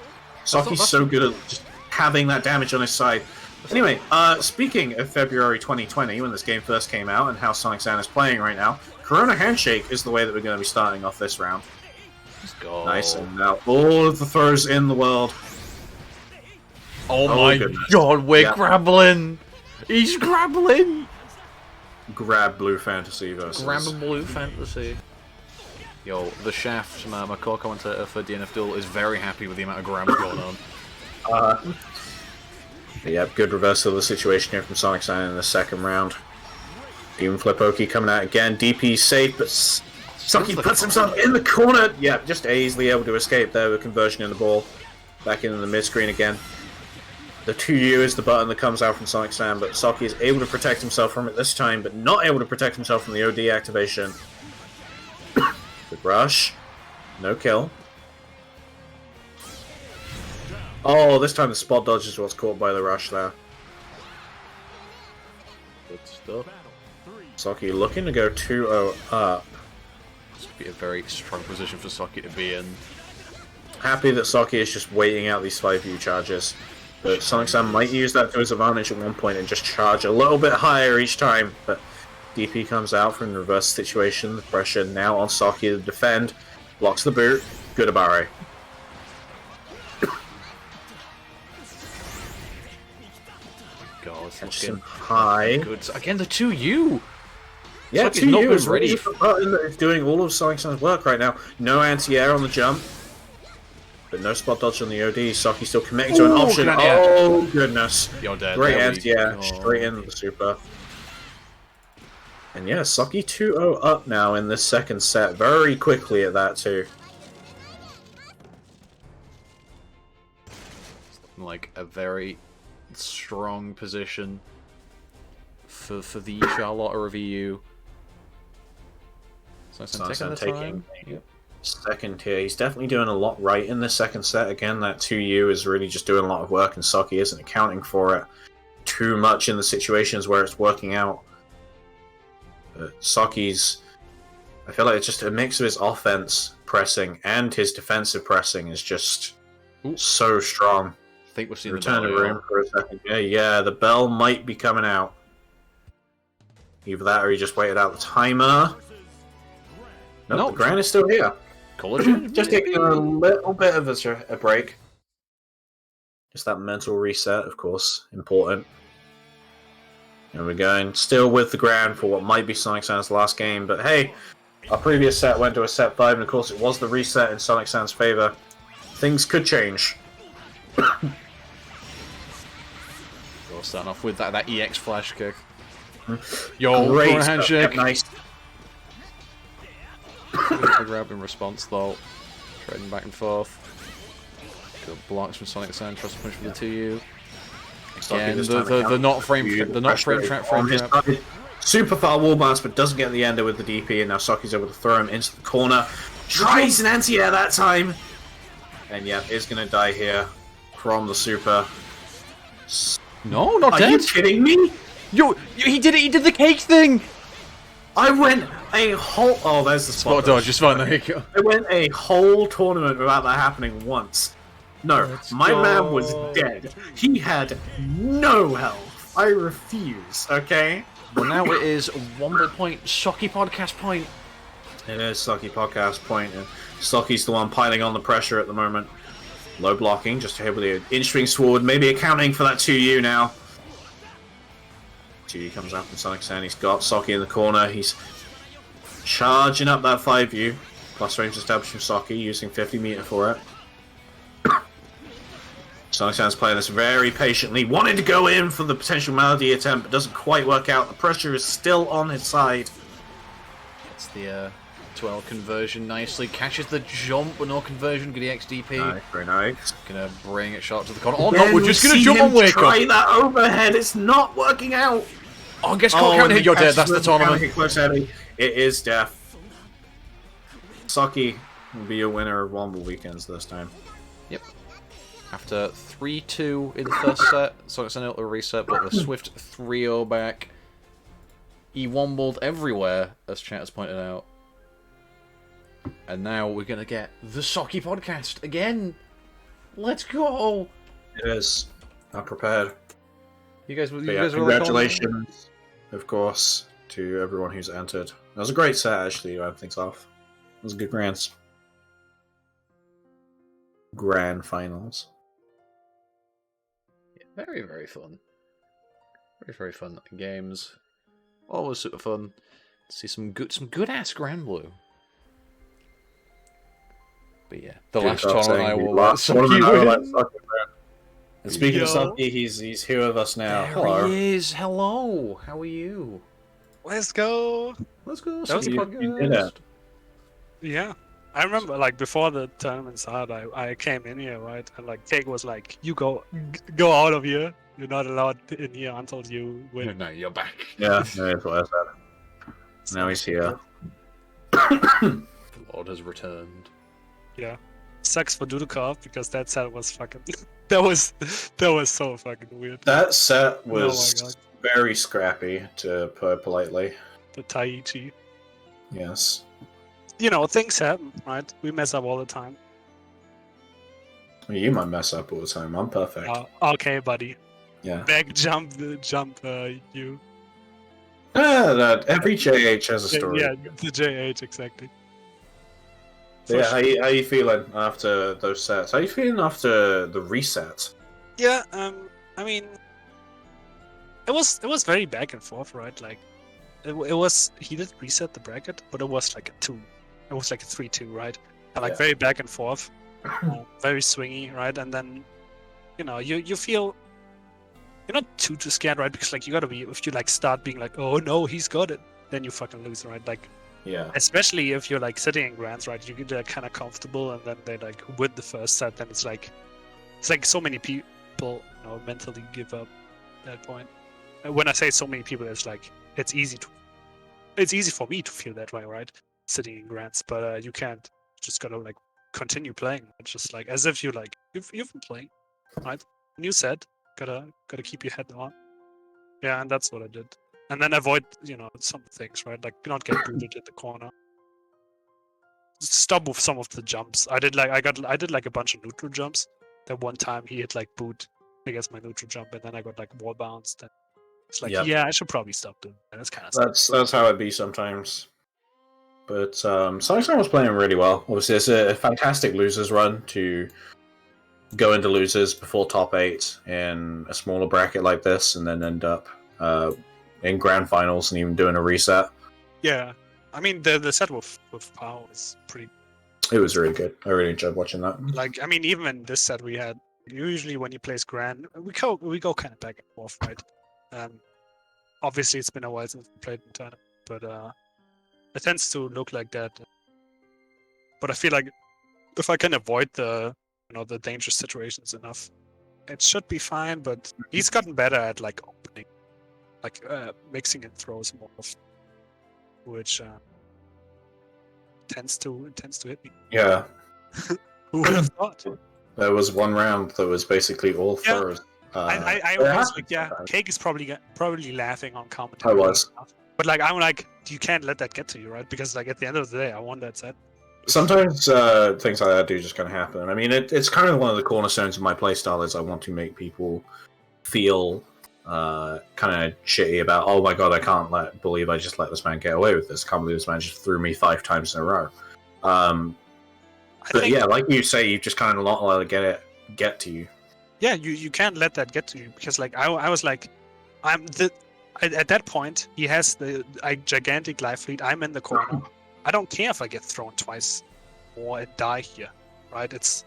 Socky's so good at just having that damage on his side. Anyway, speaking of February 2020, when this game first came out, and how Sonic Sam is playing right now, Corona Handshake is the way that we're going to be starting off this round. Let's go. Nice, and now all of the throws in the world. Oh my goodness. god, we're grabbling! He's grabbling! Granblue Fantasy versus Granblue Fantasy. Yo, the Shaft, my core commentator for DNF Duel, is very happy with the amount of grabs going on. Yeah, good reversal of the situation here from Sonic Sam in the second round. Demon Flip Oki coming out again. DP safe, but Socky puts himself in the corner. Yeah, just easily able to escape there with conversion in the ball. Back into the mid-screen again. The 2U is the button that comes out from Sonic Sam, but Socky is able to protect himself from it this time, but not able to protect himself from the OD activation. Good rush. No kill. Oh, this time the spot dodge is what's caught by the rush there. Good stuff. Socky looking to go 2-0 up. This would be a very strong position for Socky to be in. Happy that Socky is just waiting out these 5U charges. But Sonic Sam might use that to his advantage at one point and just charge a little bit higher each time. But DP comes out from the reverse situation. The pressure now on Socky to defend. Blocks the boot. Good Abare. God, it's Catch looking him high. good. Again, the 2U! Yeah, Socky's not 2U been is ready. really the button that is doing all of Sonic Sam's work right now. No anti-air on the jump. But no spot dodge on the OD. Socky still committing to an option. good anti-air. Oh, goodness. You're dead. Great There we anti-air. go. Straight into the super. And yeah, Socky 2-0 up now in this second set. Very quickly at that, too. Like a very strong position for the Charlotte or VU. So I'm taking the time. Yep. second tier. He's definitely doing a lot right in this second set. Again, that 2U is really just doing a lot of work, and Socky isn't accounting for it too much in the situations where it's working out. Socky's, I feel like it's just a mix of his offense pressing and his defensive pressing is just so strong. I think we're seeing Return the to bell, room for a second. Yeah, the bell might be coming out. Either that or he just waited out the timer. Nope, the Gran is still here. Collagen? Just taking a little bit of a break. Just that mental reset, of course, important. And we're going still with the Gran for what might be Sonic Sand's last game, but hey, our previous set went to a set 5, and of course it was the reset in Sonic Sand's favor. Things could change. We're starting off with that EX flash kick. Yo, great handshake. Yep, nice. Grab in response though. Trading back and forth. Good blocks from Sonic Sand, tries to punch for the 2U. Again, the not frame trap. Super far wall bounce, but doesn't get the ender with the DP, and now Socky's able to throw him into the corner. Tries an anti-air that time! And yeah, is going to die here from the super. No, not Are dead! you kidding me? Yo, he did it, he did the cake thing! I went a whole... Oh, there's the Spot dodge, just fine, there you go. I went a whole tournament without that happening once. No, my man was dead. He had no health. I refuse, okay? Well, now it is Womble point, Socky podcast point. It is Socky podcast point, and Socky's the one piling on the pressure at the moment. Low blocking, just able to in-string sword, maybe accounting for that 2U now. 2U comes out from Sonic Sand, he's got Socky in the corner, he's charging up that 5U. Plus range established from Socky, using 50 meter for it. Sonic Sand's playing this very patiently, wanting to go in for the potential Melody attempt, but doesn't quite work out. The pressure is still on his side. Gets the 12 conversion nicely, catches the jump, but no conversion, good XDP. Nice, very nice. Gonna bring it short to the corner. Oh no, we're just gonna jump on Wake Up! Try that overhead, it's not working out! Oh, guess can't hit, you're dead, that's the tournament. It is death. Socky will be a winner of Womble weekends this time. Yep. After 3-2 in the first set, Sonic Sand able to reset, but the swift 3-0 back. He wombled everywhere, as chat has pointed out. And now we're going to get the Socky podcast again. Let's go! It is. I'm prepared. You guys congratulations, of course, to everyone who's entered. That was a great set, actually, to end things off. It was a good grand finals. Very, very fun. Very, very fun games. Always super fun. See some good ass Granblue. But yeah, the last tournament I will let Socky win. And speaking of Socky, he's here with us now. There he is. Hello. How are you? Let's go. Let's go. That was You did it. Yeah. I remember, like, before the tournament started, I came in here, right? And, like, Cake was like, you go out of here. You're not allowed in here until you win. No, you're back. Yeah, that's what I said. Now he's here. The Lord has returned. Yeah. Sucks for Dudeakoff, because that set was fucking... that was so fucking weird. That set was very scrappy, to put it politely. The Taichi. Yes. You know, things happen, right? We mess up all the time. Well, you might mess up all the time. I'm perfect. Okay, buddy. Yeah. Back jump, you. Every JH has a story. Yeah, the JH, exactly. So yeah, how you feeling after those sets? How you feeling after the reset? Yeah, I mean, it was very back and forth, right? Like, it was, he did reset the bracket, but it was like a 2. It was like a 3-2, right? And like very back and forth, very swingy, right? And then, you know, you feel you're not too scared, right? Because like you gotta be, if you like start being like, oh no, he's got it, then you fucking lose, right? Like, yeah. Especially if you're like sitting in grands, right? You get kind of comfortable, and then they like win the first set. Then it's like so many people, you know, mentally give up at that point. And when I say so many people, it's like it's easy for me to feel that way, right? Sitting in grants, but you can't just gotta like continue playing. It's just like as if you've been playing, right? New set, gotta keep your head on. Yeah, and that's what I did. And then avoid, some things, right? Like not get booted in the corner. Stop with some of the jumps. I did like a bunch of neutral jumps. That one time he hit like boot against my neutral jump, and then I got like wall bounced. And it's like, Yep. yeah, I should probably stop doing that. That's kind of That's how it be sometimes. But Sonic was playing really well. Obviously, it's a fantastic losers run to go into losers before top 8 in a smaller bracket like this, and then end up in grand finals and even doing a reset. Yeah, I mean the set with POW is pretty. It was really good. I really enjoyed watching that. Like, I mean, even in this set we had, usually when you place Grand, we go kind of back and forth, right? Obviously it's been a while since we played in tournament, but it tends to look like that. But I feel like if I can avoid the dangerous situations enough, it should be fine. But he's gotten better at like opening, like mixing in throws more often, which tends to hit me. Yeah. Who would have thought? There was one round that was basically all Yeah. throws. I was like, yeah, Cake is probably laughing on commentary. I was. But like, I'm like, you can't let that get to you, right? Because like at the end of the day, I won that set. Sometimes things like that do just kind of happen. I mean, it's kind of one of the cornerstones of my playstyle is I want to make people feel kind of shitty about, oh my god, I can't believe I just let this man get away with this. Can't believe this man just threw me 5 times in a row. But yeah, like you say, you just kind of not let it get to you. Yeah, you can't let that get to you because like I was like, at that point he has the gigantic life lead. I'm in the corner. I don't care if I get thrown twice or I die here, right? It's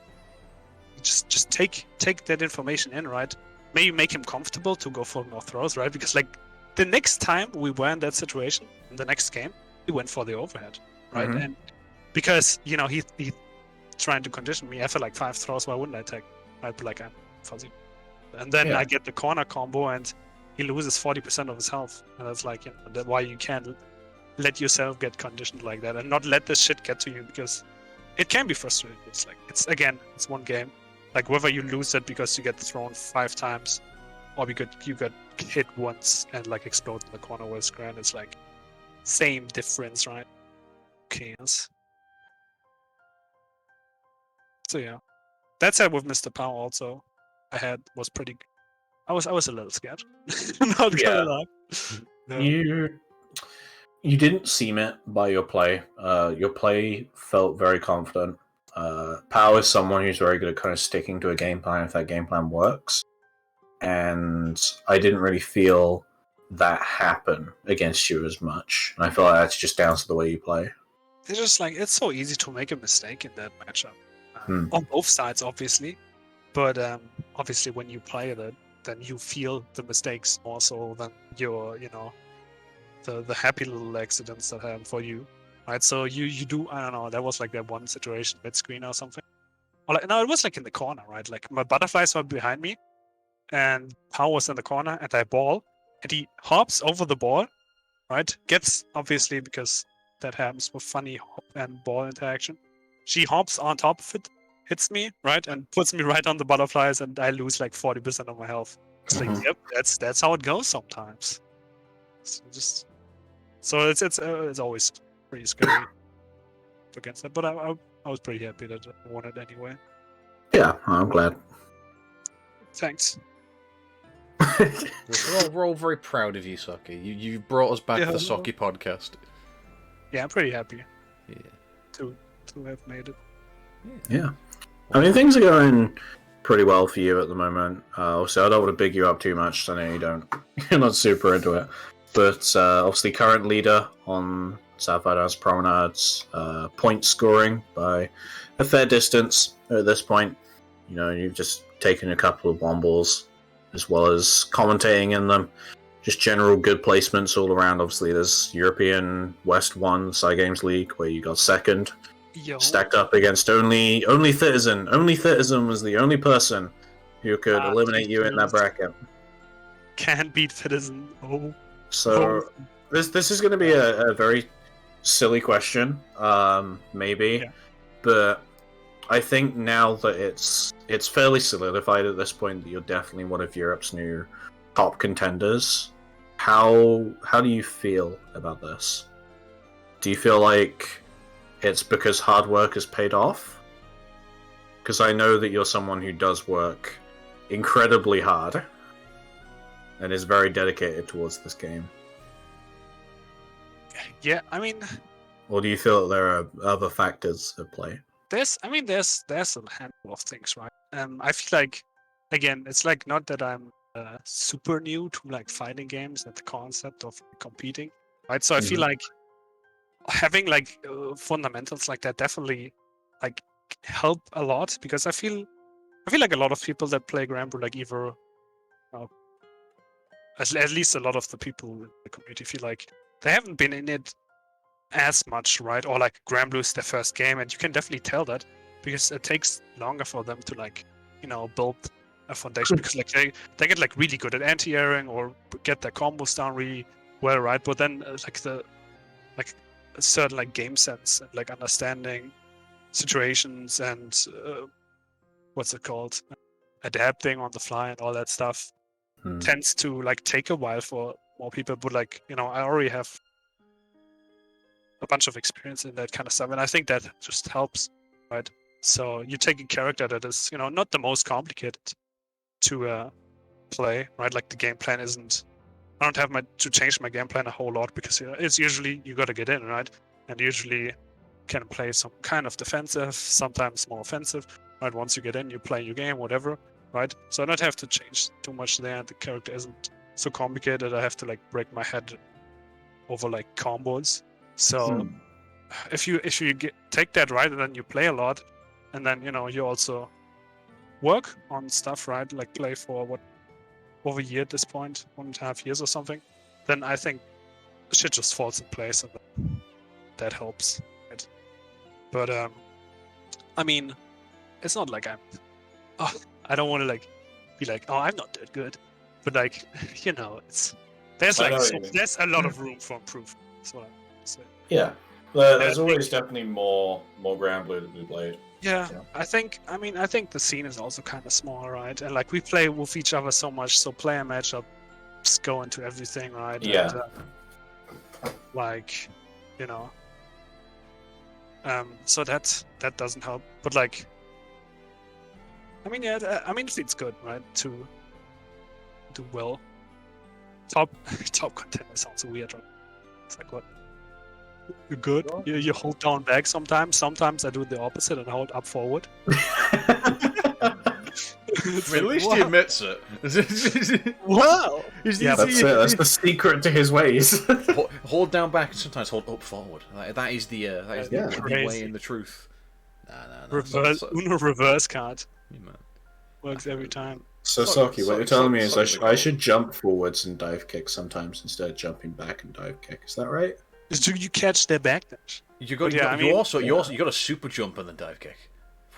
just take that information in, right? Maybe make him comfortable to go for more throws, right? Because like the next time we were in that situation, in the next game, he went for the overhead, right? Mhm. And because he trying to condition me after like 5 throws, why wouldn't I take? I'd be like, I'm fuzzy, and then Yeah. I get the corner combo and he loses 40% of his health, and that's like that's why you can't let yourself get conditioned like that and not let this shit get to you because it can be frustrating. It's like it's one game. Like whether you lose it because you get thrown 5 times, or because you got hit once and like explode in the corner with a Grand, it's like same difference, right? Okay, yes. So yeah, that said, with MrPOW also, was pretty. I was a little scared. Not Yeah. gonna lie. No. You didn't seem it by your play. Your play felt very confident. Pow is someone who's very good at kind of sticking to a game plan if that game plan works. And I didn't really feel that happen against you as much. And I feel like that's just down to the way you play. It's just like it's so easy to make a mistake in that matchup on both sides, obviously. But obviously, when you play that, then you feel the mistakes more so than your, the happy little accidents that happen for you, right? So you do. I don't know. That was like that one situation mid screen or something. Or like, no, it was like in the corner, right? Like my butterflies were behind me, and Pow was in the corner, and I ball, and he hops over the ball, right? Gets obviously because that happens with funny hop and ball interaction. She hops on top of it, hits me, right, and puts me right on the butterflies, and I lose like 40% of my health. It's like, yep, that's how it goes sometimes. So it's always pretty scary against that, but I was pretty happy that I won it anyway. Yeah, I'm glad. Thanks. We're all very proud of you, Socky. You brought us back to the Socky podcast. Yeah, I'm pretty happy. Yeah. To have made it. Yeah. I mean, things are going pretty well for you at the moment. Obviously, I don't want to big you up too much, so I know you're not super into it. But obviously, current leader on Sapphire Dance Promenade's point scoring by a fair distance at this point. You've just taken a couple of Wombles, as well as commentating in them. Just general good placements all around. Obviously, there's European West 1 Games League, where you got second. Yo. Stacked up against only Citizen. Only Citizen was the only person who could eliminate you in that bracket. Can't beat Citizen. Oh. So this is going to be a very silly question, maybe. Yeah. but I think now that it's fairly solidified at this point that you're definitely one of Europe's new top contenders. How do you feel about this? Do you feel like it's because hard work has paid off? Because I know that you're someone who does work incredibly hard and is very dedicated towards this game. Yeah, I mean, Or do you feel that there are other factors at play? there's a handful of things, right? I feel like, again, it's like not that I'm super new to like fighting games and the concept of competing, right? So I feel like having like fundamentals like that definitely like help a lot, because I feel like a lot of people that play Granblue like either at least a lot of the people in the community feel like they haven't been in it as much, right? Or like Granblue is their first game, and you can definitely tell that because it takes longer for them to like, build a foundation, because like they get like really good at anti-airing or get their combos down really well, right? But then like a certain like game sense and like understanding situations and what's it called, adapting on the fly and all that stuff tends to like take a while for more people. But like, I already have a bunch of experience in that kind of stuff, and I think that just helps, right? So you take a character that is, not the most complicated to play, right? Like the game plan isn't, I don't have to change my game plan a whole lot, because it's usually you got to get in, right? And usually can play some kind of defensive, sometimes more offensive, right? Once you get in, you play your game, whatever, right? So I don't have to change too much there. The character isn't so complicated. I have to like break my head over like combos. So if you take that, right, and then you play a lot, and then you also work on stuff, right? Like play for over a year at this point, 1.5 years or something, then I think shit just falls in place, and that helps, right? But I mean, it's not like I don't want to like be like, oh, I'm not that good, but like there's a lot of room for improvement. That's what I say. Yeah, there's always definitely more Granblue to be played. Yeah, I think the scene is also kind of small, right? And like we play with each other so much, so player matchups go into everything, right? Yeah. And, like, so that doesn't help. But like, I mean, it's good, right? To do well. Top contender sounds weird, right? It's like, what? You're good. You hold down back sometimes. Sometimes I do the opposite and hold up forward. At least he admits it. Wow. Yeah, that's the secret to his ways. Hold down back and sometimes hold up forward. That is the way and the truth. Nah. Reverse card. Yeah, man. Works every time. So Socky, what you're telling me is I should jump forwards and dive kick sometimes instead of jumping back and dive kick. Is that right? Do you catch their backdash? You also got a super jump and then dive kick.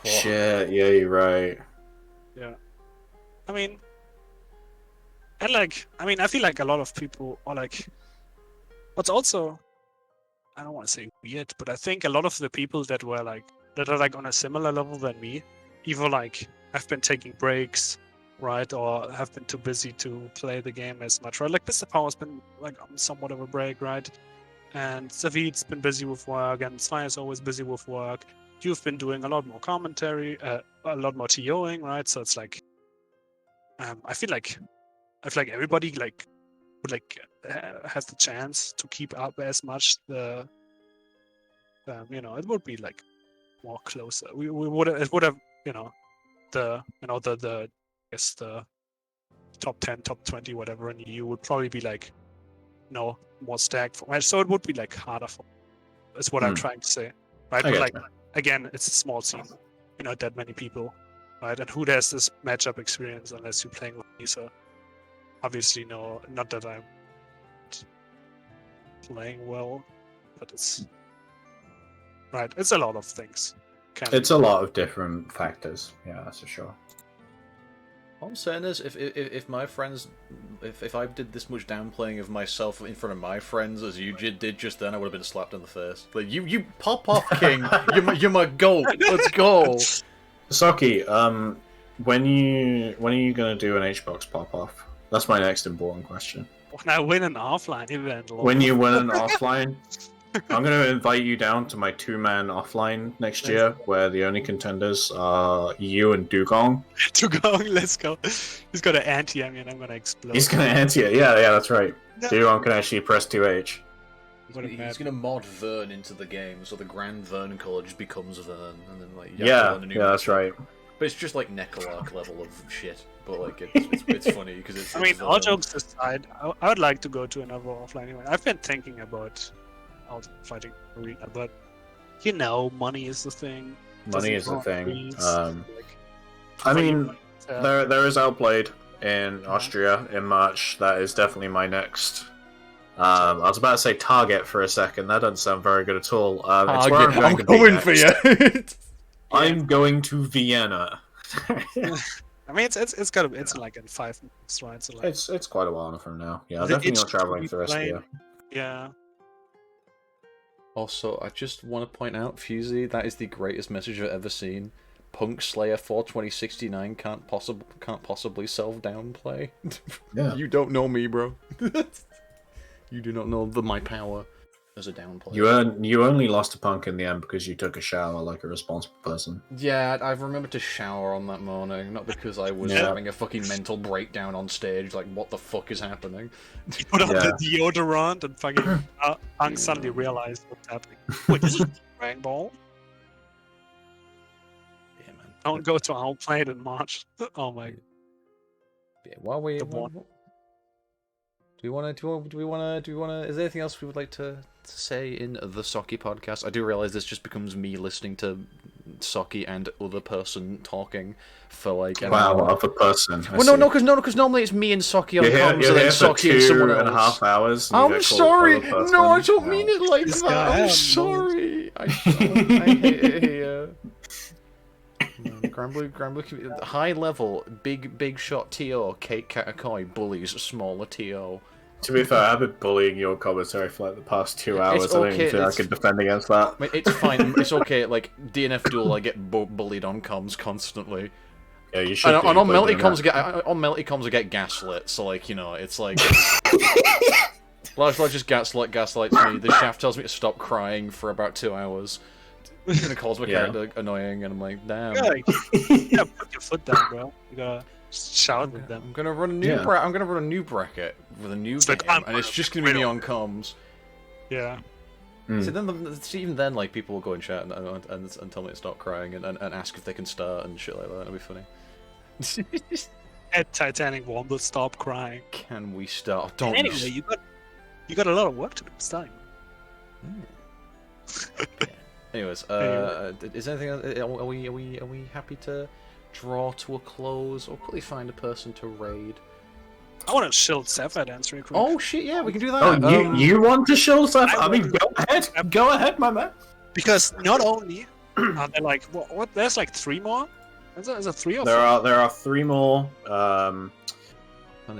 Whoa. Shit, yeah, you're right. Yeah. I mean, and like, I feel like a lot of people are like, what's also, I don't want to say weird, but I think a lot of the people that are like on a similar level than me, either like have been taking breaks, right, or have been too busy to play the game as much, right? Like MrPOW has been like on somewhat of a break, right? And David's been busy with work, and Svire's always busy with work. You've been doing a lot more commentary, a lot more TOing, right? So it's like, I feel like everybody like would like has the chance to keep up as much. It would be like more closer. It would have the I guess the top 10, top 20, whatever, and you would probably be like, more stacked for, so it would be like harder for. That's what I'm trying to say, right? But like, again, it's a small scene, not that many people, right? And who has this matchup experience unless you're playing with me? So obviously, not that I'm playing well, but it's right. It's a lot of things. It's a lot of different factors. Yeah, that's for sure. All I'm saying is, if my friends, if I did this much downplaying of myself in front of my friends as you did just then, I would have been slapped in the face. Like you pop off, King. you're my goat. Let's go. Socky, when are you gonna do an H-box pop off? That's my next important question. When I win an offline event. When you win an offline, I'm going to invite you down to my 2-man offline next year, where the only contenders are you and Dugong. Dugong, let's go. He's going to anti-me and I'm going to explode. He's going to anti it. Yeah, that's right. No. Dugong can actually press 2H. He's going to mod Vern into the game, so the Grand Vern color just becomes Vern, and then like yeah, that's right. But it's just like Necrolark level of shit. But like it's funny because it's. I mean, all jokes aside, I would like to go to another offline event. I've been thinking about fighting arena, but you know, money is the thing. Money is the thing. I mean, there is Outplayed in Austria in March. That is definitely my next. I was about to say target for a second. That doesn't sound very good at all. It's where I'm going for you. I'm going to Vienna. I mean, it's like in 5 months, right? So like, it's quite a while from now. Yeah, definitely not traveling for the rest of the year. Yeah. Also, I just want to point out, Fusey, that is the greatest message I've ever seen. Punk Slayer 42069 can't possibly self-downplay. Yeah. You don't know me, bro. You do not know my power as a downplay. You only lost to Punk in the end because you took a shower like a responsible person. Yeah, I've remembered to shower on that morning, not because I was having a fucking mental breakdown on stage, like, what the fuck is happening? You put on the deodorant and fucking Punk suddenly realized what's happening. Wait, this is Dragon Ball? Yeah, man. Don't go to Outplayed in March. Oh my. Yeah, while we... Do we want to? Is there anything else we would like to say in the Socky podcast? I do realize this just becomes me listening to Socky and other person talking for like. Other person. Well, no, because normally it's me and Socky on comms, and then Socky and someone else. 2.5 hours. I'm sorry. No, I don't mean it like that. I'm sorry. I hate it here. Granblue, high level, big shot TO, Cake Katakoi bullies smaller TO. To be fair, I've been bullying your commentary for like the past 2 hours. I don't even think I can defend against that. It's fine. It's okay. Like DNF Duel, I get bullied on comms constantly. Yeah, you should. And on Melty comms, I get gaslit. So like, you know, it's like. Large just gaslights me. The shaft tells me to stop crying for about 2 hours. And it calls my character annoying, and I'm like, damn. Yeah, put your foot down, bro. You gotta shout with them. I'm gonna run a new bracket with a new game, and it's just gonna be me on comms. Yeah. So even then, like, people will go and chat and tell me to stop crying and ask if they can start and shit like that. It'll be funny. At Titanic Womble, stop crying. Can we start? Don't. Anyway, you got a lot of work to do this time. Anyways, is anything? Are we happy to draw to a close, or quickly find a person to raid? I want to shield Sapphire Dance real quick. Oh shit! Yeah, we can do that. Oh, you want to shield Sapphire? I mean, go ahead, my man. Because not only are there like what? There's like 3 more. Is it 3 or 4? There are 3 more.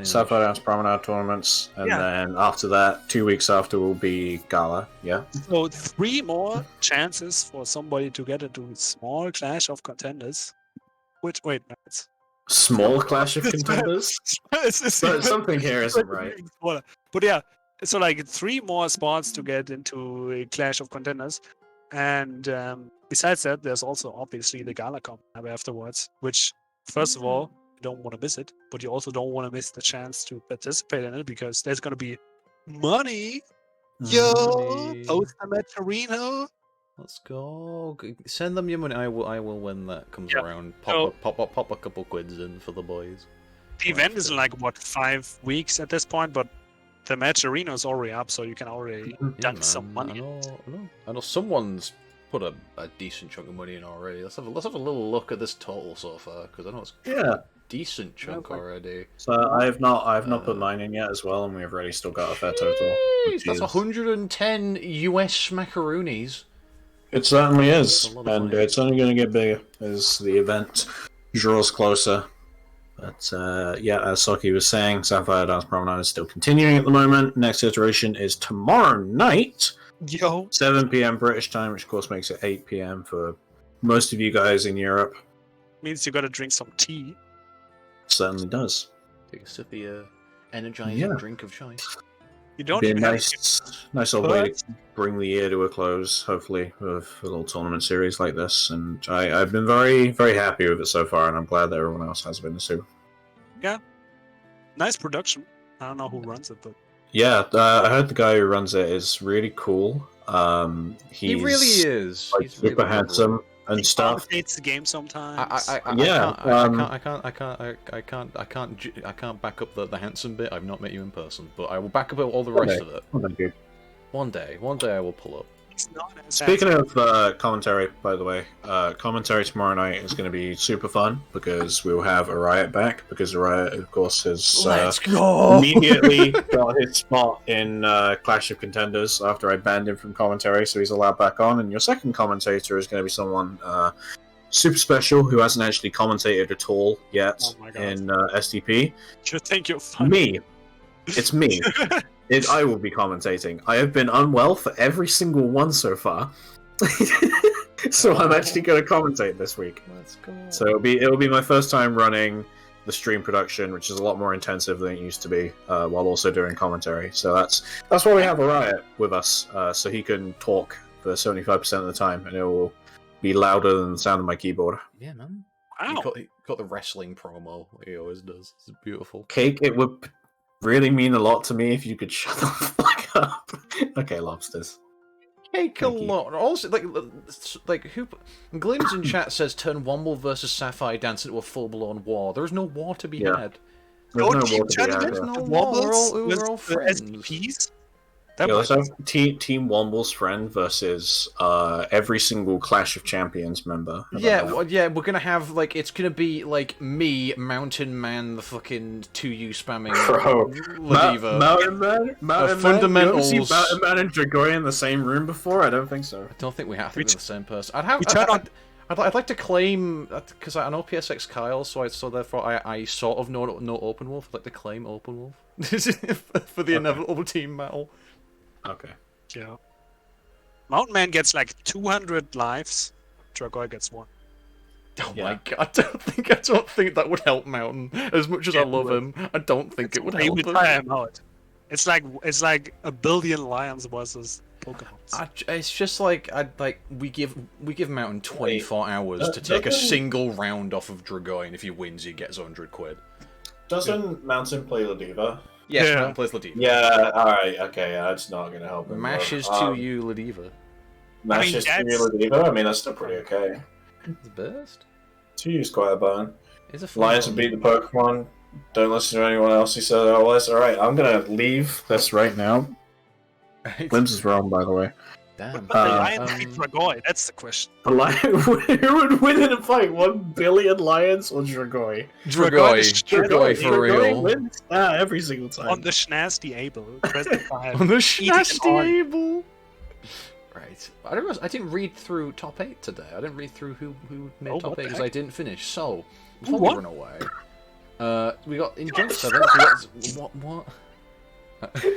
Sapphire Dance Promenade tournaments, and then after that, 2 weeks after will be Gala. Yeah. So 3 more chances for somebody to get into small Clash of Contenders. Which it's small Clash of Contenders. Something here isn't right. But yeah, so like 3 more spots to get into a Clash of Contenders, and besides that, there's also obviously the Gala comp afterwards. Which, first of all, don't want to miss it, but you also don't want to miss the chance to participate in it because there's going to be money. Yo, post them at Torino. Let's go. Send them your money. I will when that comes around. Pop a couple quids in for the boys. The event is in like 5 weeks at this point, but the match arena is already up, so you can already dunk some money. I know someone's put a decent chunk of money in already. Let's have a little look at this total so far, because I know it's decent chunk already. So I have not put mine in yet as well, and we've already still got a fair total. That's 110 US macaroonies. It certainly is, and it's only going to get bigger as the event draws closer. But yeah, as Socky was saying, Sapphire Dance Promenade is still continuing at the moment. Next iteration is tomorrow night, Yo. 7 p.m. British time, which of course makes it 8 p.m. for most of you guys in Europe. Means you gotta drink some tea. Certainly does. Take a sip of the energizing Yeah. drink of choice. You don't Be a even nice old way But- to bring the year to a close, hopefully, with a little tournament series like this. And I've been very, very happy with it so far, and I'm glad that everyone else has been too. nice production. I don't know who runs it, but Yeah, I heard the guy who runs it is really cool. He really is. Like, He's really super lovely. handsome and he stuff. commentates the game sometimes. I can't back up the handsome bit. I've not met you in person, but I will back up all the rest of it. Oh, thank you. One day I will pull up. He's not as Speaking of commentary, by the way, commentary tomorrow night is going to be super fun because we'll have a Riot back, because Riot, of course, has go! immediately got his spot in Clash of Contenders after I banned him from commentary, so he's allowed back on. And your second commentator is going to be someone super special who hasn't actually commentated at all yet Oh my God. in SDP. You think you're funny? Me. It's me. I will be commentating. I have been unwell for every single one so far. So I'm actually going to commentate this week. Let's go. So it'll be my first time running the stream production, which is a lot more intensive than it used to be, while also doing commentary. So that's why we have a Riot with us, so he can talk for 75% of the time, and it will be louder than the sound of my keyboard. Yeah, man. Wow. He got the wrestling promo. Like he always does. It's beautiful. Cake, it would really mean a lot to me if you could shut the fuck up. Okay, lobsters. Cake a Thank you. lot. Also, like who? Glims in chat says turn Womble versus Sapphire Dance into a full-blown war. There is no war to be Yeah. had. There's Don't no keep war to be had There's here. no The war. We're Wombles all with friends. the SPs? That Yeah, was let's have Team Womble's friend versus every single Clash of Champions member. How about Yeah, that? well, yeah, we're gonna have it's gonna be like me, Mountain Man, the fucking 2U spamming Bro, Ladiva. Mountain Man? Fundamentals. You ever see Mountain Man and Dragoy in the same room before? I don't think so. I don't think we have to be Which- the same person. I'd like to claim because I know PSX Kyle, so therefore I sort of know Open Wolf. I'd like to claim Open Wolf for the inevitable team battle. Okay. Yeah. Mountain Man gets like 200 lives. Dragoy gets 1. Oh Yeah. my god! I don't think that would help Mountain as much as I love him. I don't think it would He help would him. tire him out. It's like a billion lions versus Pokemon. It's just like we give Mountain 24 hours to take a doesn't- single round off of Dragoy, and if he wins, he gets 100 quid. Doesn't Mountain play Ladiva? Yes, Yeah. Mountain plays Ladiva. Yeah, alright, okay, that's not going to help him. Mashes though. to you, Ladiva. Mashes I to mean, you Ladiva? I mean, that's still pretty okay. The best. 2U's quite a bun. It's a fun Lions one. have beat the Pokemon. Don't listen to anyone else who says otherwise. Alright, I'm going to leave this right now. Limbs is wrong, by the way. Damn. But the lions beat Dragoy. That's the question. The lion, who would win in a fight? 1 billion lions or Dragoy? Dragoy for Dragoy real. wins every single time. On the Schnazdy Able. Present by On the Eating an onion. Schnazty. Right. I didn't read through top 8 today. I didn't read through who made Oh, top what 8 the because heck? I didn't finish. So, Who before we won? run away, we got in Jump 7. We got, what?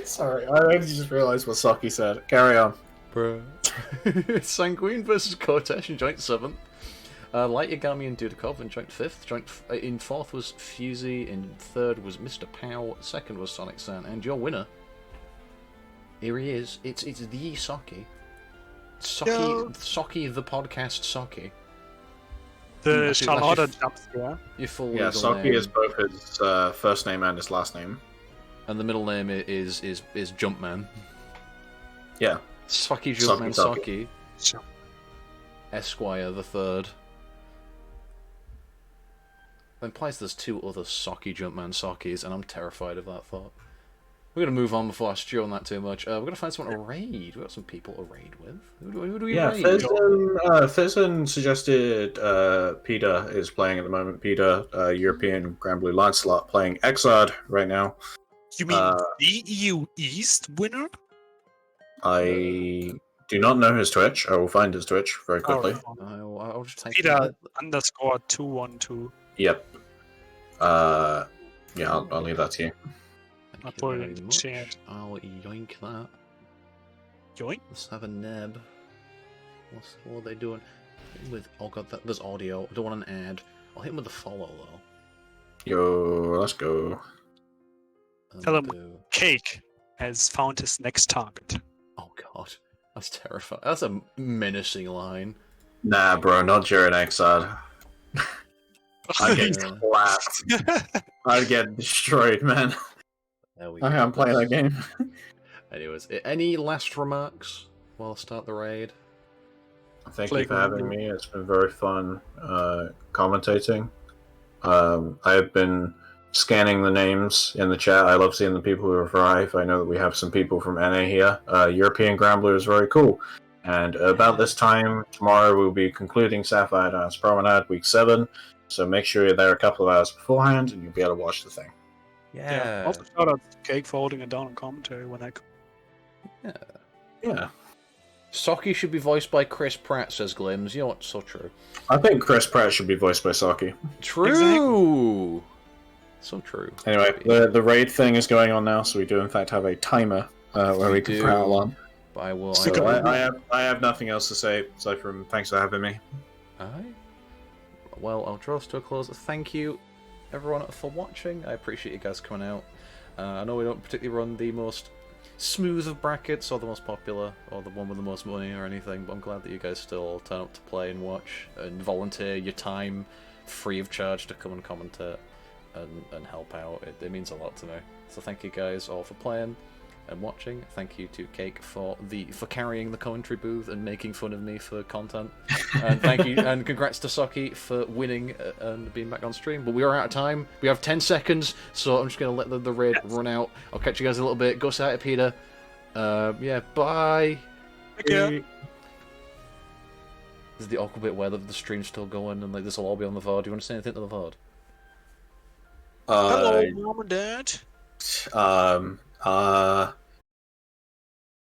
Sorry, I just realised what Socky said. Carry on. Bruh. Sanguine versus Cortesh in joint 7th. Light Yagami and Dudeakoff in joint 5th. In 4th was Fusey. In 3rd was MrPOW. 2nd was Sonic San. And your winner, here he is. It's the Socky. Socky the podcast Socky. The That's Charlotte your- jump scare. Your full Yeah, legal Socky name. is both his first name and his last name. And the middle name is Jumpman. Yeah. Socky Jumpman Socky. Socky. Esquire the Third. That implies there's 2 other Socky Jumpman Sockys, and I'm terrified of that thought. We're going to move on before I stew on that too much. We're going to find someone to raid. We've got some people to raid with. Who do we Yeah, raid? Fizzin suggested Peter is playing at the moment. Peter, European Granblue Lancelot, playing Exard right now. You mean the EU East winner? I do not know his Twitch. I will find his Twitch very quickly. Oh, I'll just take Peter _212. Yep. Yeah, I'll leave that to you. Thank I'll you put it very in the much. chat. I'll yoink that. Yoink. Let's have a neb. What are they doing? With oh god, there's audio. I don't want an ad. I'll hit him with the follow though. Yo, let's go. And Tell him. do- Cake has found his next target. Oh god, that's terrifying. That's a menacing line. Nah, bro, not during Exile. I'd get Yeah. clapped. I'd get destroyed, man. There we I go. can't play that game. Anyways, any last remarks while I start the raid? Thank Play you for having Granblue. me. It's been very fun commentating. I have been scanning the names in the chat. I love seeing the people who arrive. I know that we have some people from NA here. European Granblue is very cool. And about this time tomorrow, we'll be concluding Sapphire Dance Promenade Week 7. So make sure you're there a couple of hours beforehand, and you'll be able to watch the thing. Yeah. Also, shout out to Cake for holding it down on commentary when I. Yeah. Socky should be voiced by Chris Pratt, says Glims. You know what? So true. I think Chris Pratt should be voiced by Socky. True! So true. Anyway, the raid thing is going on now, so we do in fact have a timer where we can prattle on. But I will. Stick So it I have nothing else to say aside from thanks for having me. Aye. Well, I'll draw us to a close. Thank you, everyone, for watching. I appreciate you guys coming out. I know we don't particularly run the most smooth of brackets, or the most popular, or the one with the most money, or anything, but I'm glad that you guys still turn up to play and watch, and volunteer your time, free of charge, to come and commentate and help out. It means a lot to me. So thank you guys all for playing and watching. Thank you to Cake for carrying the commentary booth and making fun of me for content. And thank you and congrats to Socky for winning and being back on stream. But we are out of time. We have 10 seconds, so I'm just gonna let the raid run out. I'll catch you guys in a little bit. Go say hi to Peter. Yeah, bye. Yeah. This is the awkward bit where the stream's still going and like this will all be on the VOD. Do you want to say anything to the VOD? Hello, Mom and Dad.